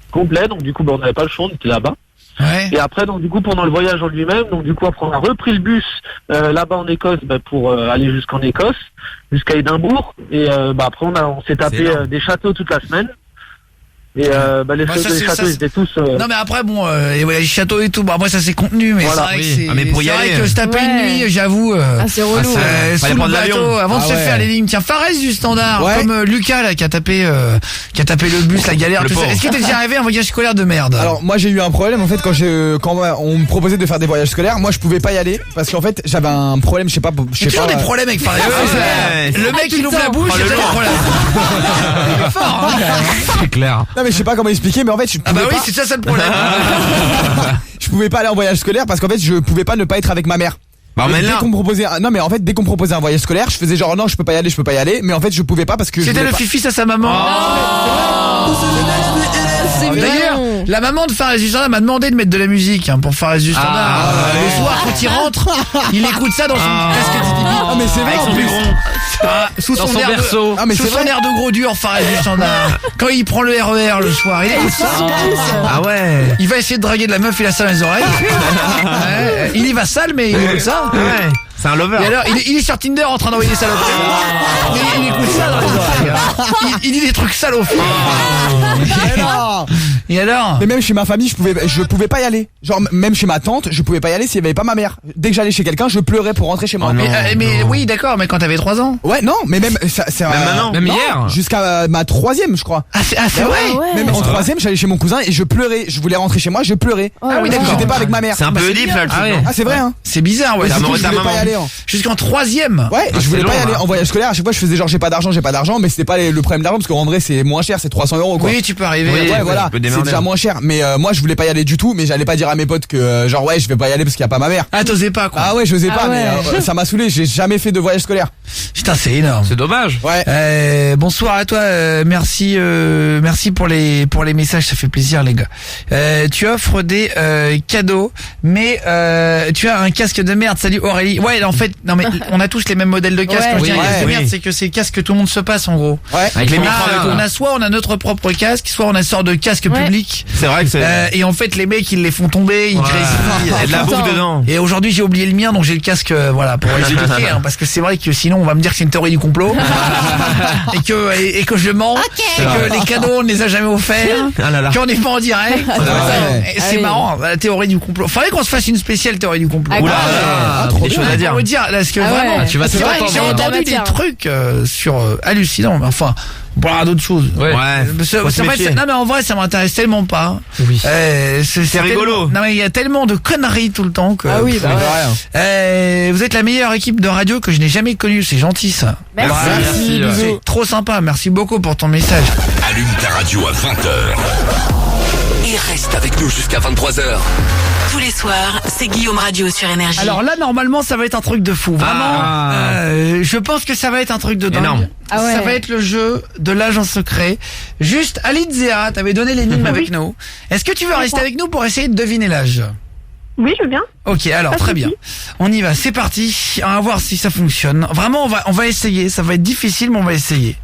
complet. Donc du coup on n'avait pas le choix, on était là-bas. Ouais. Et après donc du coup pendant le voyage en lui-même, donc du coup après on a repris le bus là-bas en Écosse pour aller jusqu'en Écosse, jusqu'à Édimbourg, et après on s'est tapé des châteaux toute la semaine. Et les châteaux ils étaient tous Non mais après les châteaux et tout, après ça c'est contenu, mais voilà. C'est vrai que c'est mais pour y vrai aller, que se taper une nuit, j'avoue, c'est relou. Sous le bateau, avant de se faire les lignes. Tiens, Fares du Standard, comme Lucas là qui a tapé le bus, la galère, tout ça. Est-ce que t'es déjà arrivé à un voyage scolaire de merde? Alors moi j'ai eu un problème en fait quand on me proposait de faire des voyages scolaires, moi je pouvais pas y aller parce qu'en fait j'avais un problème, je sais pas. J'ai toujours des problèmes avec Fares. Le mec il ouvre la bouche, il a des problèmes. C'est fort, c'est clair. Non mais je sais pas comment expliquer, mais en fait je pouvais oui, c'est ça le problème. Je pouvais pas aller en voyage scolaire parce qu'en fait je pouvais pas ne pas être avec ma mère. Dès qu'on me proposait dès qu'on me proposait un voyage scolaire, je faisais genre non, je peux pas y aller, mais en fait je pouvais pas parce que c'était le fifi à sa maman. D'ailleurs, la maman de Fares du Standard m'a demandé de mettre de la musique pour Fares du Standard. Le soir quand il rentre, il écoute ça dans son casque Didi. Ah mais c'est vrai, sous son berceau, sous son air de gros dur, Fares du Standard. Quand il prend le RER le soir, il écoute ça. Ah ouais. Il va essayer de draguer de la meuf, il a ça dans les oreilles. Il y va sale mais il écoute ça. C'est un lover. Et alors, il est sur Tinder en train d'envoyer des saloperies. Il écoute ça dans les oreilles. Il dit des trucs salopes. Et alors? Mais même chez ma famille, je pouvais pas y aller. Genre, même chez ma tante, je pouvais pas y aller s'il y avait pas ma mère. Dès que j'allais chez quelqu'un, je pleurais pour rentrer chez moi. Mais oui, d'accord, mais quand t'avais 3 ans? Ouais, non, mais même, c'est Même maintenant? Même non, hier? Jusqu'à ma 3e, je crois. Ah, c'est vrai? Même en 3e, j'allais chez mon cousin et je pleurais. Je voulais rentrer chez moi, je pleurais. Ah oui, d'accord. J'étais pas avec ma mère. C'est un peu Oedipe là le truc. Ah, c'est vrai, hein. C'est bizarre, ouais. Du coup, je voulais pas y aller. Jusqu'en 3e. Ouais, je voulais pas y aller en voyage scolaire. À chaque fois, je faisais genre j'ai pas d'argent, mais c'était pas le problème d'argent parce qu'en vrai, c'est moins cher, c'est 300 € quoi. Oui, tu peux arriver. Ouais, voilà, c'est déjà moins cher. Mais moi, je voulais pas y aller du tout, mais j'allais pas dire à mes potes que genre ouais, je vais pas y aller parce qu'il y a pas ma mère. Ah, t'osais pas quoi. Ah ouais, j'osais pas, mais ça m'a saoulé. J'ai jamais fait de voyage scolaire. Putain, c'est énorme. C'est dommage. Ouais. Bonsoir à toi. Merci pour les messages, ça fait plaisir les gars. Tu offres des cadeaux, mais tu as un casque de merde. Salut Aurélie. Ouais, en fait, non mais on a tous les mêmes modèles de casque. Quand je dis un casque de merde, c'est que c'est le casque que tout le monde se passe en gros. Ouais. Avec les micros. On a notre propre casque, soit on a une sorte de casque public. C'est vrai que c'est. Et en fait, les mecs ils les font tomber, ils grésillent. Il y a de la bouffe dedans. Et aujourd'hui j'ai oublié le mien, donc j'ai le casque, voilà, pour les éduquer, hein, parce que c'est vrai que sinon on va me dire que c'est une théorie du complot et que je mens, et que les cadeaux on ne les a jamais offerts, qu'on n'est pas en direct. Et c'est marrant, la théorie du complot. Faudrait qu'on se fasse une spéciale théorie du complot. Des choses à dire. Faut dire, parce que vraiment, tu vas te c'est vrai faire que j'ai entendre. entendu des trucs sur hallucinants, mais enfin. On parlera d'autres choses. Ouais. Non mais en vrai ça m'intéresse tellement pas. Oui. C'est rigolo. Non mais il y a tellement de conneries tout le temps que. Ah oui, bah ouais. Vous êtes la meilleure équipe de radio que je n'ai jamais connue. C'est gentil ça. Merci. Merci. C'est trop sympa. Merci beaucoup pour ton message. Allume ta radio à 20h. Et reste avec nous jusqu'à 23h. Tous les soirs, c'est Guillaume Radio sur Énergie. Alors là normalement ça va être un truc de fou. Vraiment. Je pense que ça va être un truc de dingue. Énorme. Ah ouais. Ça va être le jeu de l'agent secret. Juste, Alidzéa, t'avais donné l'énigme avec nous. Est-ce que tu veux rester avec nous pour essayer de deviner l'âge? Oui, je veux bien. Ok, alors très bien. On y va, c'est parti. On va voir si ça fonctionne. Vraiment, on va essayer. Ça va être difficile, mais on va essayer.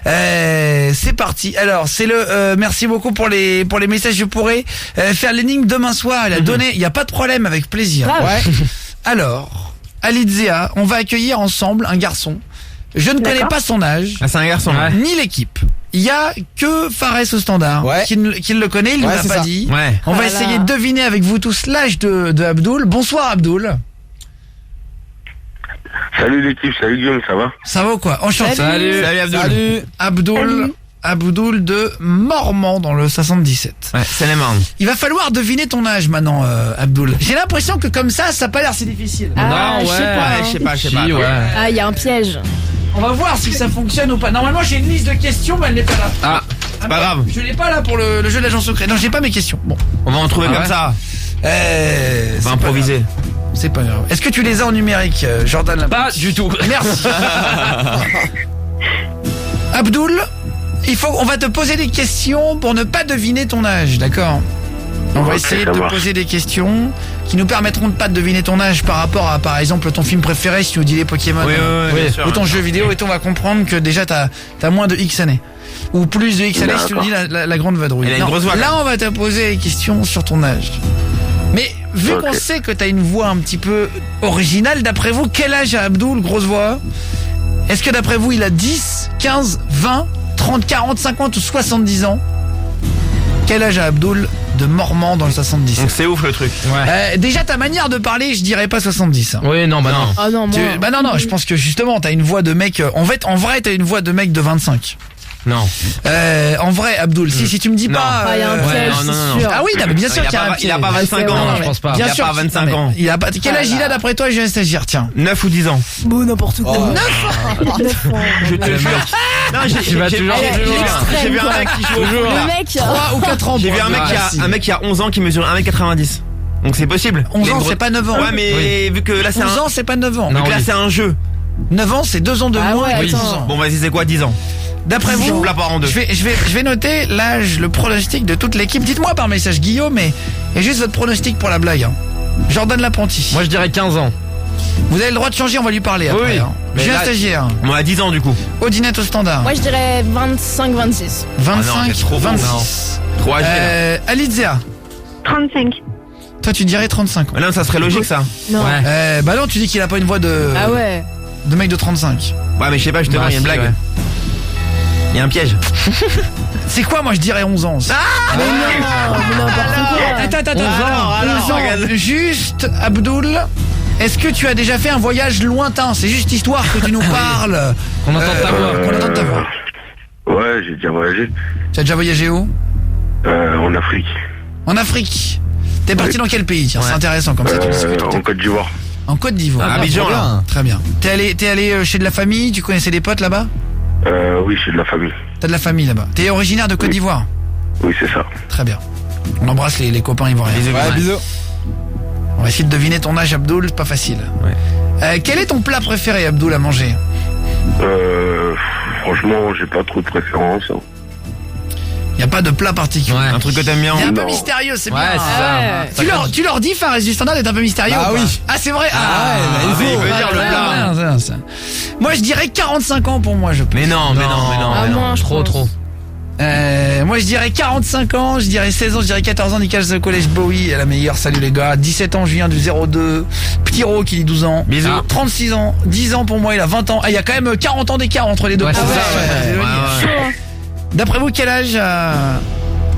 C'est parti. Alors, c'est le. Merci beaucoup pour les messages. Je pourrais faire l'énigme demain soir. Elle a donné. Il y a pas de problème, avec plaisir. Ouais. Alors, Alidzéa, on va accueillir ensemble un garçon. Je ne connais pas son âge. Ah, c'est un garçon. Ni l'équipe. Il y a que Fares au standard qui le connaît, il ne l'a pas dit. Ouais. On va essayer de deviner avec vous tous l'âge de Abdoul. Bonsoir Abdoul. Salut l'équipe, salut Guillaume, ça va? Ça va ou quoi? Enchanté. Salut Abdoul. Abdoul de Mormant dans le 77. Ouais, c'est les Marnes. Il va falloir deviner ton âge maintenant, Abdoul. J'ai l'impression que comme ça a pas l'air si difficile. Ah, Non, je sais pas. Je sais pas. Ah, il y a un piège. On va voir si ça fonctionne ou pas. Normalement j'ai une liste de questions, mais elle n'est pas là. Ah, c'est pas grave. Je l'ai pas là pour le jeu de l'agent secret. Non, j'ai pas mes questions. Bon. On va en trouver comme ça. On va improviser. C'est pas grave. Est-ce que tu les as en numérique, Jordan? Pas du tout. Merci. Abdoul, on va te poser des questions pour ne pas deviner ton âge, d'accord? On va essayer de te poser des questions qui nous permettront de pas deviner ton âge par rapport à, par exemple, ton film préféré, si tu nous dis les Pokémon, ou ton jeu vidéo, et on va comprendre que déjà t'as moins de X années. Ou plus de X années si tu nous dis la grande vadrouille. Elle a une grosse voix. Là, on va te poser des questions sur ton âge. Mais vu qu'on sait que t'as une voix un petit peu originale, d'après vous, quel âge a Abdoul, grosse voix? Est-ce que d'après vous, il a 10, 15, 20, 30, 40, 50 ou 70 ans? Quel âge a Abdoul de Mormant dans le 70? Donc c'est ouf le truc. Déjà ta manière de parler, je dirais pas 70. Oui, non, bah non. Oh non, moi. Non, je pense que justement t'as une voix de mec. En vrai, t'as une voix de mec de 25. Non. En vrai, Abdoul, si tu me dis pas. Il y a un piège, c'est sûr. Ah oui, non, mais bien sûr qu'il y a un piège. Il a pas 25 ans. Non, je pense pas. Il a pas 25 ans. Il a pas. Quel âge il a d'après toi, jeune stagiaire? Tiens. 9 ou 10 ans. Bon, n'importe quoi. 9 Je te jure. Non, Tu vas toujours j'ai vu un mec qui joue au foot. Le mec. 3 ou 4 ans. J'ai vu un mec qui a 11 ans qui mesure 1m90. Donc c'est possible. 11 ans, c'est pas 9 ans. Ouais, mais vu que là c'est 11 ans, c'est pas 9 ans. Vu que là c'est un jeu. 9 ans, c'est 2 ans de moins et 11 ans. Bon, vas-y, c'est quoi 10 ans? D'après vous, je vous la part en deux. Je vais noter l'âge, le pronostic de toute l'équipe. Dites-moi par message Guillaume et juste votre pronostic pour la blague. Jordan l'apprenti. Moi je dirais 15 ans. Vous avez le droit de changer, on va lui parler après. J'ai un stagiaire. Moi à 10 ans du coup. Odinette au standard. Moi je dirais 25-26. 25, 26. Trop âgé. Alidzéa. 35. Toi tu dirais 35 ans. Non, ça serait logique ça. Non. Bah non, tu dis qu'il a pas une voix de... Ah ouais. De mec de 35. Ouais, mais je sais pas, justement, il y a une blague. Ouais. Il y a un piège. C'est quoi, moi je dirais 11 ans. Mais non, mais n'importe quoi. Attends, 11 ans, regarde. Juste, Abdoul, est-ce que tu as déjà fait un voyage lointain? C'est juste histoire que tu nous parles. Qu'on entende ta voix. Qu'on entende ta voix. Ouais, j'ai déjà voyagé. Tu as déjà voyagé où? En Afrique. En Afrique. T'es parti dans quel pays? Tiens, c'est intéressant comme ça. Tu discutes. En Côte d'Ivoire. En Côte d'Ivoire. Abidjan, là. Très bien. T'es allé chez de la famille? Tu connaissais des potes là-bas? Oui, je suis de la famille. T'as de la famille là-bas. T'es originaire de Côte d'Ivoire? Oui, c'est ça. Très bien. On embrasse les copains ivoiriens. Bisous. On va essayer de deviner ton âge, Abdoul, c'est pas facile. Quel est ton plat préféré, Abdoul, à manger? Franchement, j'ai pas trop de préférence. Y a pas de plat particulier. Un truc que t'aimes bien. C'est un peu Non. mystérieux, c'est bien. Ouais, c'est ça. Tu leur dis, Fares du Standard est un peu mystérieux. Ah ou pas? oui. Ah, c'est vrai. mais il veut dire le plat. ça. Moi, je dirais 45 ans pour moi, je pense. Mais non. Ah, moins, je pense. Trop. Moi, je dirais 45 ans, je dirais 16 ans, je dirais 14 ans, Nickel The College Bowie est la meilleure, salut les gars. 17 ans, Julien du 02. Petit Ro qui dit 12 ans. Bisous. 36 ans, 10 ans pour moi, il a 20 ans. Ah, il y a quand même 40 ans d'écart entre les deux. Ouais, c'est ça, c'est éloigné. Ouais. D'après vous, quel âge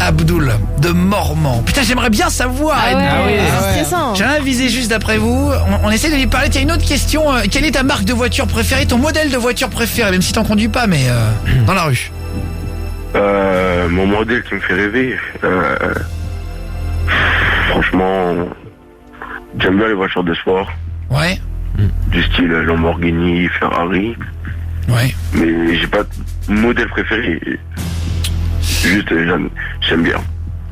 Abdoul de Mormant? Putain, j'aimerais bien savoir. Ah ouais, c'est stressant. J'ai avisé juste d'après vous. On essaie de lui parler. Il y a une autre question. Quelle est ta marque de voiture préférée, ton modèle de voiture préféré, même si t'en conduis pas, mais dans la rue? Mon modèle qui me fait rêver, franchement, j'aime bien les voitures de sport. Ouais. Du style Lamborghini, Ferrari. Ouais. Mais j'ai pas de modèle préféré. Juste, j'aime bien.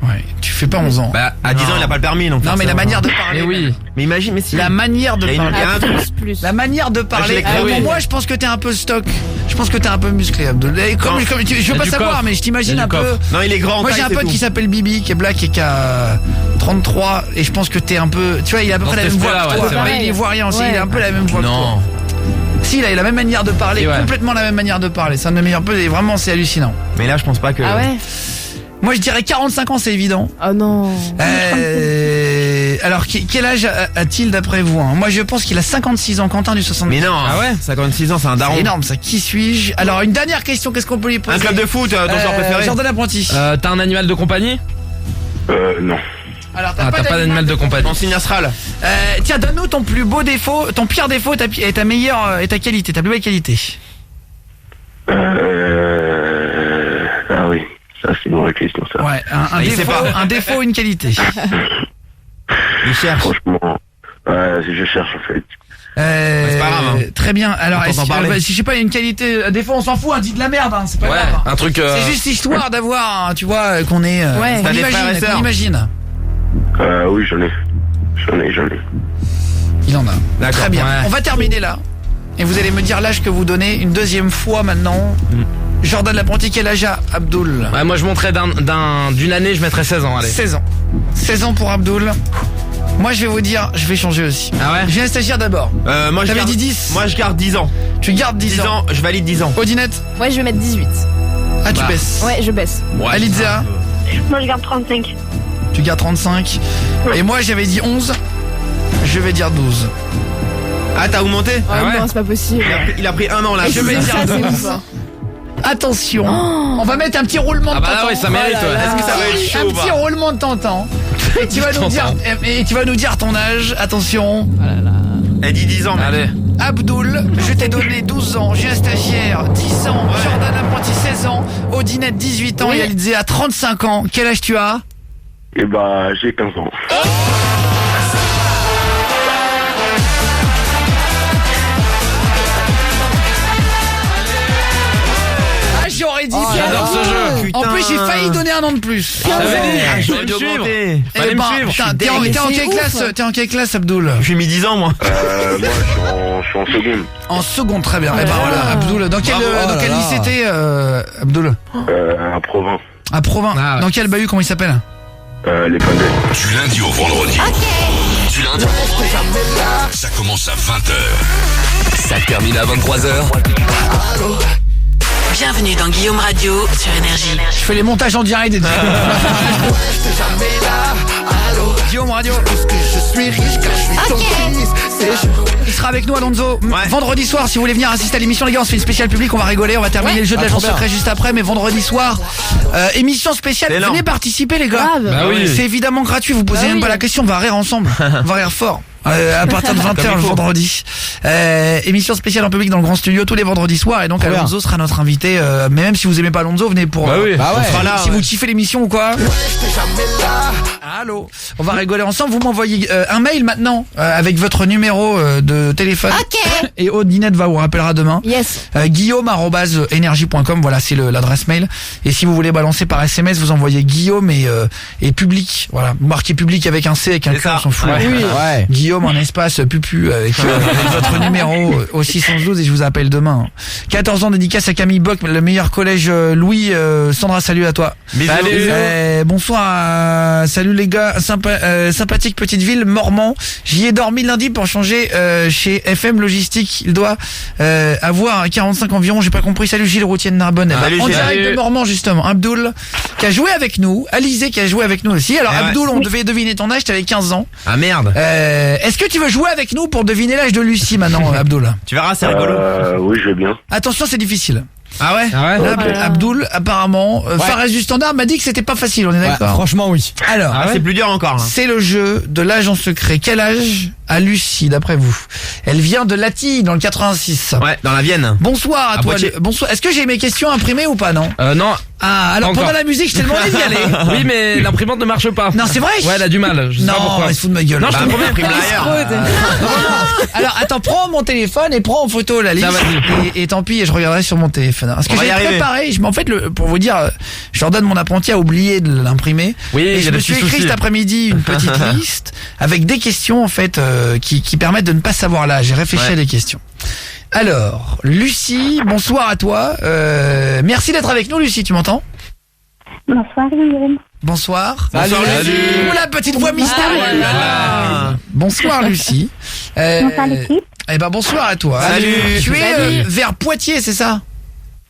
Ouais. Tu fais pas 11 ans. Bah, à 10 ans, il a pas le permis, donc. Non, mais la manière de parler. Mais oui. Mais imagine, mais si. La manière de Il y a une- parler. il y a un truc. Plus. La manière de parler. Ah, je l'ai Moi, je pense que t'es un peu stock. Je pense que t'es un peu musclé, Abdoul. Et je veux pas du savoir, coffre. mais je t'imagine Il y a un du peu. coffre. Non, il est grand. Moi, j'ai un pote qui s'appelle Bibi, qui est black et qui a 33. Et je pense que t'es un peu. Tu vois, il a à peu Dans près la cet même voix esprit-là, que toi. ouais, c'est vrai. Mais il est ivoirien aussi. Ouais. Il a un peu la même voix que toi. Non. Si, il a la même manière de parler. Et ouais. Complètement la même manière de parler. C'est un de mes meilleurs potes et vraiment, c'est hallucinant. Mais là, je pense pas que. Ah ouais. Moi, je dirais 45 ans, c'est évident. Oh non. Alors, quel âge a-t-il d'après vous, hein? Moi, je pense qu'il a 56 ans, Quentin du 70. Mais non. Ah ouais. 56 ans, c'est un daron. C'est énorme, ça. Qui suis-je? Alors, une dernière question, qu'est-ce qu'on peut lui poser? Un club de foot, ton joueur préféré. Jordan Apprenti. T'as un animal de compagnie? Non. Alors, T'as pas d'animal de compagnie. En signe astral. Tiens, donne-nous ton plus beau défaut, ton pire défaut et ta meilleure et ta qualité, ta plus belle qualité. Ah oui, ça c'est une vraie question ça. Ouais, un défaut, une qualité. Il cherche. Franchement, je cherche en fait. c'est pas grave, hein. Très bien. Alors, On t'entend parler. si je sais pas, il y a une qualité, défaut, on s'en fout, dit de la merde, hein, c'est pas Ouais, grave. un truc. C'est juste histoire d'avoir, tu vois, qu'on est. Ouais. On T'as des frères et imagine, sœurs. qu'on imagine. Oui, j'en ai. Il en a. D'accord. Très bien. Ouais. On va terminer là. Et vous allez me dire l'âge que vous donnez une deuxième fois maintenant. Jordan L'Apprenti, quel âge a Abdoul? Ouais, moi je monterais d'une année, je mettrais 16 ans, allez. 16 ans. 16 ans pour Abdoul. Moi, je vais vous dire, je vais changer aussi. Ah ouais? Je viens stagiaire d'abord. Moi, je T'avais garde dit 10. Moi, je garde 10 ans. Tu gardes 10 ans. Je valide 10 ans. Odinette? Ouais, je vais mettre 18. Ah, tu Bah. baisses. Ouais, je baisse. Ouais, Alidzea? Moi, je garde 35. Tu gardes 35. Et moi, j'avais dit 11. Je vais dire 12. Ah, t'as augmenté? Oh ouais. non, c'est pas possible. Il a pris un an là. Et je tu vais dis dire ça, c'est 12. ouf, hein. Attention. On va mettre un petit roulement de Ah bah tentant. là, ouais, ça mérite, ouais. Est-ce que ça va être chaud Un ou petit pas? roulement de tentant. Et tu vas nous dire ton âge. Attention. Elle dit 10 ans, mais. Allez. Abdoul, je t'ai donné 12 ans, Julien Stagiaire 10 ans, Jordan Apprenti 16 ans, Odinette 18 ans Oui. et Alidzea 35 ans. Quel âge tu as? Et j'ai 15 ans. Ah, j'aurais dit J'adore ce jeu. En plus, j'ai failli donner un an de plus. Ça veut dire, J'aurais fallait dû me suivre. augmenter. Fallait Eh me ben, suivre. putain, t'es en Mais c'est quelle ouf. classe? T'es en quelle classe, Abdoul? Je suis mis 10 ans, moi. Moi je suis en seconde. En seconde, très bien. Eh ben là voilà, là. Abdoul. Dans quel, Bravo. dans Oh quel là lycée là. t'es, Abdoul? À Provins. À Provins. Ah ouais. Dans quel bahut, comment il s'appelle? Les Pandais. Du lundi au vendredi. Du lundi au vendredi. Ça commence à 20h. Ça termine à 23h. Bienvenue dans Guillaume Radio sur Énergie. Je fais les montages en direct. Guillaume Radio. Il sera avec nous, Alonso. Vendredi soir, si vous voulez venir assister à l'émission, les gars, on se fait une spéciale publique, on va rigoler, on va terminer le jeu de l'agent secret juste après, mais vendredi soir, émission spéciale, venez participer, les gars. Bah oui. C'est évidemment gratuit, vous posez même pas la question, on va rire ensemble, on va rire fort. À partir de 20h le vendredi. Émission spéciale en public dans le grand studio tous les vendredis soirs, et donc Alonso sera notre invité, mais même si vous aimez pas Alonso, venez pour on sera là, si vous kiffez l'émission ou quoi. Allô, on va rigoler ensemble, vous m'envoyez un mail maintenant avec votre numéro de téléphone. Et Odinette va vous rappellera demain. Yes. Guillaume@energie.com, voilà, c'est l'adresse mail. Et si vous voulez balancer par SMS, vous envoyez Guillaume et public. Voilà, vous marquez public avec un C, avec un Q, on s'en fout. Ouais. Guillaume en espace pupu avec votre numéro au 612 et je vous appelle demain. 14 ans, dédicace à Camille Bock, le meilleur collège Louis. Sandra, salut à toi. Salut. Bonsoir, salut les gars, sympathique petite ville, Mormant. J'y ai dormi lundi pour changer chez FM Logistique. Il doit avoir 45 environ, j'ai pas compris. Salut Gilles Routier de Narbonne. Salut, En Gilles. direct de Mormant justement, Abdoul qui a joué avec nous, Alizé qui a joué avec nous aussi. Alors Abdoul, on devait deviner ton âge, t'avais 15 ans. Ah merde. Est-ce que tu veux jouer avec nous pour deviner l'âge de Lucie maintenant, Abdoul? Tu verras, c'est rigolo. Oui, je vais bien. Attention, c'est difficile. Ah ouais. Là, Abdoul, apparemment, Fares du Standard m'a dit que c'était pas facile, on est d'accord? Franchement, oui. Alors, C'est plus dur encore. c'est le jeu de l'agent secret. Quel âge a Lucie, d'après vous? Elle vient de Latil, dans le 86. Ouais, dans la Vienne. Bonsoir à toi. Poitiers. Bonsoir. Est-ce que j'ai mes questions imprimées ou pas, non? Non. Ah, alors Encore. pendant la musique, je t'ai demandé d'y aller. Oui, mais l'imprimante ne marche pas. Non, c'est vrai? Ouais, elle a du mal. Je sais pas pourquoi. Non, il se fout de ma gueule. Non, je te promets. Alors, attends, prends mon téléphone et prends en photo la liste. Ça, vas-y. Et tant pis, je regarderai sur mon téléphone. Parce que On va j'ai y arriver. préparé, en fait, pour vous dire, Jordan, mon apprenti, a oublié de l'imprimer. Oui, et il y je a me des suis petits écrit soucis. cet après-midi une petite liste avec des questions, en fait, qui permettent de ne pas savoir l'âge. J'ai réfléchi à des questions. Alors, Lucie, bonsoir à toi. Merci d'être avec nous, Lucie, tu m'entends? Bonsoir, Guillaume. Bonsoir. Salut. Ouh, la petite voix mystérieuse. Bonsoir, Lucie. Bonsoir, l'équipe. Eh ben, bonsoir à toi. Salut. Tu es vers Poitiers, c'est ça?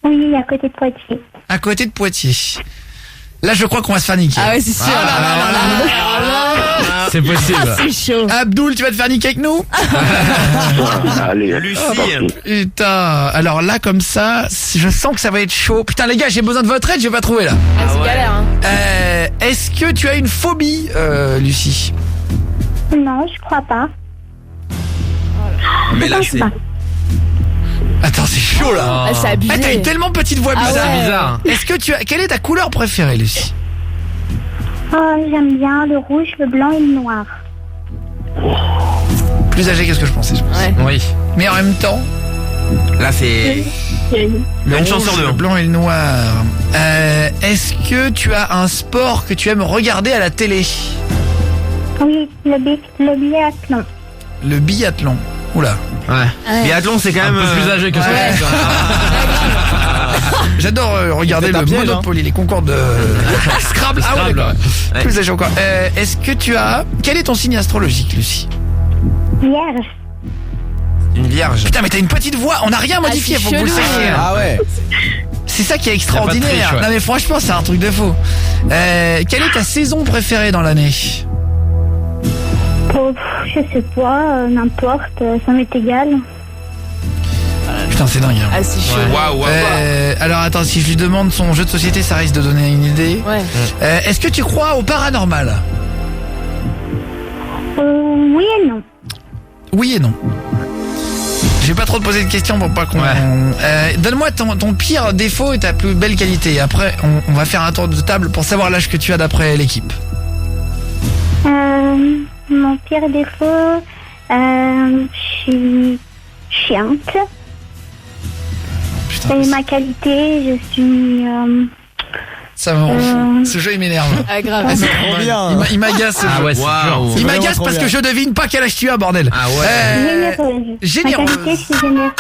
Oui, à côté de Poitiers. À côté de Poitiers. Là, je crois qu'on va se faire niquer. Ah ouais, c'est sûr. C'est possible. C'est chaud. Abdoul, tu vas te faire niquer avec nous? Allez, Lucie. Putain. Alors là, comme ça, je sens que ça va être chaud. Putain, les gars, j'ai besoin de votre aide, je vais pas trouver là. Ah, c'est galère, hein. Est-ce que tu as une phobie, Lucie? Non, je crois pas. Mais là, Je c'est. pense pas. Attends, c'est chaud là. Ah, c'est abusé. T'as une tellement petite voix Ah bizarre. ouais. Bizarre. Est-ce que tu as... Quelle est ta couleur préférée, Lucie? Oh, j'aime bien le rouge, le blanc et le noir. Plus âgée que ce que je pensais, je pense. Ouais. Oui. Mais en même temps, Là, c'est. le Une chance rouge, sur deux. le blanc et le noir. Est-ce que tu as un sport que tu aimes regarder à la télé? Oui, le biathlon. Le biathlon. Oula. Ouais. Biathlon, c'est quand Un même. peu plus âgé que ce que ouais. je pensais. J'adore regarder C'est un le piège, Monopoly, les concours de Scrabble. Ah ouais, Scrabble, d'accord. ouais. Plus âgé encore. Est-ce que tu as... Quel est ton signe astrologique, Lucie? Vierge. Une vierge. Putain, mais t'as une petite voix. On n'a rien modifié, c'est faut que vous le chelou. sachiez. Ah ouais. C'est ça qui est Y a extraordinaire. pas de triche, ouais. Non mais franchement, c'est un truc de fou. Quelle est ta saison préférée dans l'année? Oh, je sais pas, n'importe, ça m'est égal. Putain, c'est dingue. Hein. Ah, c'est chaud. Waouh, Alors attends, si je lui demande son jeu de société, ça risque de donner une idée. Ouais. Est-ce que tu crois au paranormal? Oui et non. Oui et non. Je vais pas trop te poser de questions pour pas qu'on... Donne-moi ton pire défaut et ta plus belle qualité. Après, on va faire un tour de table pour savoir l'âge que tu as d'après l'équipe. Mon pire défaut, je suis chiante. Putain, Et ma qualité, je suis... ça me rend fou. Ce jeu, il m'énerve. Ah, grave. Ah, c'est trop bien. Il m'agace ce Ah jeu. ouais, c'est Waouh. Il vraiment m'agace trop parce bien. que je devine pas quel âge tu as, bordel. Ah ouais. généreuse. généreuse. Ma qualité, je suis généreuse.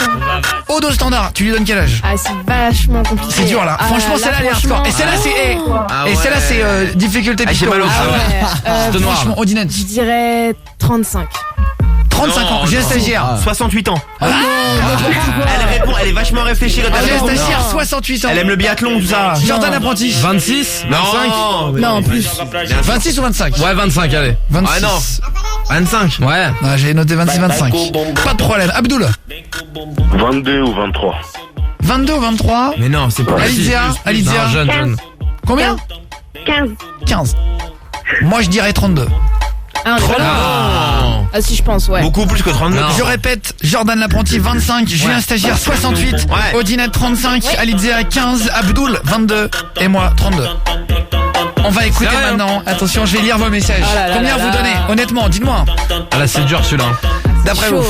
Odo Standard, tu lui donnes quel âge? Ah, c'est vachement compliqué. C'est dur là. Ah, Franchement, celle-là, elle est hardcore. Et celle-là, c'est... Ah Et ouais. celle-là, c'est difficulté Ah, j'ai psycho. mal au Ah crâne. ouais. De noir. Franchement, Odinette. Je dirais 35. 35 ans, Julien Stagiaire. 68 ans. Elle répond, elle est vachement réfléchie. Julien Stagiaire, 68 ans. Elle aime le biathlon, tout ça. Jordan Apprenti. 26, 25. Non, plus. 26 ou 25? Ouais, 25, allez. 26. Ah non. 25. Ouais. Ah, j'ai noté 26-25. Pas de problème. Abdoul. 22 ou 23. 22 ou 23? Mais non, c'est pas Alicia. Non, jeune. Combien? 15. Moi, je dirais 32. Ah, on est pas là. Ah si, je pense, ouais. Beaucoup plus que 32. Je répète, Jordan L'Apprenti 25, Julien Stagiaire 68, Ouais. Odinette 35, Alidzéa 15, Abdoul 22 et moi 32. On va écouter maintenant. Attention, je vais lire vos messages. Oh là là Combien là vous là. donnez? Honnêtement, dites-moi. Ah là, c'est dur celui-là. D'après vous.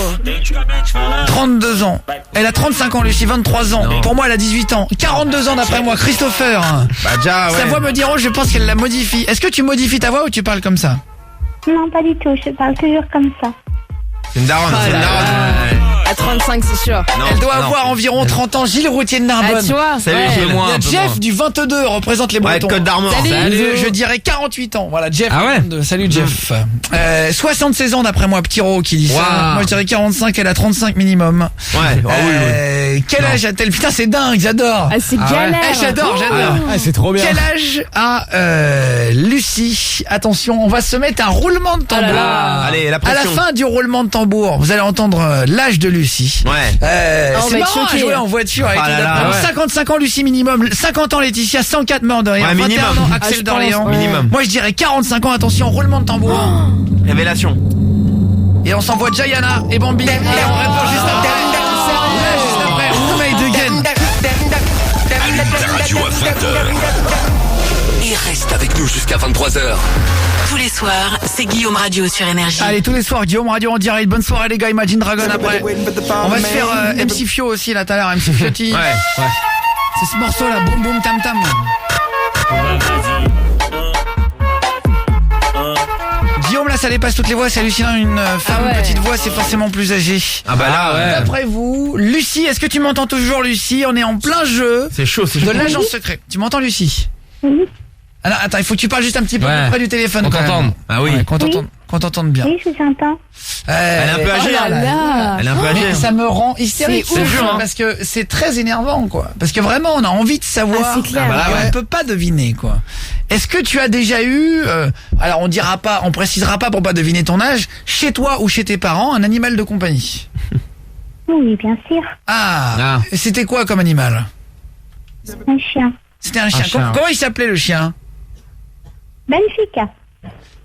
32 ans. Elle a 35 ans, Lucie, 23 ans. Non. Pour moi, elle a 18 ans. 42 ans d'après moi, Christopher. Bah déjà, ouais. Sa voix me diront, je pense qu'elle la modifie. Est-ce que tu modifies ta voix ou tu parles comme ça? Non, pas du tout, je parle toujours comme ça. C'est une daronne, c'est une daronne. À 35, c'est sûr. Non, Elle doit non. avoir environ 30 ans. Gilles Routier de Narbonne. Ah, tu vois. Salut, Ouais. Gilles. Il y a un peu Jeff moins. du 22 représente les Ouais, Bretons. Côte d'Armor. Salut. Je dirais 48 ans. Voilà, Jeff. Ah ouais. 22. Salut Jeff. 76 ans d'après moi, petit Ro qui dit ça. Waouh. Moi je dirais 45, elle a 35 minimum. Ouais, oh, oui. Quel âge a-t-elle? Putain, c'est dingue, j'adore. Ah, c'est Ah ouais. galère. J'adore. Ah, c'est trop bien. Quel âge a Lucie? Attention, on va se mettre un roulement de tambour. Allez, la À la pression. fin du roulement de tambour, vous allez entendre l'âge de Lucie. Ouais. on C'est va être marrant à choqués. jouer en voiture avec Ah là tout là, d'après. ouais. 55 ans Lucie minimum, 50 ans Laetitia, 104 mort de rire, Ouais, 21 minimum. ans Ah, Axel je d'Orléans. pense, ouais. Minimum. Moi je dirais 45 ans, attention, roulement de tambour. Révélation. Et on s'envoie Jayana et Bambi. Et on répond juste après. Là, juste après, Roommate Again. Ta radio à 20h. Et reste avec nous jusqu'à 23h. Tous les soirs, c'est Guillaume Radio sur Énergie. Allez, tous les soirs, Guillaume Radio en direct. Bonne soirée les gars, Imagine Dragon après. On va se faire MC Fio aussi là tout à l'heure, MC Fiotti. Ouais. C'est ce morceau là, boum boum tam tam. Guillaume là ça dépasse toutes les voix, c'est hallucinant, une femme ouais. petite voix c'est forcément plus âgée. Ah bah là, ouais. D'après vous, Lucie, est-ce que tu m'entends toujours Lucie? On est en plein jeu C'est chaud, c'est de chaud. l'agent secret. Tu m'entends Lucie? Oui, Alors attends, il faut que tu parles juste un petit peu Ouais. plus près du téléphone. On quand même. t'entende. Ah oui. Ouais, qu'on t'entende bien. oui, je vous entends. Elle est un peu âgée. Oh là là. Elle est un peu âgée. Mais ça me rend hystérique, C'est ouf, hein. parce que c'est très énervant quoi. Parce que vraiment on a envie de savoir. Ah, c'est clair. Et bah ouais. on peut pas deviner quoi. Est-ce que tu as déjà eu, alors on dira pas, on précisera pas pour pas deviner ton âge, chez toi ou chez tes parents, un animal de compagnie? Oui, bien sûr. Ah. C'était quoi comme animal? Un chien. C'était un chien. chien. Comment il s'appelait le chien? Benfica.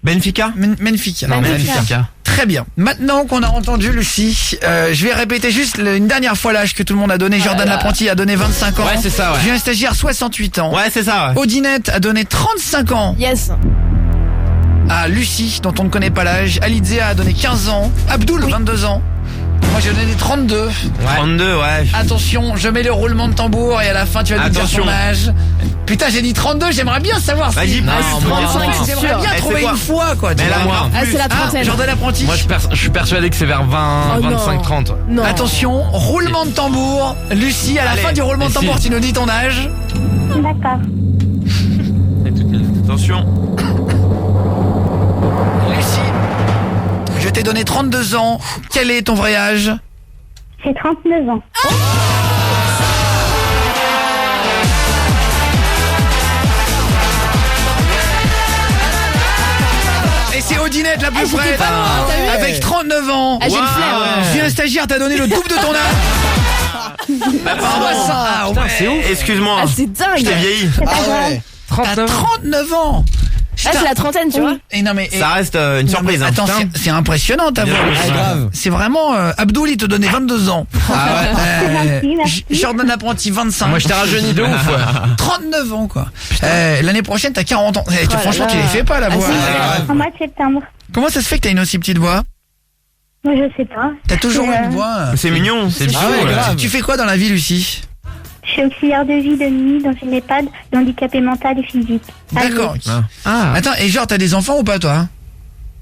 Benfica? Benfica. Non, Benfica. Benfica. Très bien. Maintenant qu'on a entendu Lucie, je vais répéter juste une dernière fois l'âge que tout le monde a donné. Jordan L'Apprenti a donné 25 ans. Ouais, c'est ça, ouais. Julien Stagiaire 68 ans. Ouais, c'est ça, ouais. Odinette a donné 35 ans Yes. à Lucie, dont on ne connaît pas l'âge. Alidzéa a donné 15 ans. Abdoul, 22 ans. Moi, j'ai donné 32. 32, ouais. Attention, je mets le roulement de tambour et à la fin, tu vas nous dire Attention. ton âge. Putain, j'ai dit 32, j'aimerais bien savoir Vas-y, si... non, c'est 35, c'est J'aimerais sûr. bien Eh, trouver c'est quoi une fois, quoi. tu Mais là, vois. moi. Ah, c'est la trentaine. Jordan L'Apprenti. Moi, je suis persuadé que c'est vers 20, Oh, non. 25, 30. Non. Attention, roulement de tambour. Lucie, à la Allez, fin du roulement de Lucie. tambour, tu nous dis ton âge. D'accord. Attention. Lucie, je t'ai donné 32 ans. Quel est ton vrai âge? J'ai 39 ans. Et c'est Odinette la plus j'étais près. pas loin, t'as vu? Avec 39 ans. Ah, j'ai le flair, ouais. Julien Stagiaire t'a donné le double de ton âge. Ah, ouais. C'est ouf. Excuse-moi. Ah, c'est dingue. Je t'ai vieilli. C'est pas grave. T'as 39 ans. Ah, c'est la trentaine, tu vois. Et non mais Ça reste une non, surprise. mais hein. attends, Putain. c'est impressionnant ta Bien voix. joué. Ah, grave. C'est vraiment Abdoul, il te donnait 22 ans. C'est gentil, merci. Jordan L'Apprenti 25. Moi, je t'ai rajeuni de ouf, ouais. 39 ans quoi. L'année prochaine t'as 40 ans. là Franchement là. tu les fais pas la Ah, voix. c'est En mois de septembre. Comment ça se fait que t'as une aussi petite voix? Moi, je sais pas. T'as toujours C'est, une voix. C'est mignon. C'est Ah ouais, grave. Tu fais quoi dans la vie Lucie? Je suis auxiliaire de vie de nuit dans une EHPAD d'handicapé mental et physique. D'accord. Ah. Attends, et genre t'as des enfants ou pas toi?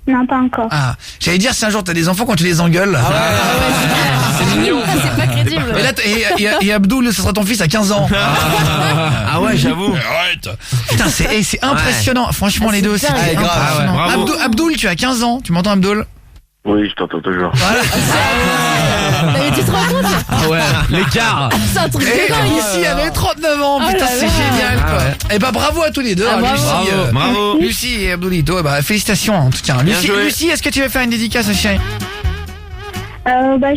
Non, pas encore. Ah, j'allais dire si un jour t'as des enfants quand tu les engueules. C'est mignon. Ah, c'est pas crédible. Et là, et Abdoul, ce sera ton fils à 15 ans. Ah ouais, j'avoue. Arrête. Putain, c'est impressionnant. Franchement, Ah, les deux, c'est c'est dingue. impressionnant. Ah ouais, bravo. Abdoul, tu as 15 ans. Tu m'entends, Abdoul? Oui, je t'entends toujours. Mais tu te rends compte? Ah ouais, l'écart. C'est un truc de Et dingue. Lucie avait 39 ans, Oh putain, là c'est là. génial quoi. Et bah bravo à tous les deux, Ah, bravo. Lucie, Bravo. Lucie et Abdoulito, bah félicitations en tout cas. Bien joué. Lucie, est-ce que tu veux faire une dédicace, chérie?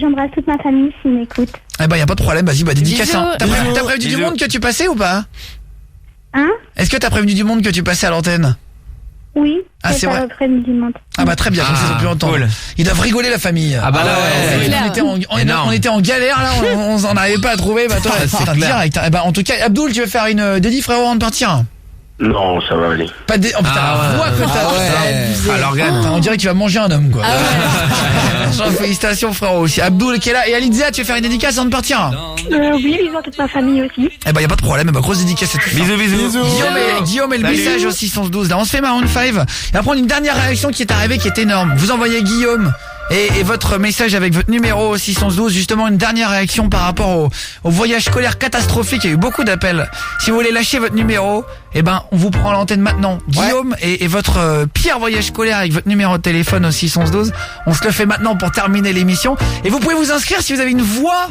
J'embrasse toute ma famille s'ils m'écoutent. Eh bah y a pas de problème, vas-y, bah dédicace. Bisous. Hein. T'as prévenu du Bisous. monde que tu passais ou pas? Hein? Est-ce que t'as prévenu du monde que tu passais à l'antenne? Oui, Ah, c'est vrai. après-midi du monde. Ah bah très bien, comme ça ils ont pu entendre. cool. Ils doivent rigoler la famille. Ah bah là, c'est clair. On était en galère là, on en arrivait pas à trouver. Bah toi, c'est clair. direct. Eh bah en tout cas, Abdoul, tu veux faire une dédit frérot avant de partir? Non, ça va aller. Pas de... Oh putain, la voix que t'as. Ah, l'organe. Enfin, on dirait que tu vas manger un homme quoi. Félicitations frérot aussi. Abdoul qui est là. Et Alidzia, tu veux faire une dédicace avant de partir? Oui, bisous à toute ma famille aussi. Eh bah y a pas de problème, bah grosse dédicace à tous. Bisous. Guillaume et le message au 612. Là on se fait Maroon 5. Et après une dernière réaction qui est arrivée qui est énorme. Vous envoyez Guillaume et votre message avec votre numéro au 612. Justement une dernière réaction par rapport au voyage scolaire catastrophique. Il y a eu beaucoup d'appels. Si vous voulez lâcher votre numéro, eh ben on vous prend l'antenne maintenant. Guillaume et votre pire voyage scolaire avec votre numéro de téléphone au 612. On se le fait maintenant pour terminer l'émission. Et vous pouvez vous inscrire si vous avez une voix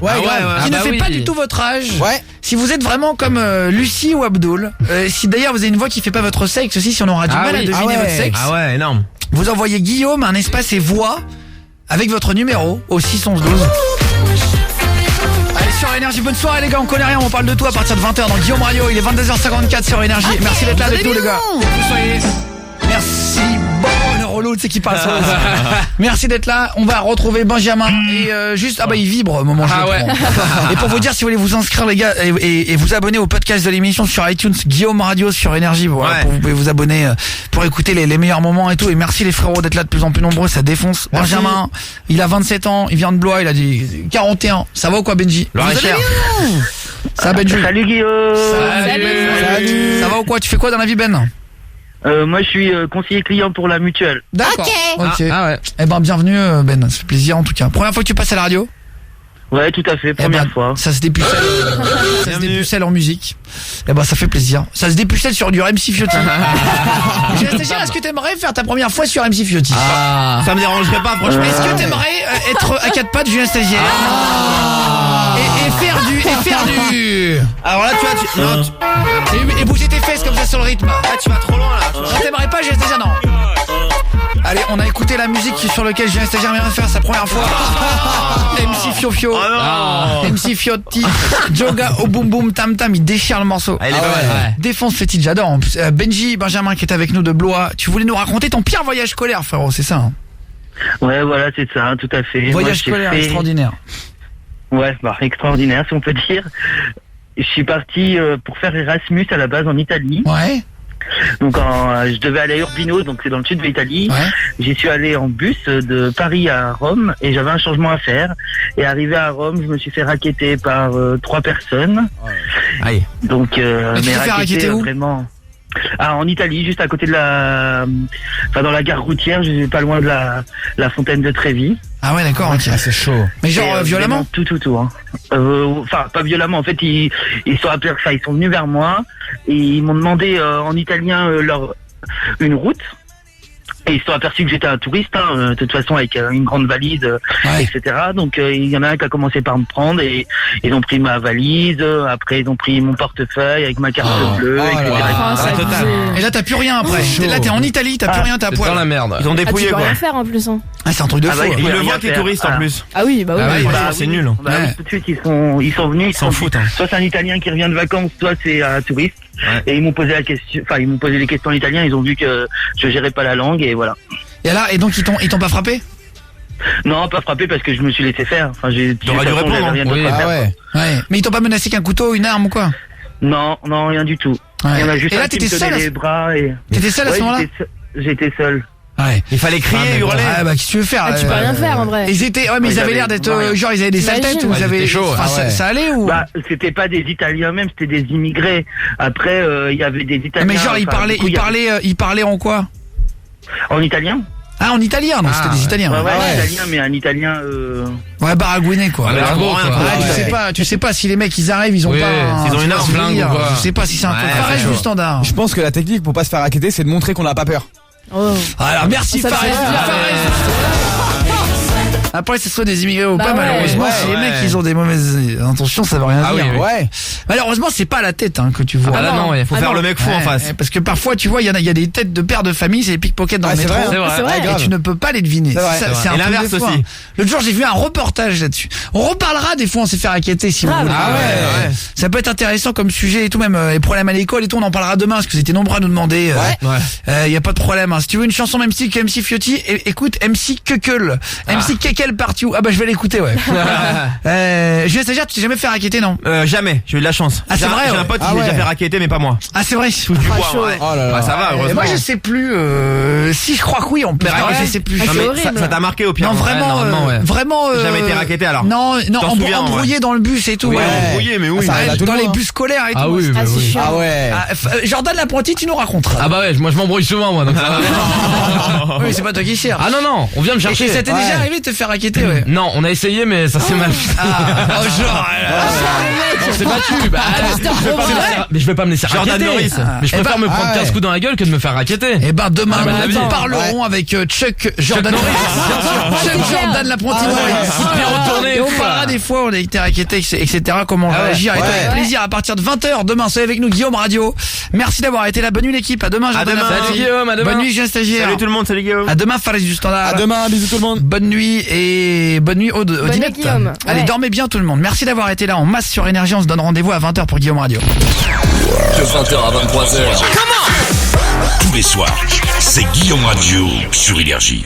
qui ne fait pas du tout votre âge. Ouais. Si vous êtes vraiment comme Lucie ou Abdoul, si d'ailleurs vous avez une voix qui fait pas votre sexe aussi, si on aura du mal à deviner votre sexe, Ah ouais, énorme. vous envoyez Guillaume un espace et voix avec votre numéro au 612. Allez sur Énergie, bonne soirée les gars, on connaît rien, on parle de tout à partir de 20h dans Guillaume Radio, il est 22h54 sur Énergie. Merci d'être là avec nous les gars. Merci. Bon, le relou, tu sais qui parle sur le... Merci d'être là. On va retrouver Benjamin et juste il vibre au moment où je le prends. Et pour vous dire, si vous voulez vous inscrire les gars et vous abonner au podcast de l'émission sur iTunes, Guillaume Radio sur Énergie, voilà, vous pouvez vous abonner pour écouter les meilleurs moments et tout. Et merci les frérots d'être là de plus en plus nombreux, ça défonce. Merci. Benjamin, il a 27 ans, il vient de Blois, il a dit 41. Ça va ou quoi Benji? Ça Benji. Salut Guillaume. Salut. Ça va ou quoi? Tu fais quoi dans la vie Ben? Moi je suis conseiller client pour la mutuelle. D'accord. Ok. Eh ben bienvenue Ben, ça fait plaisir en tout cas. Première fois que tu passes à la radio? Ouais, tout à fait, première fois. Ça se dépucelle en musique. Eh ben ça fait plaisir. Ça se dépucelle sur du MC Fiotti. Est-ce que t'aimerais faire ta première fois sur MC Fiotti? Ça me dérangerait pas franchement. Est-ce que t'aimerais être à quatre pattes Julien Stagiaire et faire du Alors là tu vois et bouger tes fesses comme ça sur le rythme. Là tu vas trop loin là. Non, t'aimerais pas Julien Stagiaire? Non. Allez, on a écouté la musique sur laquelle Julien Stagiaire vient de faire sa première fois. MC Fiofio, MC Fiotti, Joga au boum boum tam tam, il déchire le morceau. Défonce ce titre, j'adore. En plus, Benji, Benjamin qui est avec nous de Blois, tu voulais nous raconter ton pire voyage scolaire, frérot, c'est ça hein? Ouais, voilà, c'est ça, tout à fait. Voyage scolaire extraordinaire. Ouais, extraordinaire si on peut dire. Je suis parti pour faire Erasmus à la base en Italie. Ouais. Donc je devais aller à Urbino, donc c'est dans le sud de l'Italie. J'y suis allé en bus de Paris à Rome et j'avais un changement à faire. Et arrivé à Rome, je me suis fait racketter par 3 personnes. Donc mais racketter où? Vraiment. En Italie, juste à côté de dans la gare routière, je suis pas loin de la fontaine de Trévi. Ah ouais, d'accord, ok. C'est chaud. Mais genre violemment? Tout. Hein. Enfin, pas violemment. En fait, ils sont venus vers moi et ils m'ont demandé en italien une route. Et ils se sont aperçus que j'étais un touriste, de toute façon avec une grande valise, etc. Donc il y en a un qui a commencé par me prendre et ils ont pris ma valise. Après ils ont pris mon portefeuille avec ma carte bleue, etc. Et là t'as plus rien après. Là t'es en Italie, t'as plus rien, t'as à poil. Dans la merde. Ils ont dépouillé tu peux quoi. rien faire en plus hein. C'est un truc de fou. Ils le voient que t'es touriste en plus. Ah oui, bah oui. C'est nul. Oui, tout de suite ils sont venus, ils s'en foutent. Soit c'est un Italien qui revient de vacances, soit c'est un touriste. Et ils m'ont posé des questions en italien, ils ont vu que je gérais pas la langue et voilà. Et là, et donc ils t'ont pas frappé? Non, pas frappé parce que je me suis laissé faire. Enfin, t'aurais dû répondre. Mais ils t'ont pas menacé qu'un couteau, une arme ou quoi? Non, rien du tout. Il y en a juste un qui me tenait les bras et... T'étais seul à ce moment-là? J'étais seul. Ouais. Il fallait crier, hurler. Qu'est-ce que tu veux faire? Tu peux rien faire en vrai. Ils étaient, mais ils avaient l'air d'être, genre ils avaient des sales têtes ou ils avaient chaud. Ça allait ou? C'était pas des Italiens même, c'était des immigrés. Après, il y avait des Italiens. Mais genre ils parlaient en quoi? En italien. Ah, en italien, donc c'était des Italiens. Italien, mais un Italien. Ouais, baragouiné quoi. Tu sais pas si les mecs ils arrivent, ils ont pas. Ils ont une arme flingue ou quoi. Je sais pas si c'est un truc pareil du standard. Je pense que la technique pour pas se faire racketter, c'est de montrer qu'on n'a pas peur. Alors merci Fares. Après, que ce soit des immigrés ou Bah pas, ouais. malheureusement, Ouais, si les ouais. mecs ils ont des mauvaises intentions, ça veut rien Ah dire. oui, oui. Ouais. Malheureusement, c'est pas la tête que tu vois. Ah là, non, ouais. Faut faire le mec fou en face. Parce que parfois, tu vois, il y a des têtes de pères de famille, c'est les pickpockets dans Ah, le c'est métro. vrai, C'est vrai. C'est vrai. Et grave. tu ne peux pas les deviner. C'est vrai, Ça, c'est c'est un vrai. Et truc l'inverse de fou, aussi. hein. L'autre jour, j'ai vu un reportage là-dessus. On reparlera des fois, on s'est fait raqueter si vous Grave. voulez. Ah ouais. Ça peut être intéressant comme sujet et tout, même les problèmes à l'école et tout, on en parlera demain parce que vous étiez nombreux à nous demander. Ouais. Y a pas de problème. Si tu veux une chanson même si que MC Fiotti, écoute MC Kekel. MC Kekel parti où? Ah bah je vais l'écouter, ouais. Je vais te dire, tu t'es jamais fait raqueter, non? Jamais, j'ai eu de la chance. Ah, c'est vrai, J'ai ouais. un pote qui Ah l'a ouais. déjà fait raqueter, mais pas moi. Ah c'est vrai. Touche du bois, chaud. ouais. Oh là là. Bah, ça va, Et heureusement. moi je sais plus si je crois que oui en plus. Mais Je sais plus. Ah, Non, c'est mais horrible. ça t'a marqué au pire. Non vraiment normalement, ouais. vraiment T'as jamais été raquetté, alors? Non T'en souviens, embrouillé dans le bus et tout. Oui, ouais. embrouillé, mais oui. Ça arrive à tout le Dans monde, les hein. bus scolaires et tout. Ah oui, Ah, c'est chiant. Ah ouais. Jordan l'apprenti, tu nous raconteras. Ah bah ouais, moi je m'embrouille souvent moi donc ça va. Oui, c'est pas toi qui cherches. Ah non, on vient me Et chercher. ça t'est Ouais. déjà arrivé de te faire raqueter, ouais. Non, on a essayé mais ça s'est mal fait. On s'est battu. Bah, mais je vais pas me laisser Jordan raqueter. Norris. Mais je Eh préfère ben, me prendre ah ouais. 15 coups dans la gueule que de me faire raqueter. Et ben demain, Ah bah, nous attends. parlerons avec Chuck Jordan Norris, Norris. Chuck c'est Jordan clair. l'apprenti Ah ouais. Norris. Coup de pied retourné, Et on quoi. parlera des fois où on a été raquetté, etc. Comment Ah ouais. réagir. Et Ouais. avec plaisir à partir de 20h demain. Soyez avec nous, Guillaume Radio. Merci d'avoir été là. Bonne nuit l'équipe. À demain, Jordan demain. l'apprenti. Salut Guillaume, à demain. Bonne nuit, jeune stagiaire. Salut tout le monde, salut Guillaume. À demain, Fares du Standard. À demain, bisous tout le monde. Bonne nuit et bonne nuit au nuit, Dinette. Guillaume. Allez, Ouais. dormez bien tout le monde. Merci d'avoir été là en masse sur Énergie. On se donne rendez-vous à 20h pour Guillaume Radio. De 20h à 23h. Tous les soirs, c'est Guillaume Radio sur Énergie.